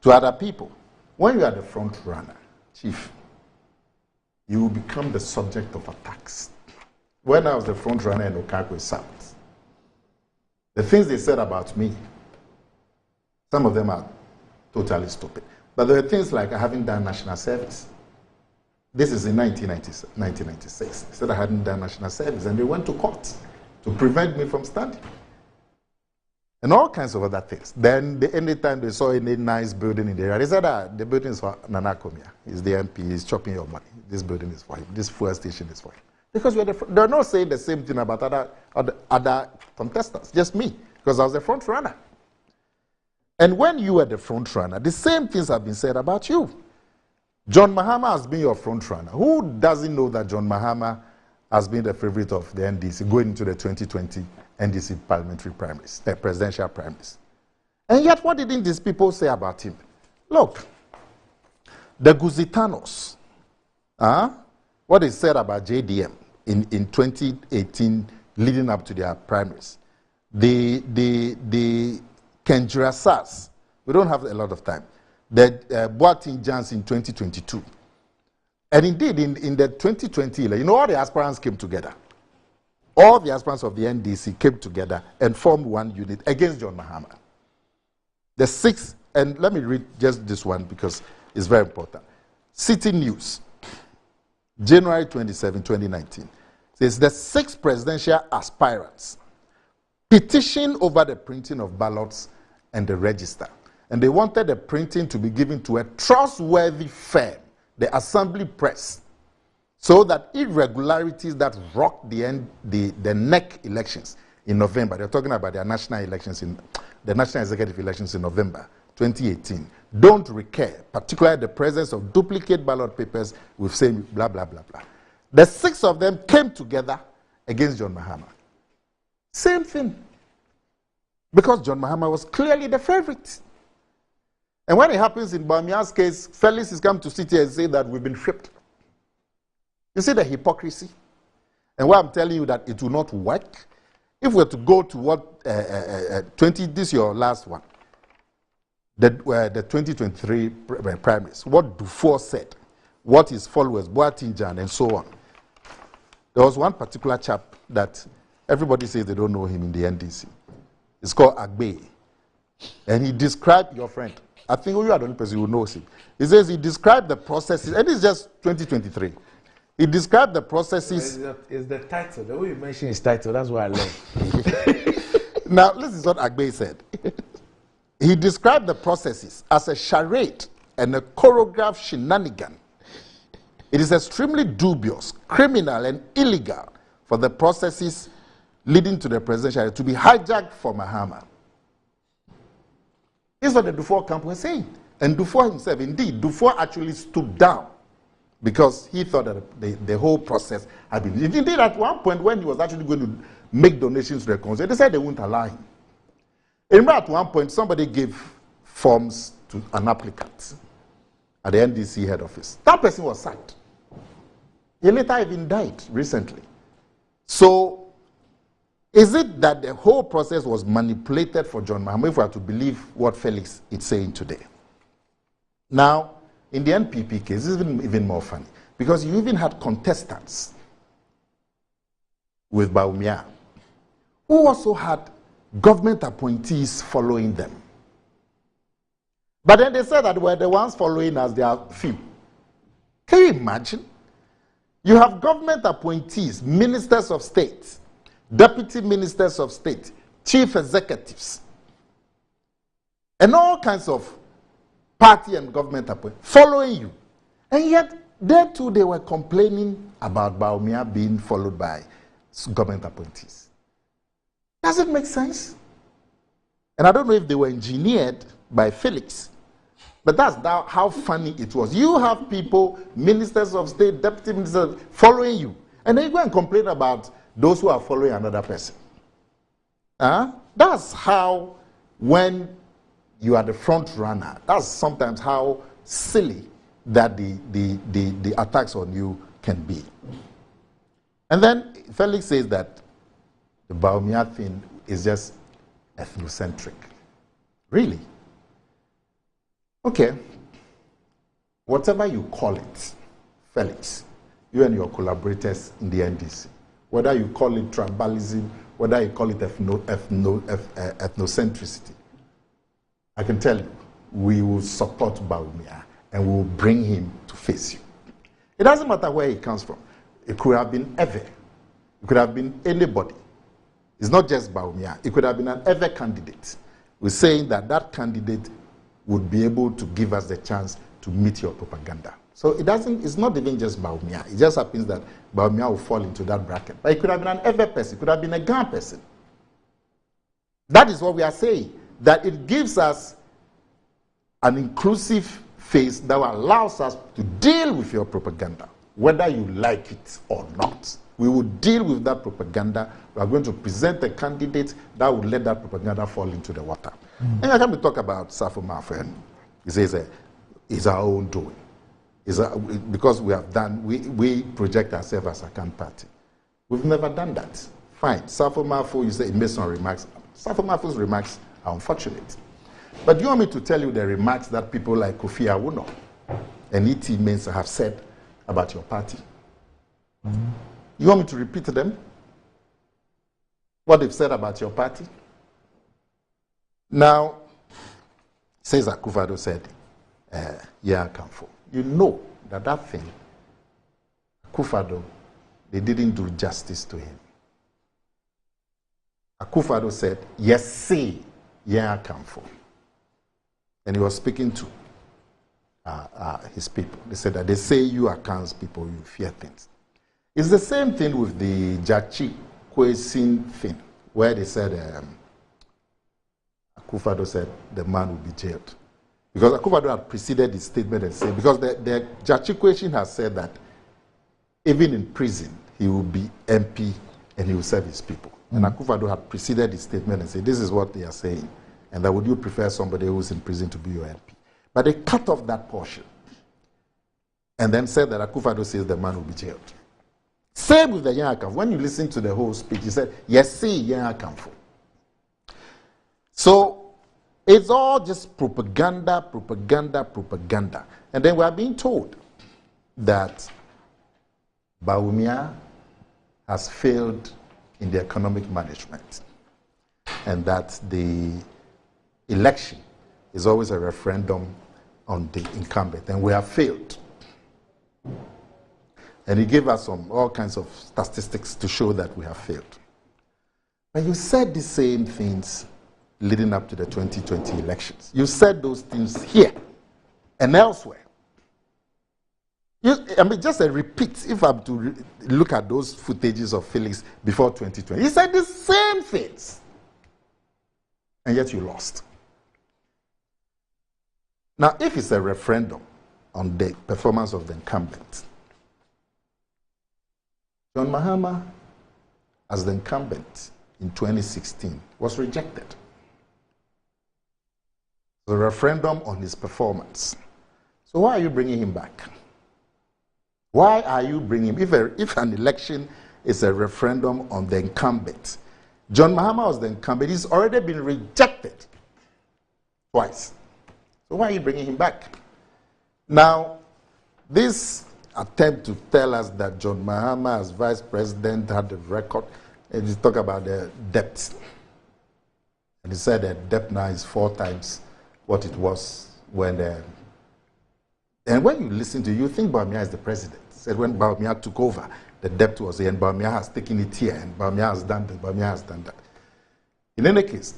to other people. When you are the front runner, Chief, you will become the subject of attacks. When I was the front runner in Okakwe South, the things they said about me, some of them are totally stupid. But there are things like I haven't done national service. This is in 1996. They said I hadn't done national service, and they went to court to prevent me from standing. And all kinds of other things. Then, anytime they saw any nice building in the area, they said, the building is for Nana Komia. He's the MP, he's chopping your money. This building is for him. This fuel station is for him. Because they're not saying the same thing about other contestants, just me, because I was the front runner. And when you were the front runner, the same things have been said about you. John Mahama has been your front runner. Who doesn't know that John Mahama has been the favorite of the NDC going into the 2020 NDC parliamentary primaries, presidential primaries? And yet, what didn't these people say about him? Look, the Guzitanos, what they said about JDM in 2018 leading up to their primaries, the Kenjirasas, we don't have a lot of time, the Boating Jans in 2022. And indeed, in the 2020 election, all the aspirants came together. All the aspirants of the NDC came together and formed one unit against John Mahama. The 6th, and let me read just this one because it's very important. City News, January 27, 2019, says the 6 presidential aspirants petitioned over the printing of ballots and the register. And they wanted the printing to be given to a trustworthy firm, the Assembly Press, so that irregularities that rocked the NEC elections in November, they're talking about their national elections, the national executive elections in November 2018, don't recur, particularly the presence of duplicate ballot papers with same blah, blah, blah, blah. The 6 of them came together against John Mahama. Same thing. Because John Mahama was clearly the favorite. And when it happens in Bawumia's case, Felix is come to sit here and say that we've been tripped. You see the hypocrisy? And why I'm telling you that it will not work, if we're to go to what, this is your last one, the 2023 primaries, what Dufour said, what his followers, Boating Jan, and so on. There was one particular chap that everybody says they don't know him in the NDC. It's called Agbe. And he described your friend. I think you are the only person who knows him. He says he described the processes, and it's just 2023. He described the processes. It's the title. The way you mention his title, that's why I love. Now, this is what Agbe said. He described the processes as a charade and a choreographed shenanigan. It is extremely dubious, criminal, and illegal for the processes leading to the presidential to be hijacked for Mahama. This is what the Dufour camp was saying. And Dufour himself, indeed, Dufour actually stood down because he thought that the whole process had been. Indeed, at one point when he was actually going to make donations to the council, they said they wouldn't allow him. Remember, at one point, somebody gave forms to an applicant at the NDC head office. That person was sacked. He later even died recently. So, is it that the whole process was manipulated for John Mahama, if we are to believe what Felix is saying today? Now, in the NPP case, it's even more funny, because you even had contestants with Bawumia, who also had government appointees following them. But then they said that were the ones following us, they are few. Can you imagine? You have government appointees, ministers of state, deputy ministers of state, chief executives, and all kinds of party and government appointees following you. And yet, there too, they were complaining about Bawumia being followed by government appointees. Does it make sense? And I don't know if they were engineered by Felix, but that's how funny it was. You have people, ministers of state, deputy ministers, following you, and then you go and complain about those who are following another person. That's how, when you are the front runner, that's sometimes how silly that the attacks on you can be. And then Felix says that the Bawumia thing is just ethnocentric. Really? Okay. Whatever you call it, Felix, you and your collaborators in the NDC, whether you call it tribalism, whether you call it ethnocentricity, I can tell you, we will support Bawumia and we will bring him to face you. It doesn't matter where he comes from. It could have been Ever. It could have been anybody. It's not just Bawumia. It could have been an Ever candidate. We're saying that that candidate would be able to give us the chance to meet your propaganda. So it's not even just Bawumia. It just happens that Bawumia will fall into that bracket. But it could have been an Ever person. It could have been a Gan person. That is what we are saying. That it gives us an inclusive face that allows us to deal with your propaganda, whether you like it or not. We will deal with that propaganda. We are going to present a candidate that will let that propaganda fall into the water. And I can talk about Safo Mafo. He says it's our own doing. Because we have done, we project ourselves as a Akan party. We've never done that. Fine. Safo Mafo, you say he made some remarks. Safo Mafo's remarks are unfortunate. But do you want me to tell you the remarks that people like Kofi Awuno and E.T. Mensah have said about your party? You want me to repeat them? What they've said about your party? Now, says Akufo-Addo said, yeah, Kamfo. You know that thing, Akufo-Addo, they didn't do justice to him. Akufo-Addo said, yes, say, yeah, Kamfo. And he was speaking to his people. They said that they say you Akans people, you fear things. It's the same thing with the Jachi Kwesin thing, where they said Akufo-Addo said the man will be jailed. Because Akufo-Addo had preceded his statement and said, because the Jachi Kwesin has said that even in prison, he will be MP and he will serve his people. And Akufo-Addo had preceded his statement and said, this is what they are saying. And that would you prefer somebody who's in prison to be your MP? But they cut off that portion and then said that Akufo-Addo says the man will be jailed. Same with the Yen Akamfo. When you listen to the whole speech, he said, yes, see Yen Akamfo. So it's all just propaganda, propaganda, propaganda. And then we are being told that Bawumia has failed in the economic management and that the election is always a referendum on the incumbent, and we have failed. And he gave us all kinds of statistics to show that we have failed. But you said the same things leading up to the 2020 elections. You said those things here and elsewhere. Just a repeat, if I'm to look at those footages of Felix before 2020. He said the same things. And yet you lost. Now, if it's a referendum on the performance of the incumbent, John Mahama, as the incumbent in 2016, was rejected. The referendum on his performance. So why are you bringing him back? Why are you bringing him? If an election is a referendum on the incumbent, John Mahama was the incumbent. He's already been rejected twice. So why are you bringing him back? Now, this attempt to tell us that John Mahama as vice president had the record, and he talk about the debt. And he said that debt now is 4 times what it was when and when you listen to it, you think Bawumia is the president. He said when Bawumia took over, the debt was here, and Bawumia has taken it here, and Bawumia has done that, Bawumia has done that. In any case,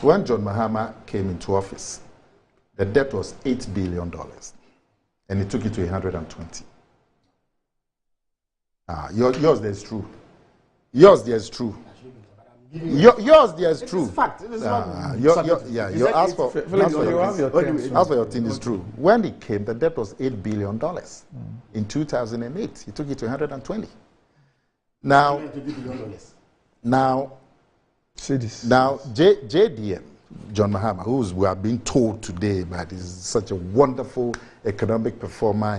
when John Mahama came into office, the debt was $8 billion, and he took it to 120. Yours there is true. Yours there is true. Yours there is true. Fact. It is You ask for your thing is true. When he came, the debt was $8 billion. In 2008, he took it to 120. Now, JDM, John Mahama, who we are being told today, but is such a wonderful economic performer,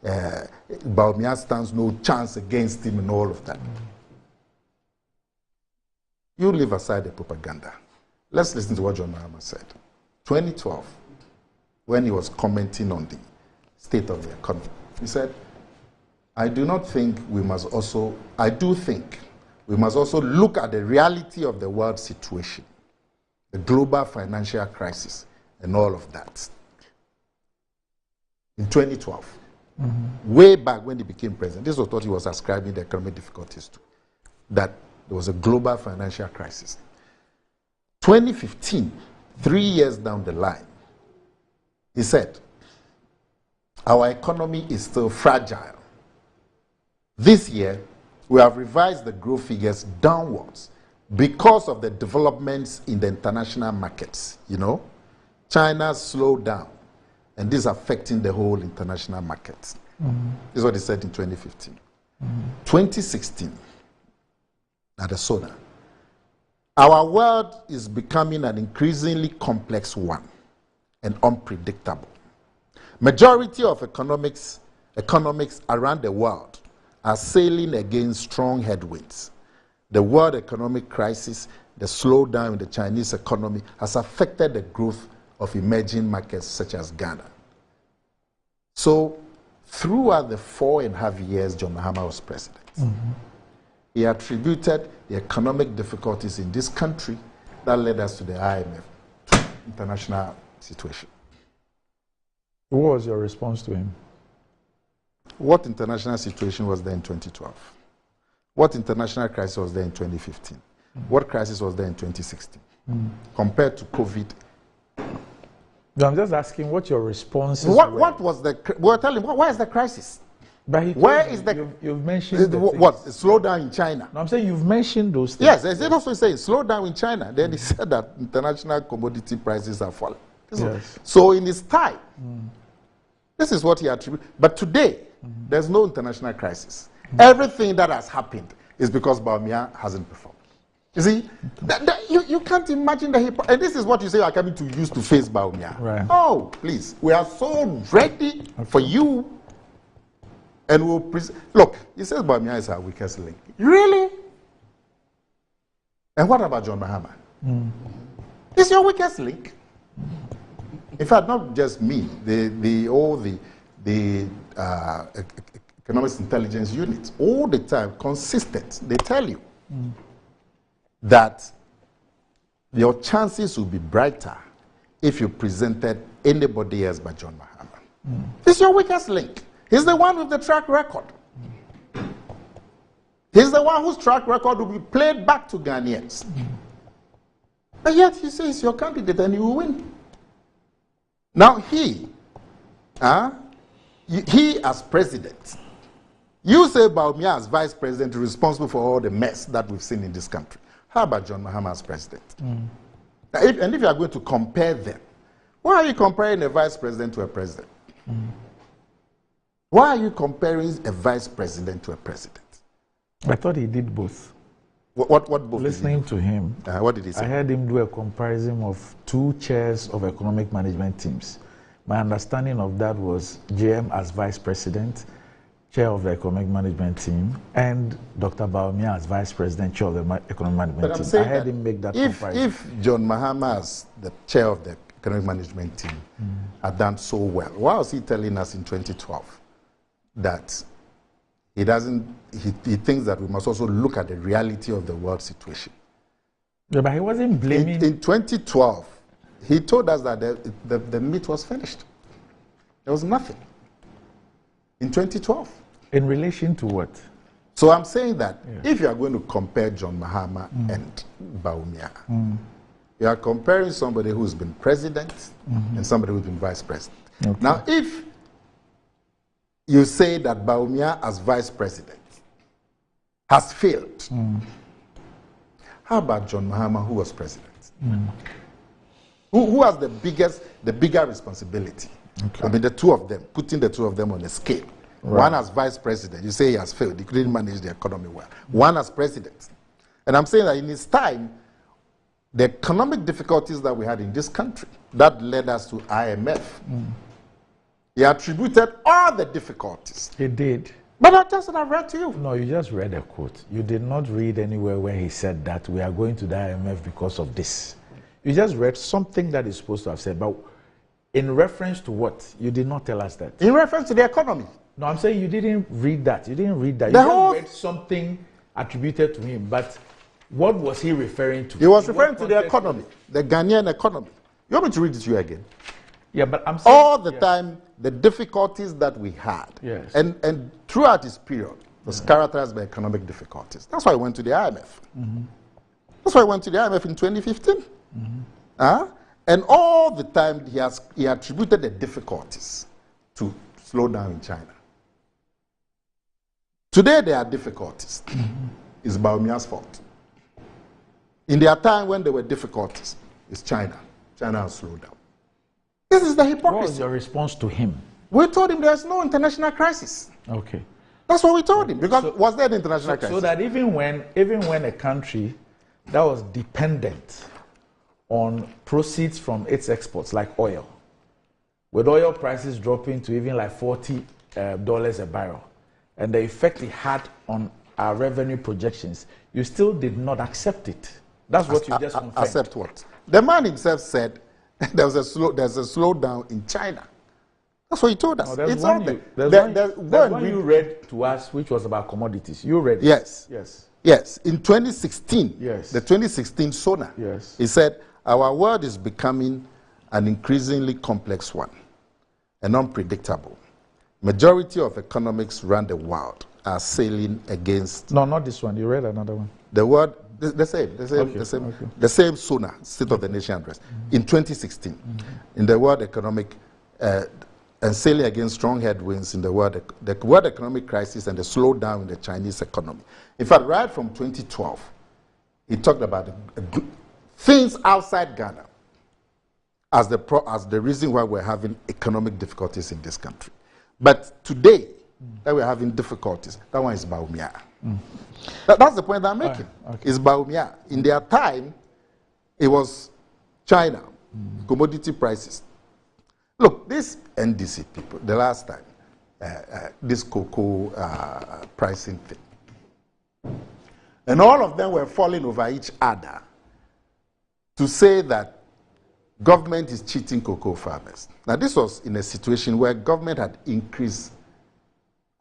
and Bawumia stands no chance against him and all of that. You leave aside the propaganda. Let's listen to what John Mahama said. 2012, when he was commenting on the state of the economy, he said, I do think we must also look at the reality of the world situation, the global financial crisis, and all of that. In 2012, way back when he became president, this was what he was ascribing the economic difficulties to, that there was a global financial crisis. 2015, 3 years down the line, he said, our economy is still fragile. This year, we have revised the growth figures downwards because of the developments in the international markets. China slowed down and this is affecting the whole international market. This is what he said in 2015. 2016, at the SONA, our world is becoming an increasingly complex one and unpredictable. Majority of economics around the world are sailing against strong headwinds. The world economic crisis, the slowdown in the Chinese economy has affected the growth of emerging markets such as Ghana. So, throughout the 4.5 years John Mahama was president, he attributed the economic difficulties in this country that led us to the IMF international situation. What was your response to him? What international situation was there in 2012? What international crisis was there in 2015? What crisis was there in 2016? Compared to COVID. No, I'm just asking what your response is. What was the... We're telling him, where is the crisis? Where is the... You've mentioned... What? A slowdown in China? No, I'm saying you've mentioned those things. Yes, as it also says, slowdown in China. Then he said that international commodity prices are falling. Yes. So in his time, this is what he attributed. But today, there's no international crisis. Everything that has happened is because Bawumia hasn't performed. You see, you can't imagine the hypocrisy. And this is what you say you are coming to use to face Bawumia. Right. Oh, please. We are so ready for you. And we'll look, he says Bawumia is our weakest link. Really? And what about John Mahama? It's your weakest link. In fact, not just me, the economics intelligence units, all the time, consistent, they tell you that your chances will be brighter if you presented anybody else but John Mahama. He's your weakest link. He's the one with the track record. He's the one whose track record will be played back to Ghanaians. But yet you say he's your candidate and you will win. Now he as president, you say Bawumia as vice president is responsible for all the mess that we've seen in this country. How about John Mahama as president? Now, if you are going to compare them, why are you comparing a vice president to a president? Why are you comparing a vice president to a president? I thought he did both. What both? Listening to him, what did he say? I heard him do a comparison of two chairs of economic management teams. My understanding of that was JM as vice president, chair of the economic management team, and Dr. Bawumia as vice president, chair of the economic management team. I heard him make that comparison. If John Mahama as the chair of the economic management team had done so well, why was he telling us in 2012 that he thinks that we must also look at the reality of the world situation? Yeah, but he wasn't blaming... In 2012, he told us that the meat was finished. There was nothing. In 2012. In relation to what? So I'm saying that if you are going to compare John Mahama and Bawumia, you are comparing somebody who's been president and somebody who's been vice president. Okay. Now, if you say that Bawumia as vice president has failed, how about John Mahama, who was president? Who has the bigger responsibility? Okay. I mean, the two of them, putting the two of them on a scale. Right. One as vice president, you say he has failed, he couldn't manage the economy well. One as president. And I'm saying that in his time, the economic difficulties that we had in this country, that led us to IMF. He attributed all the difficulties. He did. But that's what I read to you. No, you just read a quote. You did not read anywhere where he said that we are going to the IMF because of this. You just read something that is supposed to have said, but in reference to what? You did not tell us that. In reference to the economy. No, I'm saying you didn't read that. You didn't read that. You just read something attributed to him. But what was he referring to? He was referring to the economy, the Ghanaian economy. You want me to read it to you again? Yeah, but I'm saying... All the time, the difficulties that we had. Yes. And throughout this period, was characterized by economic difficulties. That's why I went to the IMF. That's why I went to the IMF in 2015. And all the time he attributed the difficulties to slow down in China. Today there are difficulties. It's Bawumia's fault. In their time when there were difficulties, it's China. China has slowed down. This is the hypocrisy. What was your response to him? We told him there's no international crisis. Okay. That's what we told him, because was there an international crisis? So that even when a country that was dependent on proceeds from its exports, like oil, with oil prices dropping to even like $40 a barrel, and the effect it had on our revenue projections, you still did not accept it. That's what you just confirmed. Accept what? The man himself said there's a slowdown in China. That's what he told us. No, it's all there. There's one you read to us, which was about commodities. You read it. Yes. Yes. Yes. In 2016, yes. The 2016 SONA, yes. He said, our world is becoming an increasingly complex one and unpredictable. Majority of economics around the world are sailing against... No, not this one. You read another one. The word, the same SONA, State of the Nation Address, in 2016, in the World Economic... and sailing against strong headwinds in the world economic crisis and the slowdown in the Chinese economy. In fact, right from 2012, he talked about things outside Ghana as the reason why we're having economic difficulties in this country. But today, that we're having difficulties, that one is Bawumia. That's the point that I'm making. It's Bawumia. In their time, it was China, commodity prices. Look, this NDC people, the last time, this cocoa pricing thing, and all of them were falling over each other to say that government is cheating cocoa farmers. Now, this was in a situation where government had increased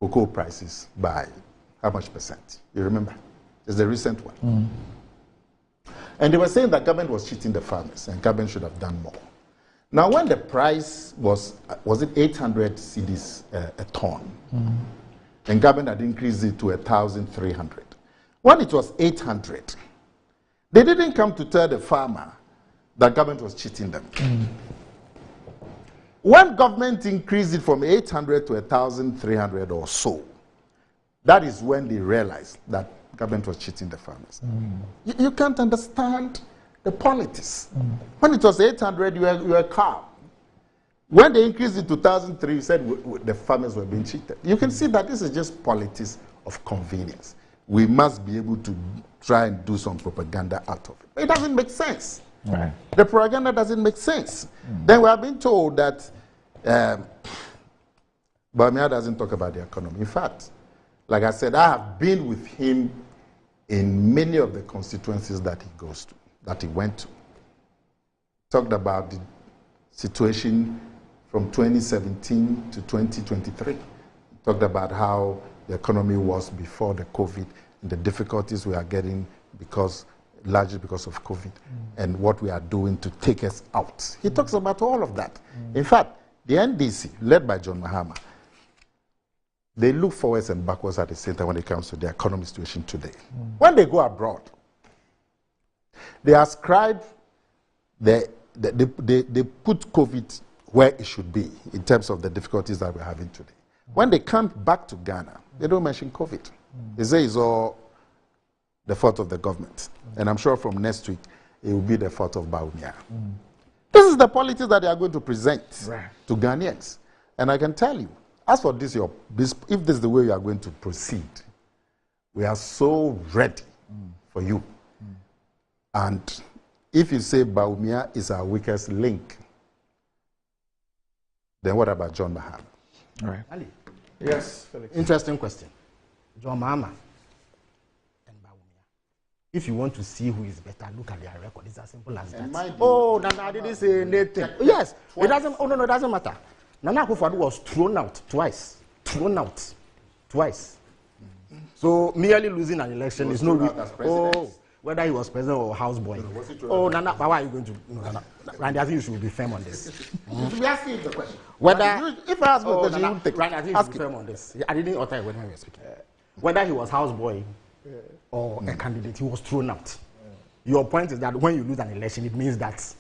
cocoa prices by how much percent? You remember? It's the recent one. And they were saying that government was cheating the farmers and government should have done more. Now, when the price was it 800 cedis a ton, and government had increased it to 1,300. When it was 800, they didn't come to tell the farmer that government was cheating them. When government increased it from 800 to 1,300 or so, that is when they realized that government was cheating the farmers. You can't understand the politics. When it was 800, you were calm. When they increased it to 1,003, you said the farmers were being cheated. You can see that this is just politics of convenience. We must be able to try and do some propaganda out of it. It doesn't make sense. Right. The propaganda doesn't make sense. Then we have been told that Bawumia doesn't talk about the economy. In fact, like I said, I have been with him in many of the constituencies that he goes to, that he went to. Talked about the situation from 2017 to 2023. Talked about how the economy was before the COVID and the difficulties we are getting largely because of COVID and what we are doing to take us out. He talks about all of that. In fact, the NDC, led by John Mahama, they look forwards and backwards at the same time when it comes to the economic situation today. When they go abroad, they ascribe, they put COVID where it should be in terms of the difficulties that we're having today. When they come back to Ghana, they don't mention COVID. They say it's all the fault of the government. And I'm sure from next week, it will be the fault of Bawumia. This is the politics that they are going to present to Ghanaians. And I can tell you, as for this, if this is the way you are going to proceed, we are so ready for you. And if you say Bawumia is our weakest link, then what about John Mahama? All right. Ali. Yes, Felix. Interesting question. John Mahama and Bawumia. If you want to see who is better, look at their record. It's as simple as that. Oh, Nana, I didn't say anything. Yes, it doesn't. Oh no, it doesn't matter. Nana Akufo-Addo was thrown out twice. So merely losing an election is no reason. Whether he was president or houseboy. Oh, Nana, why are you going to? No, Nana. Randy, I think you should be firm on this. You should be asking the question. Whether if I ask you a question, you won't take. Randy, I think you should be firm on this. I didn't utter when we were speaking. Whether he was houseboy or a candidate, he was thrown out. Your point is that when you lose an election, it means that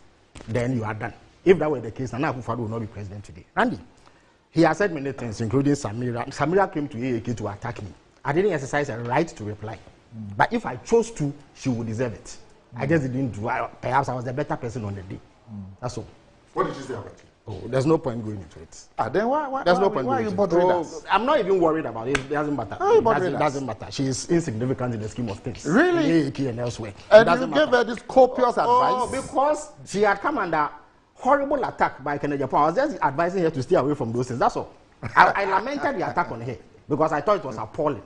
then you are done. If that were the case, Nana Akufo-Addo will not be president today. Randy, he has said many things, including Samira. Samira came to AAK to attack me. I didn't exercise a right to reply. But if I chose to, she would deserve it. I just didn't do it. Perhaps I was the better person on the day. That's all. What did you say about you? Oh, there's no point going into it. Then why? There's no point. Why are you bothering us? I'm not even worried about it. It doesn't matter. It doesn't matter. She's insignificant in the scheme of things. Really? And elsewhere. And you gave her this copious advice? Oh, because she had come under horrible attack by Kennedy Japan. I was just advising her to stay away from those things. That's all. I lamented the attack on her because I thought it was appalling.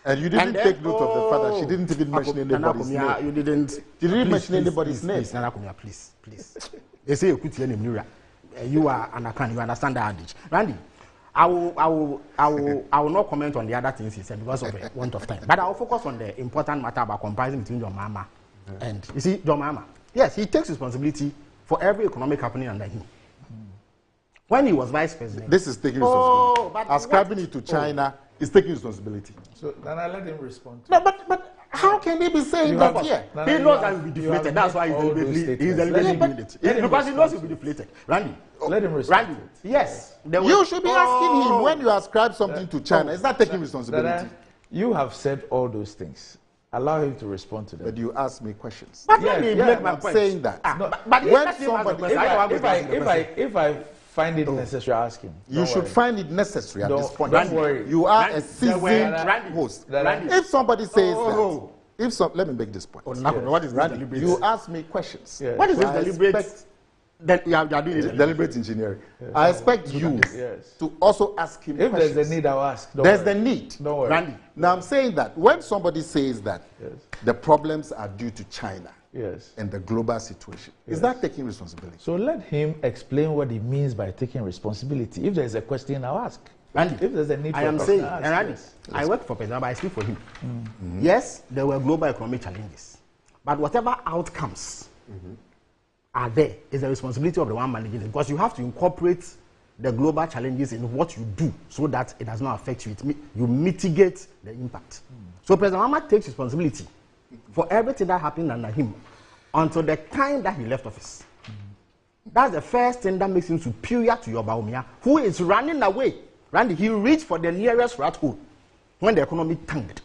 And you didn't take note of the fact that she didn't even mention anybody's name. You didn't. You didn't mention anybody's name. Please, Nana Kumia, please. They say you could hear him. You are an account. You understand that adage, Randy. I will not comment on the other things he said because of a want of time. But I will focus on the important matter about comparison between John Mahama and you see John Mahama. Yes, he takes responsibility for every economic happening under him. When he was vice president, this is taking responsibility. Ascribing it to China is taking responsibility. So then I let him respond. No, but how can they be saying that here? He knows that he will be deflated. That's why he's deliberately doing it. Because he knows he will be deflated. Randy, let him respond. Randy, yes. You should be asking him when you ascribe something to China. Is that taking responsibility? You have said all those things. Allow him to respond to them. But you ask me questions. But let me make my point. Saying that. But when somebody, if I find it necessary, ask him. You should find it necessary at this point. Don't worry. You are a seasoned host. If somebody says that, let me make this point. What is deliberate? You ask me questions. What is this deliberate? That you are doing it. Deliberate engineering. I expect you to also ask him questions. If there's a need, I'll ask. There's the need. Don't worry. Randy. Now I'm saying that when somebody says that the problems are due to China and the global situation, is that taking responsibility? So let him explain what he means by taking responsibility. If there's a question, I'll ask. Randy, if there's a need for I am saying, Randy, I work for President, but I speak for him. Yes, there were global economic challenges, but whatever outcomes are there is the responsibility of the one managing it, because you have to incorporate the global challenges in what you do so that it does not affect you. You mitigate the impact. So President Mahama takes responsibility for everything that happened under him until the time that he left office. That's the first thing that makes him superior to Yoba Umia, who is running away. Randy, he reached for the nearest rat hole when the economy tanked.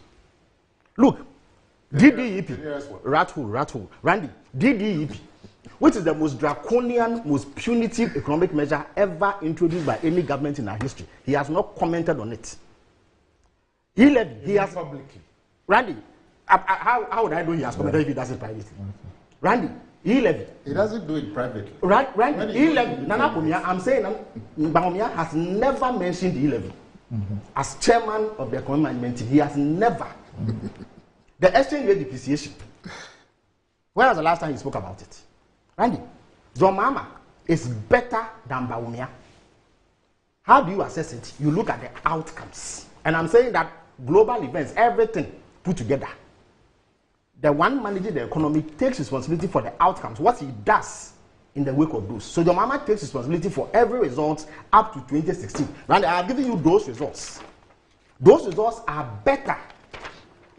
Look, DDEP, rat hole. Randy, DDEP, which is the most draconian, most punitive economic measure ever introduced by any government in our history. He has not commented on it. He has publicly. Randy, how would I know he has commented if he does it privately? Randy, he doesn't do it privately. Randy, Nana Kumia, I'm saying Bawumia has never mentioned E11 as chairman of the economic management team. He has never. The exchange rate depreciation. When was the last time he spoke about it? Randy, John Mahama is better than Bawumia. How do you assess it? You look at the outcomes. And I'm saying that global events, everything put together, the one managing the economy takes responsibility for the outcomes, what he does in the wake of those. So John Mahama takes responsibility for every result up to 2016. Randy, I have given you those results. Those results are better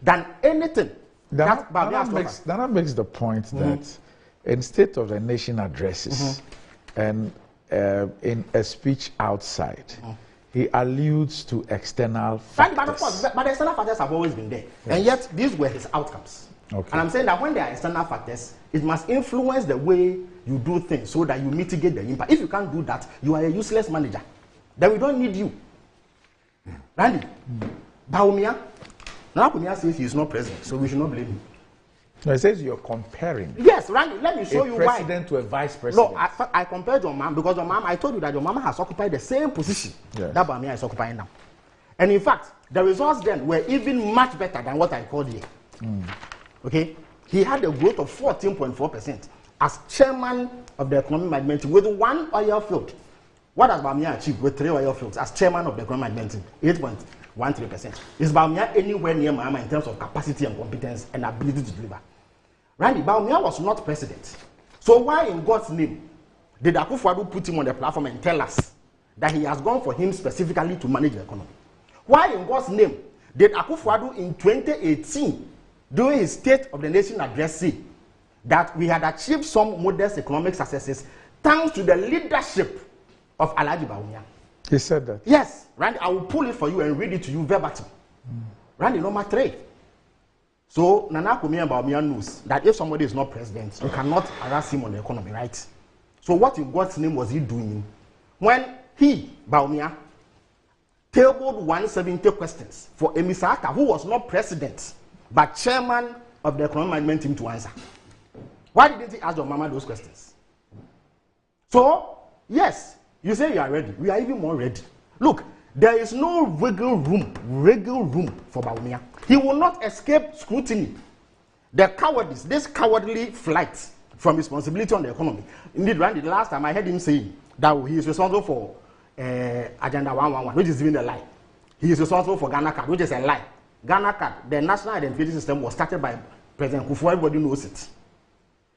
than anything. Dana makes the point that in State of the Nation addresses and in a speech outside, he alludes to external factors. But the external factors have always been there. And yet, these were his outcomes. Okay. And I'm saying that when there are external factors, it must influence the way you do things so that you mitigate the impact. If you can't do that, you are a useless manager. Then we don't need you. Randy, Bawumia, Nana Kumia says he is not president, so we should not blame him. No, it says you're comparing. Yes, Randy, let me show you why. A president to a vice president. No, I compared John Mahama because John Mahama, I told you that John Mahama has occupied the same position that Bawumia is occupying now. And in fact, the results then were even much better than what I called here. Okay? He had a growth of 14.4% as chairman of the economic management team with one oil field. What has Bawumia achieved with 3 oil fields as chairman of the economic management team? 8.13%. Is Bawumia anywhere near Mahama in terms of capacity and competence and ability to deliver? Randy, Bawumia was not president. So why in God's name did Akufo-Addo put him on the platform and tell us that he has gone for him specifically to manage the economy? Why in God's name did Akufo-Addo in 2018, during his State of the Nation address, say that we had achieved some modest economic successes thanks to the leadership of Alhaji Bawumia? He said that. Yes, Randy, I will pull it for you and read it to you verbatim. Randy, number 3. So Nana Kumia and Bawumia knows that if somebody is not president, you cannot harass him on the economy, right? So what in God's name was he doing when he, Bawumia, tabled 170 questions for Emisa Atta, who was not president, but chairman of the economic management team to answer? Why didn't he ask your mama those questions? So, yes, you say you are ready. We are even more ready. Look, there is no wiggle room for Bawumia. He will not escape scrutiny. The cowardice, this cowardly flight from responsibility on the economy. Indeed, Randy, the last time I heard him saying that he is responsible for Agenda 111, which is even a lie. He is responsible for Ghana Card, which is a lie. Ghana Card, the national identification system, was started by President Kufuor. Everybody knows it.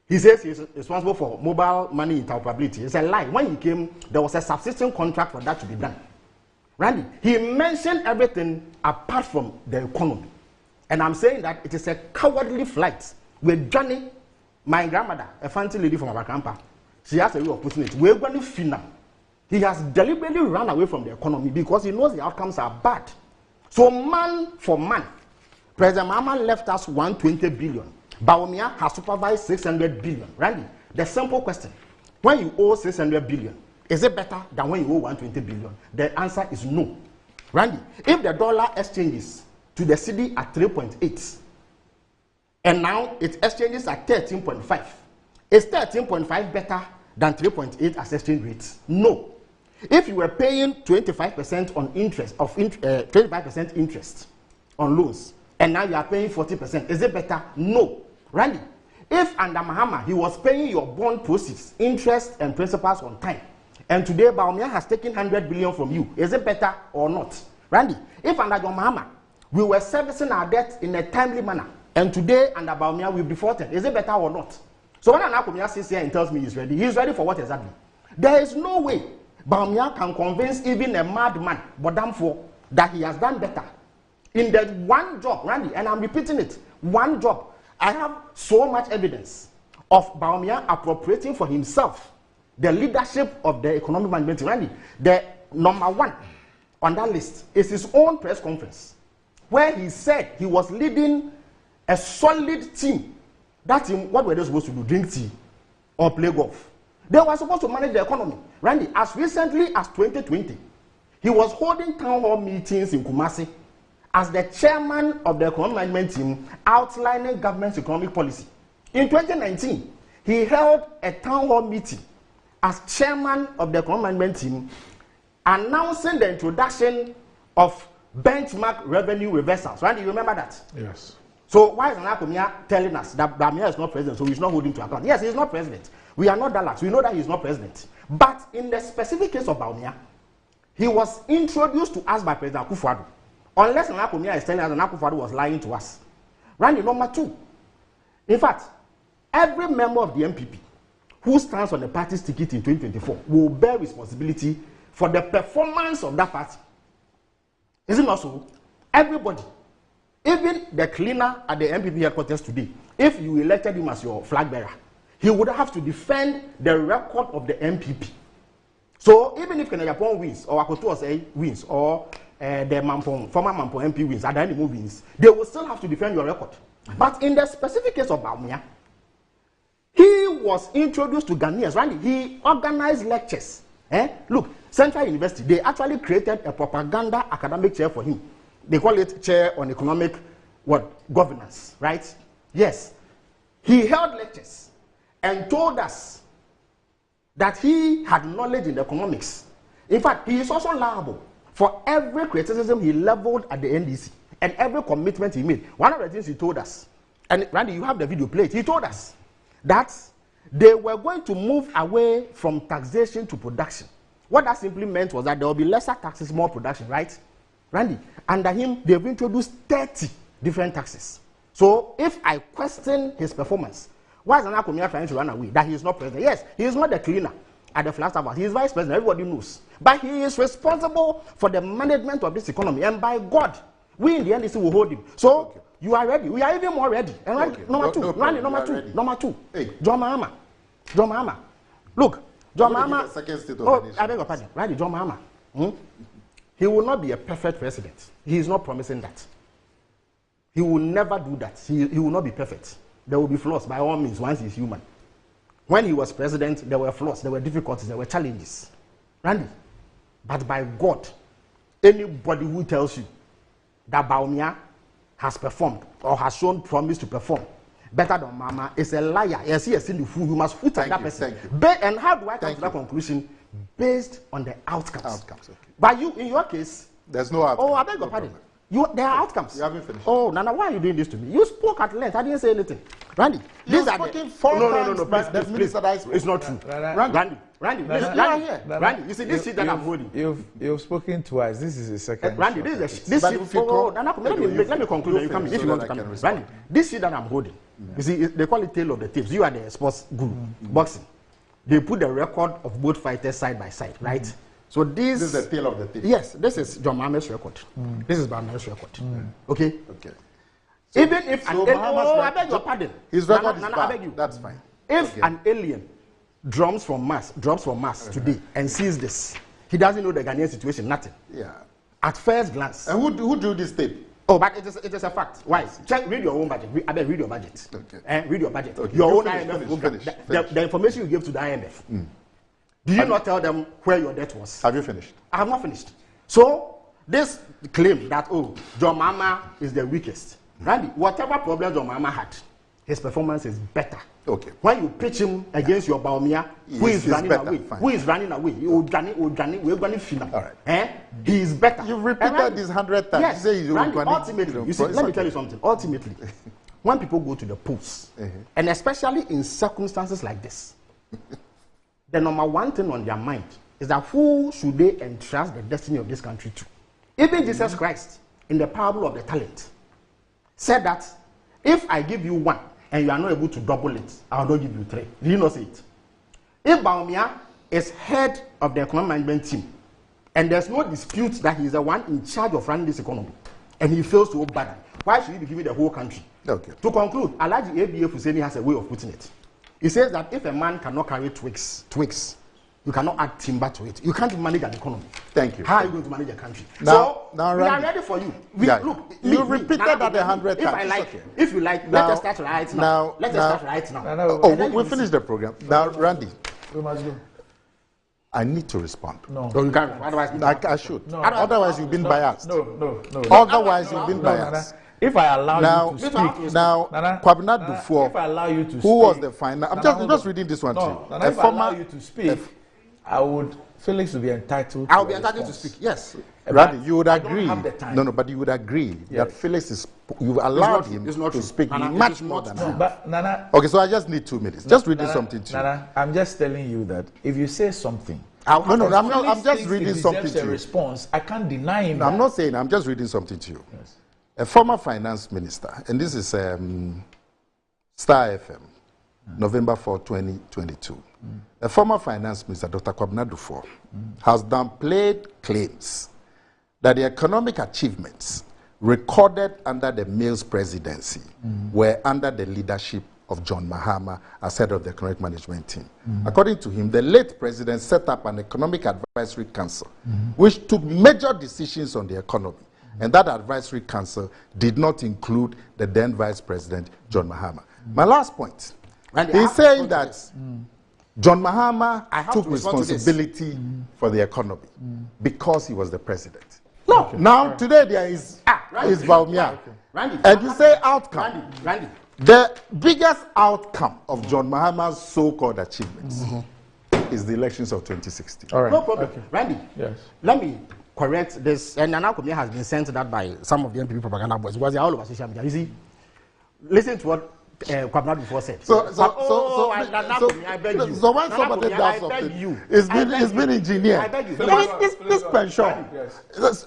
He says he is responsible for mobile money interoperability. It's a lie. When he came, there was a subsisting contract for that to be done. Randy, he mentioned everything apart from the economy. And I'm saying that it is a cowardly flight. With Johnny, my grandmother, a fancy lady from our grandpa, she has a way of putting it. We're going to final. He has deliberately run away from the economy because he knows the outcomes are bad. So man for man, President Mahama left us 120 billion. Bawumia has supervised 600 billion. Randy, the simple question, when you owe 600 billion, is it better than when you owe 120 billion? The answer is no. Randy, if the dollar exchanges to the cedi at 3.8, and now it exchanges at 13.5, is 13.5 better than 3.8 as exchange rates? No. If you were paying 25% on interest, 25% interest on loans, and now you are paying 40%, is it better? No. Randy, if under Mahama he was paying your bond proceeds, interest and principals on time, and today Bawumia has taken 100 billion from you, is it better or not? Randy, if under John Mahama we were servicing our debt in a timely manner, and today under Bawumia we defaulted, is it better or not? So when Anakumia sits here and tells me he's ready for what exactly? There is no way Bawumia can convince even a madman, Bodamfo, that he has done better. In that one job, Randy, and I'm repeating it, one job, I have so much evidence of Bawumia appropriating for himself the leadership of the economic management. Randy, the number one on that list is his own press conference, where he said he was leading a solid team. That team, what were they supposed to do? Drink tea or play golf? They were supposed to manage the economy. Randy, as recently as 2020, he was holding town hall meetings in Kumasi as the chairman of the economic management team, outlining government's economic policy. In 2019, he held a town hall meeting as chairman of the economic management team, announcing the introduction of benchmark revenue reversals. Randy, you remember that? Yes. So why is Anakumia telling us that Bawumia is not president, so he's not holding to account? Yes, he's not president. We are not Dallas. We know that he's not president. But in the specific case of Bawumia, he was introduced to us by President Akufo-Addo. Unless Anakumia is telling us that Akufo-Addo was lying to us. Randy, number two. In fact, every member of the MPP who stands on the party's ticket in 2024 will bear responsibility for the performance of that party. Is it not so? Everybody. Even the cleaner at the MPP headquarters today, if you elected him as your flag bearer, he would have to defend the record of the MPP. So even if Kennedy Apongo wins, or Akoto wins, or the former Mampong MP wins, Adanimo wins, they will still have to defend your record. But in the specific case of Bawumia, he was introduced to Ghanaians. Randy, he organized lectures. Look, Central University, they actually created a propaganda academic chair for him. They call it Chair on Economic Governance, right? Yes. He held lectures and told us that he had knowledge in economics. In fact, he is also liable for every criticism he leveled at the NDC and every commitment he made. One of the things he told us, and Randy, you have the video played, he told us that they were going to move away from taxation to production. What that simply meant was that there will be lesser taxes, more production, right? Randy, under him, they've introduced 30 different taxes. So if I question his performance, why is Anakumia trying to run away? That he is not president. Yes, he is not the cleaner at the Flagstaff House. He is vice president, everybody knows. But he is responsible for the management of this economy. And by God, we in the NDC will hold him. So, okay. You are ready. We are even more ready. And okay. Number two. Hey. John Mahama. Look, John Mahama. I beg your pardon. Right, John Mahama. He will not be a perfect president. He is not promising that. He will never do that. He will not be perfect. There will be flaws by all means once he is human. When he was president, there were flaws, there were difficulties, there were challenges. Randy, but by God, anybody who tells you that Bawumia has performed or has shown promise to perform better than Mama is a liar. Yes, he has seen the fool. You must put on that person. And how do I come to that conclusion? Based on the outcomes. Okay. But you, in your case, there's no outcome. Oh, I beg your pardon. There are outcomes. You haven't finished. Oh, Nana, why are you doing this to me? You spoke at length. I didn't say anything. Randy, these are the... No, please. It's not true. Randy, you see this sheet that I'm holding. You've spoken twice. This is the second. Randy, this sheet. Oh, Nana, let me conclude. You come in if you want to come in. Randy, this sheet that I'm holding. You see, they call it tail of the tapes. You are the sports guru, boxing. They put the record of both fighters side by side, right? So this is the tail of the tape. Yes, this is John Mahama's record. This is Bawumia's record. Okay. So, even if I beg your pardon. His record is bad. I beg you. That's fine. If an alien drops from Mars today and sees this, he doesn't know the Ghanaian situation. Nothing. Yeah. At first glance. And who drew this tape? Oh, but it is a fact. Why? Read your own budget. I beg, read your budget. Okay. Read your budget. Okay. Your own IMF program. The information you gave to the IMF. Did you not tell them where your debt was? Have you finished? I have not finished. So, this claim that, John Mahama is the weakest. Randy, whatever problem John Mahama had, his performance is better. Okay. When you pitch him against your Bawumia, who is running away? Fine. Who is running away? We're going to final. All right. He is better. You've repeated this 100 times. Yes. Randy, ultimately, let me tell you something. Ultimately, when people go to the polls, and especially in circumstances like this, the number one thing on their mind is that who should they entrust the destiny of this country to? Even Jesus Christ, in the parable of the talent, said that if I give you one and you are not able to double it, I will not give you three. Did you not say it? If Bawumia is head of the economic management team, and there's no dispute that he is the one in charge of running this economy, and he fails so badly, why should he be giving the whole country? Okay. To conclude, Alhaji ABF Hussaini has a way of putting it. He says that if a man cannot carry twigs, you cannot add timber to it. You can't manage an economy. Thank you. How are you going to manage a country? Now, we are ready for you. Look, you repeated that 100 times. If you like, let us start right now. Let us start right now. We finished the program. Now, Randy. We must go. I need to respond. No, you can't. Otherwise, I should. No. Otherwise, you've been biased. No. Otherwise, you've been biased. If I allow you to speak, now, Kwabena Duffuor, if I allow you to speak, who was the final? I'm just reading this one to you. If I allow you to speak, I would. Felix will be entitled. I will be entitled to speak. Yes. Randy, you would agree. But you would agree that Felix is. You've allowed him to speak much more than that. But Nana. Okay, so I just need 2 minutes. Just reading something to you. Nana, I'm just telling you that if you say something. I'm just reading something to you. Response. I can't deny him. I'm not saying. I'm just reading something to you. Yes. A former finance minister, and this is Star FM, November 4, 2022. A former finance minister, Dr. Kwabena Duffuor, has downplayed claims that the economic achievements recorded under the Mills presidency were under the leadership of John Mahama as head of the economic management team. According to him, the late president set up an economic advisory council which took major decisions on the economy. And that advisory council did not include the then vice president, John Mahama. My last point, he's saying that John Mahama took responsibility for the economy because he was the president. No. Now, today there is Bawumia. And you say outcome. Randy. The biggest outcome of John Mahama's so-called achievements is the elections of 2016. All right. No problem. Okay. Randy, yes. Let me correct this. And Nana Komia has been sent that by some of the NPP propaganda boys because they are all over social media. You see, listen to what Kwabena Duffuor said. I beg you. So when somebody does something, it's been engineered. I beg you. This pension.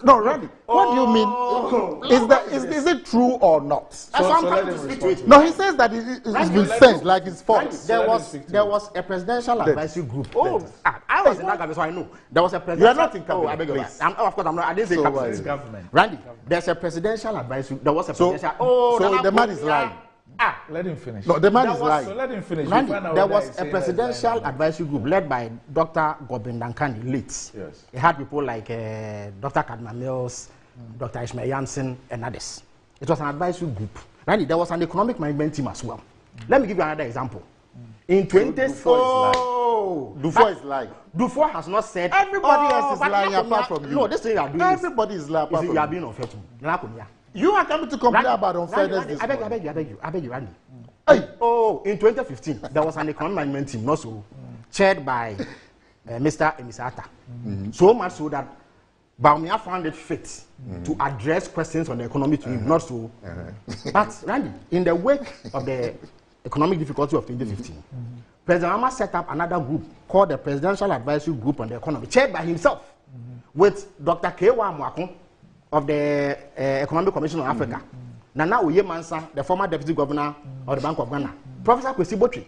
No, Randy. What do you mean? Is it true or not? No, he says that it's been sent like it's false. There was a presidential advisory group. I was in that government, so I know. There was a presidential. You are not in cabinet. I beg you. Of course, I'm not. I didn't say cabinet. Randy, there's a presidential advisory. There was a presidential. So the man is lying. Let him finish. No, the man is lying. So let him finish. Randy, there was a presidential advisory group led by Dr. Gobin Dankani, late. Yes. It had people like Dr. Kadma Mills, Dr. Ishmael Jansen, and others. It was an advisory group. Randy, there was an economic management team as well. Let me give you another example. In 20... Dufour is lying. Dufour has not said... Everybody else is lying apart from you. No, this thing you are doing Everybody is lying apart from you. You are being unfair to me. You are coming to complain about unfairness this morning. I beg you, Randy. In 2015, there was an economic management team, also chaired by Mr. Emisata. So much so that Bawumia found it fit to address questions on the economy to him, not so. But Randy, in the wake of the economic difficulty of 2015, President Mahama set up another group called the Presidential Advisory Group on the Economy, chaired by himself, with Dr. Kewa Mwakon of the Economic Commission of Africa, Nana Uye Mansa, the former Deputy Governor of the Bank of Ghana, Professor Kwesi Botwe,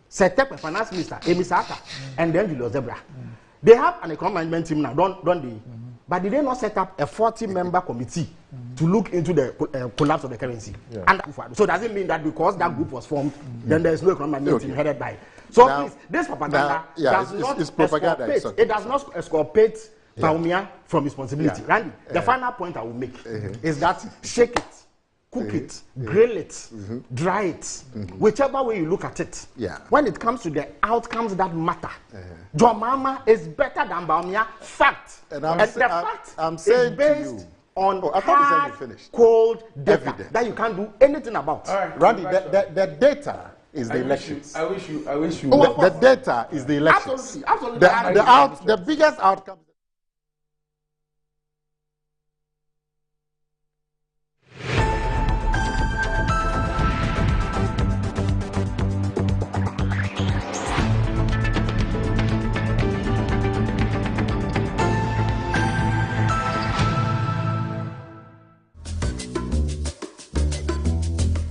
set up a Finance Minister, Emisata, and then Julius Zebra. They have an economic management team now, don't they? But did they not set up a 40-member committee to look into the collapse of the currency? And so does it mean that because that group was formed, then there is no economic management team headed by? So now, please, this propaganda does not exculpate Bawumia from responsibility. Randy, the final point I will make is that shake it, cook it, grill it, dry it, whichever way you look at it. When it comes to the outcomes that matter, John Mahama is better than Bawumia. Fact. And the fact is based on hard, cold data that you can't do anything about. Randy, the data is the elections. I wish you. The data is the elections. Absolutely. The biggest outcome.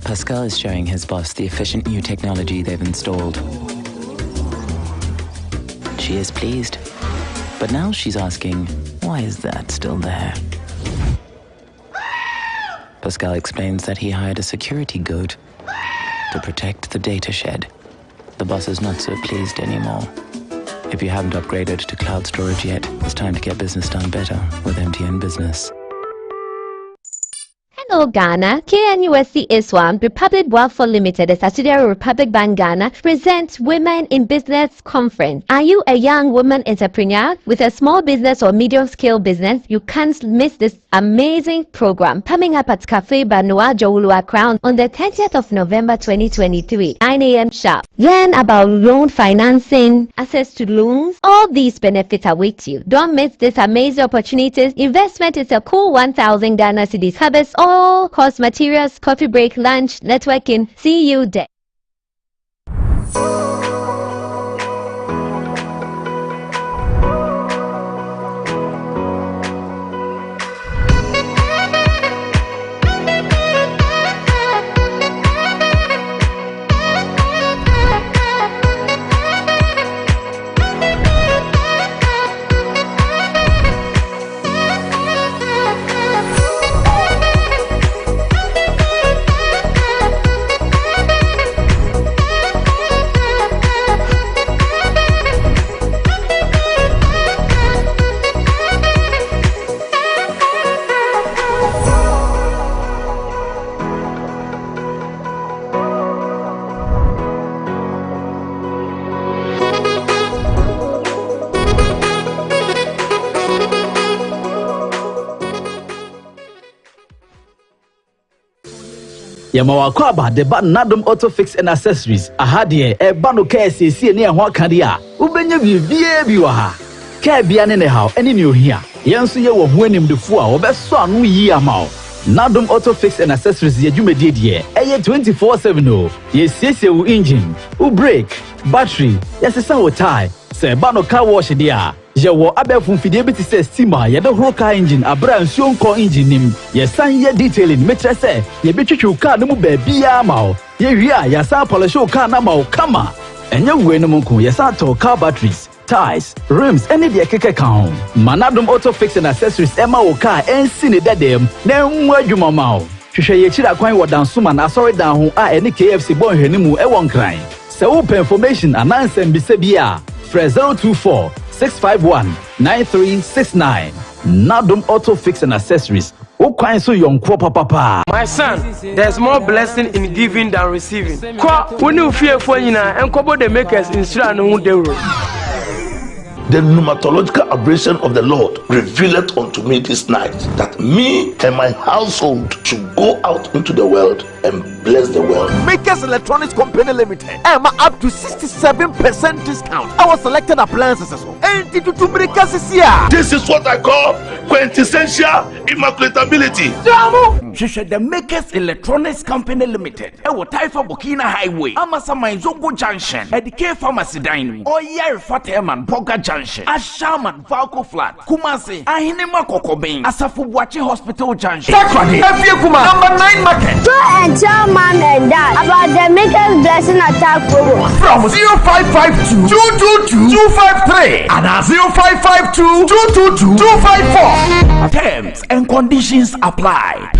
Pascal is showing his boss the efficient new technology they've installed. She is pleased, but now she's asking, why is that still there? Pascal explains that he hired a security goat to protect the data shed. The boss is not so pleased anymore. If you haven't upgraded to cloud storage yet, it's time to get business done better with MTN Business. Hello Ghana, KNUSC ISWAM, Republic Welfare Limited, a subsidiary of Republic Bank Ghana, presents Women in Business Conference. Are you a young woman entrepreneur with a small business or medium-scale business? You can't miss this amazing program coming up at Cafe Banua Jowulua Crown on the 30th of November 2023, 9 a.m. sharp. Learn about loan financing, access to loans. All these benefits await you. Don't miss this amazing opportunity. Investment is a cool 1,000 Ghana cedis. Harvest all course materials, coffee break, lunch, networking. See you there. Yamawako aba the ban Nadum Auto Fix and Accessories. Ahadie e bano KSC ne ho akadia. Ubenya bibie bi wa ha. Ka bia ne how ene ne ohia. Yenso ye wo ho animdefo a obeso anu yi ama o. Nadum Auto Fix and Accessories ye dwumedie de. Eye 24/7 o. Ye siesie wo engine, wo brake, battery, yesesa wo tire. Se bano car wash dia. Yewo abefun fidie bi ti se steamer ye de horo car engine abra nsuo nko engine nim ye san ye detailing metre se ye betwetwe car no mu ba bia ma o ye wi a ya san polish car na ma o kama enye we no nko ye san to car batteries, tires, rims, any de keke kan Manadum Auto Fix and Accessories ema wo car ensi ne dedem na nwu adwuma ma o hwehwe ye kira kwan wo dansoma na sorry dan ho a ene KFC bon hwanimu e won kran se wo information anansem bi se bia 024 651-9369. Nadum Auto Fix and Accessories. My son, there's more blessing in giving than receiving. When you fear for and Kobo the makers in The pneumatological aberration of the Lord revealed unto me this night that me and my household should go out into the world and bless the world. Makers Electronics Company Limited. Emma up to 67% discount. Our selected appliances. This is what I call quintessential immaculatability. The Makers Electronics Company Limited. Ewo Taifa Burkina Highway. Amasama Zongo Junction. Edike Pharmacy Dining. Oyer Fateman Boga Junction. Ashaman Valco Flat. Kumasi. Ahinema Kokobin. Asafu Bwachi Hospital Junction. Sakrani. Kuma. Number 9 Market. Tell mom and dad about the Makers Blessing Attack program. From 0552 222 253 and 0552 222 254. Terms and conditions apply.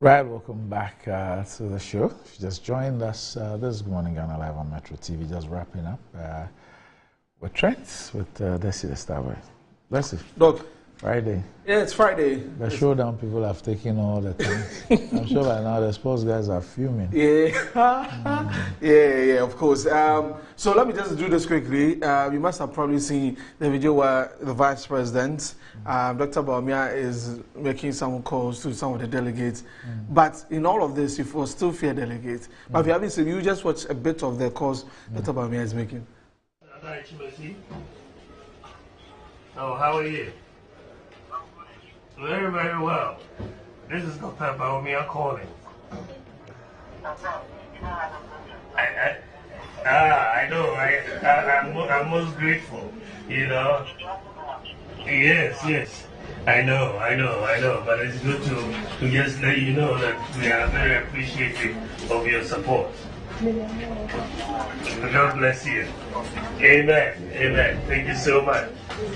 Right, welcome back to the show. If you just joined us this morning on Live on Metro TV, just wrapping up with Trent, with Desi the Starboy. Desi. Doc. Friday. Yeah, it's Friday. The showdown people have taken all the time. I'm sure by now the sports guys are fuming. Yeah. yeah, of course. So let me just do this quickly. You must have probably seen the video where the Vice President, Dr. Bawumia, is making some calls to some of the delegates. But in all of this, you will still fear delegates. But if you haven't seen, you just watch a bit of the calls Dr. Bawumia is making. Oh, how are you? Very, very well. This is Dr. Bawumia calling. I know. I'm most grateful. You know. Yes. I know. But it's good to just let you know that we are very appreciative of your support. God bless you. Amen. Thank you so much.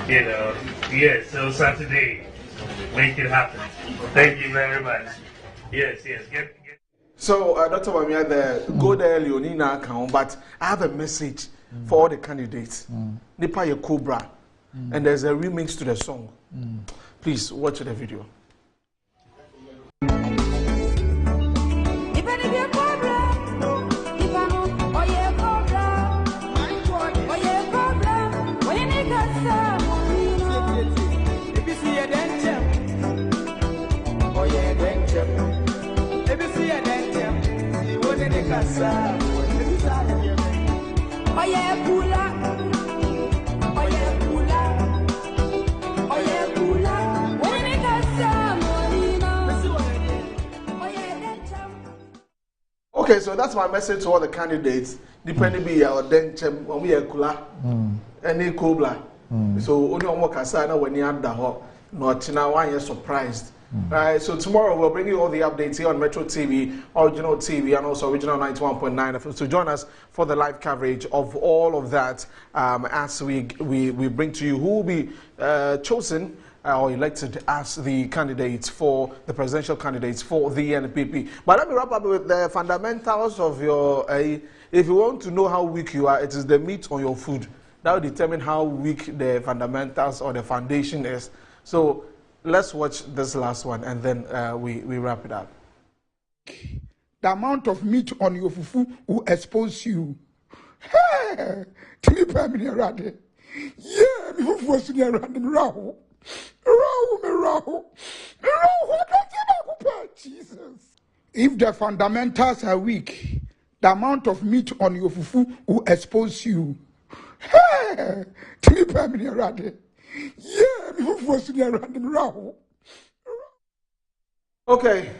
You know. Yes. So Saturday. Make it happen. Thank you very much. Yes. So, Dr. Bawumia, go there, Leonina account, but I have a message for all the candidates. Nipa ye Cobra, and there's a remix to the song. Please watch the video. Okay, so that's my message to all the candidates. Depending be our denchem, when we are kula, any cobra. So only one more kasana when you are the hot, not now one you're surprised. Right, so tomorrow we'll bring you all the updates here on Metro TV, Original TV, and also Original 91.9 FM. So join us for the live coverage of all of that as we bring to you who will be chosen or elected as the candidates for the presidential candidates for the NPP. But let me wrap up with the fundamentals of your. If you want to know how weak you are, it is the meat on your food that will determine how weak the fundamentals or the foundation is. So let's watch this last one and then we wrap it up. The amount of meat on your fufu will expose you. Hey, me fufu was near Rahu. Jesus. If the fundamentals are weak, the amount of meat on your fufu will expose you. Hey, okay.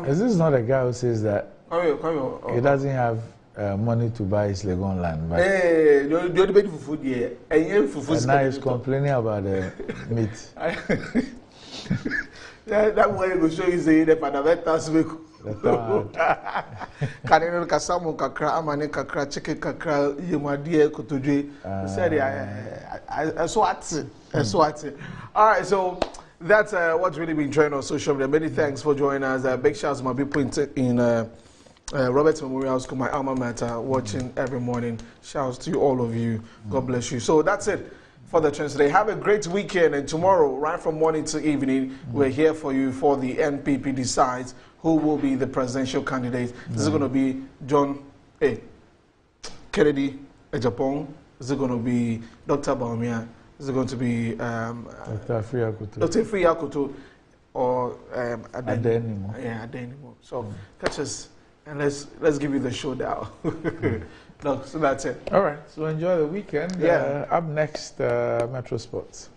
Is this not a guy who says that he doesn't have money to buy his Legon land? But hey, you're debating for food, yeah. And now he's complaining about the meat. That way we show you say the fundamentals we can you kasamu kakra amane kakra chike kakra yemadie kotodwe said I so at all right, so that's what's really been trending on social media. Many thanks for joining us. Big shouts to my people in Roberts Memorial School, my alma mater, watching every morning. Shouts to you, all of you. God bless you. So that's it for the trends today. Have a great weekend, and tomorrow, right from morning to evening, we're here for you for the NPP decides who will be the presidential candidate. This is going to be John Kennedy Ejapong. This is going to be Dr. Bawumia. This is going to be Dr. Friyakutu or Adenimo. Yeah, Adenimo. So catch us and let's give you the showdown. No, so that's it. All right. So enjoy the weekend. Yeah. Up next, Metro Sports.